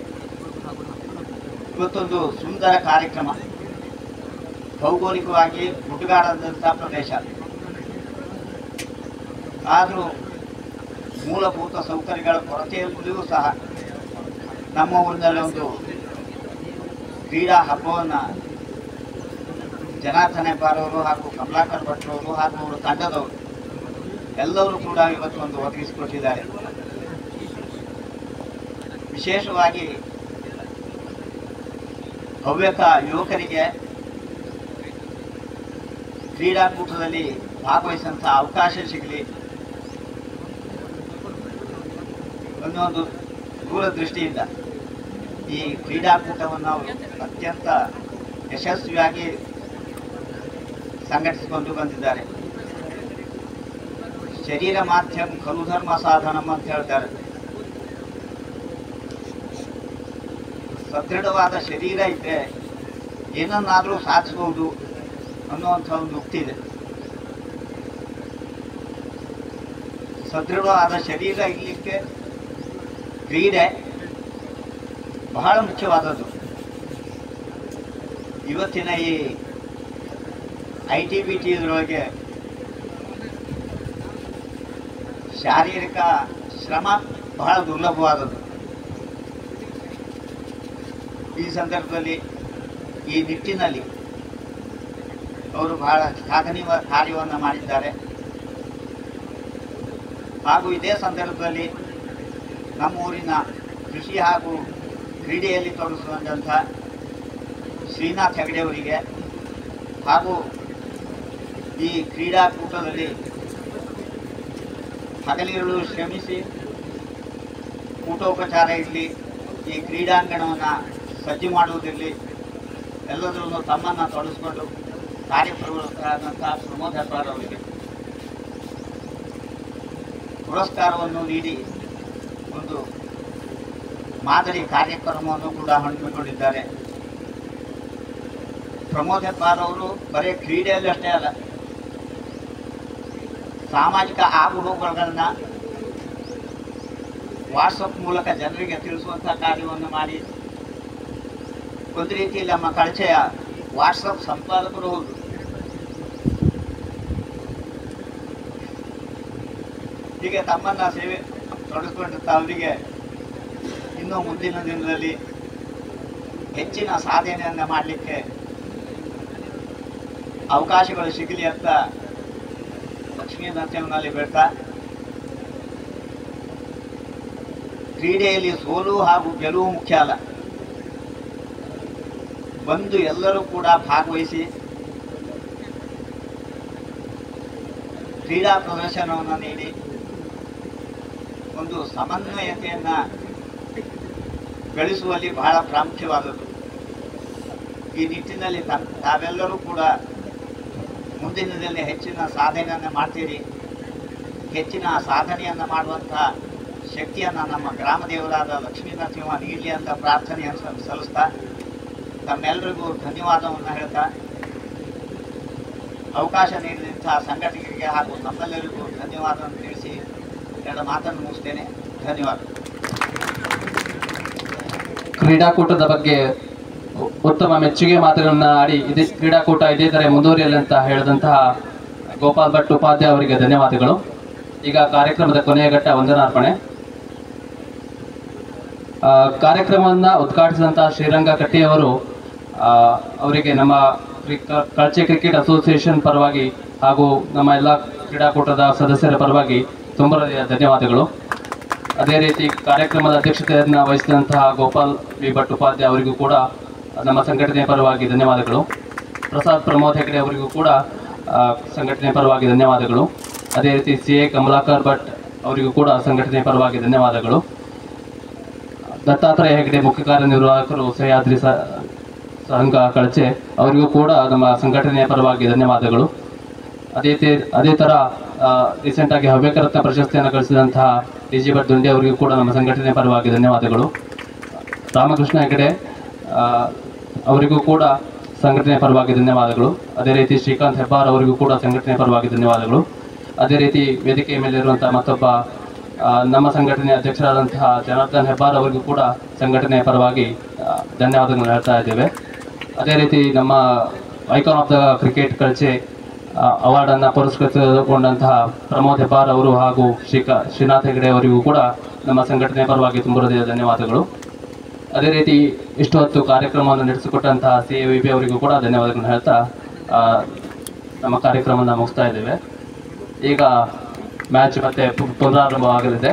ಇವತ್ತೊಂದು ಸುಂದರ ಕಾರ್ಯಕ್ರಮ. ಭೌಗೋಳಿಕವಾಗಿ ಗುಡ್ಡಗಾಡದಂಥ ಪ್ರದೇಶ, ಆದರೂ ಮೂಲಭೂತ ಸೌಕರ್ಯಗಳ ಕೊರತೆಯಲ್ಲಿಯೂ ಸಹ ನಮ್ಮ ಊರಿನಲ್ಲಿ ಒಂದು ಕ್ರೀಡಾ ಹಬ್ಬವನ್ನು ಜನಾರ್ದನ ಹೆಬ್ಬಾರ್ ಅವರು ಹಾಗೂ ಕಮಲಾಕರ್ ಭಟ್ರವರು ಹಾಗೂ ಅವರು ತಂಡದವರು ಎಲ್ಲರೂ ಕೂಡ ಇವತ್ತೊಂದು ಒದಗಿಸಿಕೊಟ್ಟಿದ್ದಾರೆ. ವಿಶೇಷವಾಗಿ ಹವ್ಯಕ ಯುವಕರಿಗೆ ಕ್ರೀಡಾಕೂಟದಲ್ಲಿ ಭಾಗವಹಿಸುವಂಥ ಅವಕಾಶ ಸಿಗಲಿ ಅನ್ನೊಂದು ದೂರದೃಷ್ಟಿಯಿಂದ ಈ ಕ್ರೀಡಾಕೂಟವನ್ನು ಅವರು ಅತ್ಯಂತ ಯಶಸ್ವಿಯಾಗಿ ಸಂಘಟಿಸಿಕೊಂಡು ಬಂದಿದ್ದಾರೆ. ಶರೀರ ಮಾಧ್ಯಮ ಖಲು ಧರ್ಮ ಸಾಧನಂ ಅಂತ ಹೇಳ್ತಾರೆ. ಸದೃಢವಾದ ಶರೀರ ಇದ್ದರೆ ಏನನ್ನಾದರೂ ಸಾಧಿಸಬಹುದು ಅನ್ನುವಂಥ ಒಂದು ಉಕ್ತಿ ಇದೆ. ಸದೃಢವಾದ ಶರೀರ ಇರಲಿಕ್ಕೆ ಕ್ರೀಡೆ ಬಹಳ ಮುಖ್ಯವಾದದ್ದು. ಇವತ್ತಿನ ಈ ITBT ಇದರೊಳಗೆ ಶಾರೀರಿಕ ಶ್ರಮ ಬಹಳ ದುರ್ಲಭವಾದದ್ದು. ಈ ಸಂದರ್ಭದಲ್ಲಿ ಈ ನಿಟ್ಟಿನಲ್ಲಿ ಅವರು ಬಹಳ ಶ್ಲಾಘನೀಯ ಕಾರ್ಯವನ್ನು ಮಾಡಿದ್ದಾರೆ. ಹಾಗೂ ಇದೇ ಸಂದರ್ಭದಲ್ಲಿ ನಮ್ಮ ಊರಿನ ಕೃಷಿ ಹಾಗೂ ಕ್ರೀಡೆಯಲ್ಲಿ ತೊಡಗಿಸಿಕೊಂಡಂಥ ಶ್ರೀನಾಥ್ ಹೆಗ್ಡೆಯವರಿಗೆ ಹಾಗೂ ಈ ಕ್ರೀಡಾಕೂಟದಲ್ಲಿ ಹಗಲಿರುಳು ಶ್ರಮಿಸಿ ಊಟೋಪಚಾರ ಇರಲಿ, ಈ ಕ್ರೀಡಾಂಗಣವನ್ನು ಸಜ್ಜು ಮಾಡುವುದಿರಲಿ ಎಲ್ಲದರಲ್ಲೂ ತಮ್ಮನ್ನು ತೊಡಗಿಸ್ಕೊಂಡು ಕಾರ್ಯಪ್ರವೃತ್ತರಾದಂಥ ಪ್ರಮೋದ್ ಹೆಬ್ಬಾರ್ ಅವರಿಗೆ ಪುರಸ್ಕಾರವನ್ನು ನೀಡಿ ಒಂದು ಮಾದರಿ ಕಾರ್ಯಕ್ರಮವನ್ನು ಕೂಡ ಹಮ್ಮಿಕೊಂಡಿದ್ದಾರೆ. ಪ್ರಮೋದ್ ಹೆಬ್ಬಾರ್ ಅವರು ಬರೀ ಕ್ರೀಡೆಯಲ್ಲಿ ಅಷ್ಟೇ ಅಲ್ಲ, ಸಾಮಾಜಿಕ ಆಗುಹೋಗುಗಳನ್ನು ವಾಟ್ಸಪ್ ಮೂಲಕ ಜನರಿಗೆ ತಿಳಿಸುವಂಥ ಕಾರ್ಯವನ್ನು ಮಾಡಿ ಒಂದು ರೀತಿಯಲ್ಲಿ ನಮ್ಮ ಕಳಚೆಯ ವಾಟ್ಸಪ್ ಸಂಪಾದಕರು ಹೌದು. ಹೀಗೆ ತಮ್ಮನ್ನು ಸೇವೆ ತೊಡಗಿಸಿಕೊಂಡಂಥ ಅವರಿಗೆ ಇನ್ನೂ ಮುಂದಿನ ದಿನದಲ್ಲಿ ಹೆಚ್ಚಿನ ಸಾಧನೆಯನ್ನು ಮಾಡಲಿಕ್ಕೆ ಅವಕಾಶಗಳು ಸಿಗಲಿ ಅಂತ ಲಕ್ಷ್ಮೀ ನರಸಿಂಹನಲ್ಲಿ ಬೇಡ್ತಾ, ಕ್ರೀಡೆಯಲ್ಲಿ ಸೋಲು ಹಾಗೂ ಗೆಲುವು ಮುಖ್ಯ ಅಲ್ಲ, ಬಂದು ಎಲ್ಲರೂ ಕೂಡ ಭಾಗವಹಿಸಿ ಕ್ರೀಡಾ ಪ್ರದರ್ಶನವನ್ನು ನೀಡಿ ಒಂದು ಸಮನ್ವಯತೆಯನ್ನು ಬೆಳೆಸುವಲ್ಲಿ ಬಹಳ ಪ್ರಾಮುಖ್ಯವಾದದ್ದು. ಈ ನಿಟ್ಟಿನಲ್ಲಿ ತಾವೆಲ್ಲರೂ ಕೂಡ ಮುಂದಿನ ದಿನದಲ್ಲಿ ಹೆಚ್ಚಿನ ಸಾಧನೆಯನ್ನು ಮಾಡ್ತೀರಿ. ಹೆಚ್ಚಿನ ಸಾಧನೆಯನ್ನು ಮಾಡುವಂಥ ಶಕ್ತಿಯನ್ನು ನಮ್ಮ ಗ್ರಾಮ ದೇವರಾದ ಲಕ್ಷ್ಮೀ ನರಸಿಂಹ ನೀಡಲಿ ಅಂತ ಪ್ರಾರ್ಥನೆಯನ್ನು ಸಲ್ಲಿಸ್ತಾ ತಮ್ಮೆಲ್ಲರಿಗೂ ಧನ್ಯವಾದವನ್ನು ಹೇಳ್ತಾ, ಅವಕಾಶ ನೀಡಿದಂಥ ಸಂಘಟಕರಿಗೆ ಹಾಗೂ ನಮ್ಮೆಲ್ಲರಿಗೂ ಧನ್ಯವಾದವನ್ನು ತಿಳಿಸಿ ಎರಡು ಮಾತನ್ನು ಮುಗಿಸ್ತೇನೆ. ಧನ್ಯವಾದ. ಕ್ರೀಡಾಕೂಟದ ಬಗ್ಗೆ ಉತ್ತಮ ಮೆಚ್ಚುಗೆ ಮಾತುಗಳನ್ನ ಆಡಿ ಇದೇ ಕ್ರೀಡಾಕೂಟ ಇದೇ ಥರ ಮುಂದುವರಿಯಲಿ ಅಂತ ಹೇಳಿದಂತಹ ಗೋಪಾಲ್ ಭಟ್ ಉಪಾಧ್ಯಾಯ ಅವರಿಗೆ ಧನ್ಯವಾದಗಳು. ಈಗ ಕಾರ್ಯಕ್ರಮದ ಕೊನೆಯ ಘಟ್ಟ ವಂದನಾರ್ಪಣೆ. ಕಾರ್ಯಕ್ರಮವನ್ನು ಉದ್ಘಾಟಿಸಿದಂತಹ ಶ್ರೀರಂಗ ಕಟ್ಟಿಯವರು ಅವರಿಗೆ ನಮ್ಮ ಕಳಚೆ ಕ್ರಿಕೆಟ್ ಅಸೋಸಿಯೇಷನ್ ಪರವಾಗಿ ಹಾಗೂ ನಮ್ಮ ಎಲ್ಲ ಕ್ರೀಡಾಕೂಟದ ಸದಸ್ಯರ ಪರವಾಗಿ ತುಂಬ ಧನ್ಯವಾದಗಳು. ಅದೇ ರೀತಿ ಕಾರ್ಯಕ್ರಮದ ಅಧ್ಯಕ್ಷತೆಯನ್ನು ವಹಿಸಿದಂತಹ ಗೋಪಾಲ್ ವಿ ಭಟ್ ಉಪಾಧ್ಯಾಯ ಅವರಿಗೂ ಕೂಡ ನಮ್ಮ ಸಂಘಟನೆಯ ಪರವಾಗಿ ಧನ್ಯವಾದಗಳು. ಪ್ರಸಾದ್ ಪ್ರಮೋದ್ ಹೆಗಡೆ ಅವರಿಗೂ ಕೂಡ ಸಂಘಟನೆಯ ಪರವಾಗಿ ಧನ್ಯವಾದಗಳು. ಅದೇ ರೀತಿ CA ಕಮಲಾಕರ್ ಭಟ್ ಅವರಿಗೂ ಕೂಡ ಸಂಘಟನೆಯ ಪರವಾಗಿ ಧನ್ಯವಾದಗಳು. ದತ್ತಾತ್ರೇಯ ಹೆಗಡೆ ಮುಖ್ಯ ಕಾರ್ಯನಿರ್ವಾಹಕರು ಸಹ್ಯಾದ್ರಿ ಸಂಘ ಕಳಚೆ ಅವರಿಗೂ ಕೂಡ ನಮ್ಮ ಸಂಘಟನೆಯ ಪರವಾಗಿ ಧನ್ಯವಾದಗಳು. ಅದೇ ಥರ ರೀಸೆಂಟಾಗಿ ಹವ್ಯಕರತ್ನ ಪ್ರಶಸ್ತಿಯನ್ನು ಗಳಿಸಿದಂತಹ DG ಭಟ್ ದುಂಡೆ ಅವರಿಗೂ ಕೂಡ ನಮ್ಮ ಸಂಘಟನೆಯ ಪರವಾಗಿ ಧನ್ಯವಾದಗಳು. ರಾಮಕೃಷ್ಣ ಹೆಗಡೆ ಅವರಿಗೂ ಕೂಡ ಸಂಘಟನೆಯ ಪರವಾಗಿ ಧನ್ಯವಾದಗಳು. ಅದೇ ರೀತಿ ಶ್ರೀಕಾಂತ್ ಹೆಬ್ಬಾರ್ ಅವರಿಗೂ ಕೂಡ ಸಂಘಟನೆಯ ಪರವಾಗಿ ಧನ್ಯವಾದಗಳು. ಅದೇ ರೀತಿ ವೇದಿಕೆಯ ಮೇಲಿರುವಂಥ ಮತ್ತೊಬ್ಬ ನಮ್ಮ ಸಂಘಟನೆಯ ಅಧ್ಯಕ್ಷರಾದಂತಹ ಜನಾರ್ದನ್ ಹೆಬ್ಬಾರ್ ಅವರಿಗೂ ಕೂಡ ಸಂಘಟನೆಯ ಪರವಾಗಿ ಧನ್ಯವಾದಗಳನ್ನು ಹೇಳ್ತಾ ಇದ್ದೇವೆ. ಅದೇ ರೀತಿ ನಮ್ಮ icon of the cricket Kalache ಅವಾರ್ಡನ್ನು ಪುರಸ್ಕರಿಸಿಕೊಂಡಂತಹ ಪ್ರಮೋದ್ ಹೆಬ್ಬಾರ್ ಅವರು ಹಾಗೂ ಶ್ರೀನಾಥ್ ಹೆಗಡೆ ಅವರಿಗೂ ಕೂಡ ನಮ್ಮ ಸಂಘಟನೆಯ ಪರವಾಗಿ ತುಂಬ ಹೃದಯದ ಧನ್ಯವಾದಗಳು. ಅದೇ ರೀತಿ ಇಷ್ಟು ಹೊತ್ತು ಕಾರ್ಯಕ್ರಮವನ್ನು ನಡೆಸಿಕೊಟ್ಟಂತಹ CAVB ಅವರಿಗೂ ಕೂಡ ಧನ್ಯವಾದಗಳನ್ನು ಹೇಳ್ತಾ ನಮ್ಮ ಕಾರ್ಯಕ್ರಮವನ್ನು ಮುಗಿಸ್ತಾ ಇದ್ದೇವೆ. ಈಗ ಮ್ಯಾಚ್ ಮತ್ತೆ ಪುನರಾರಂಭವಾಗಲಿದೆ.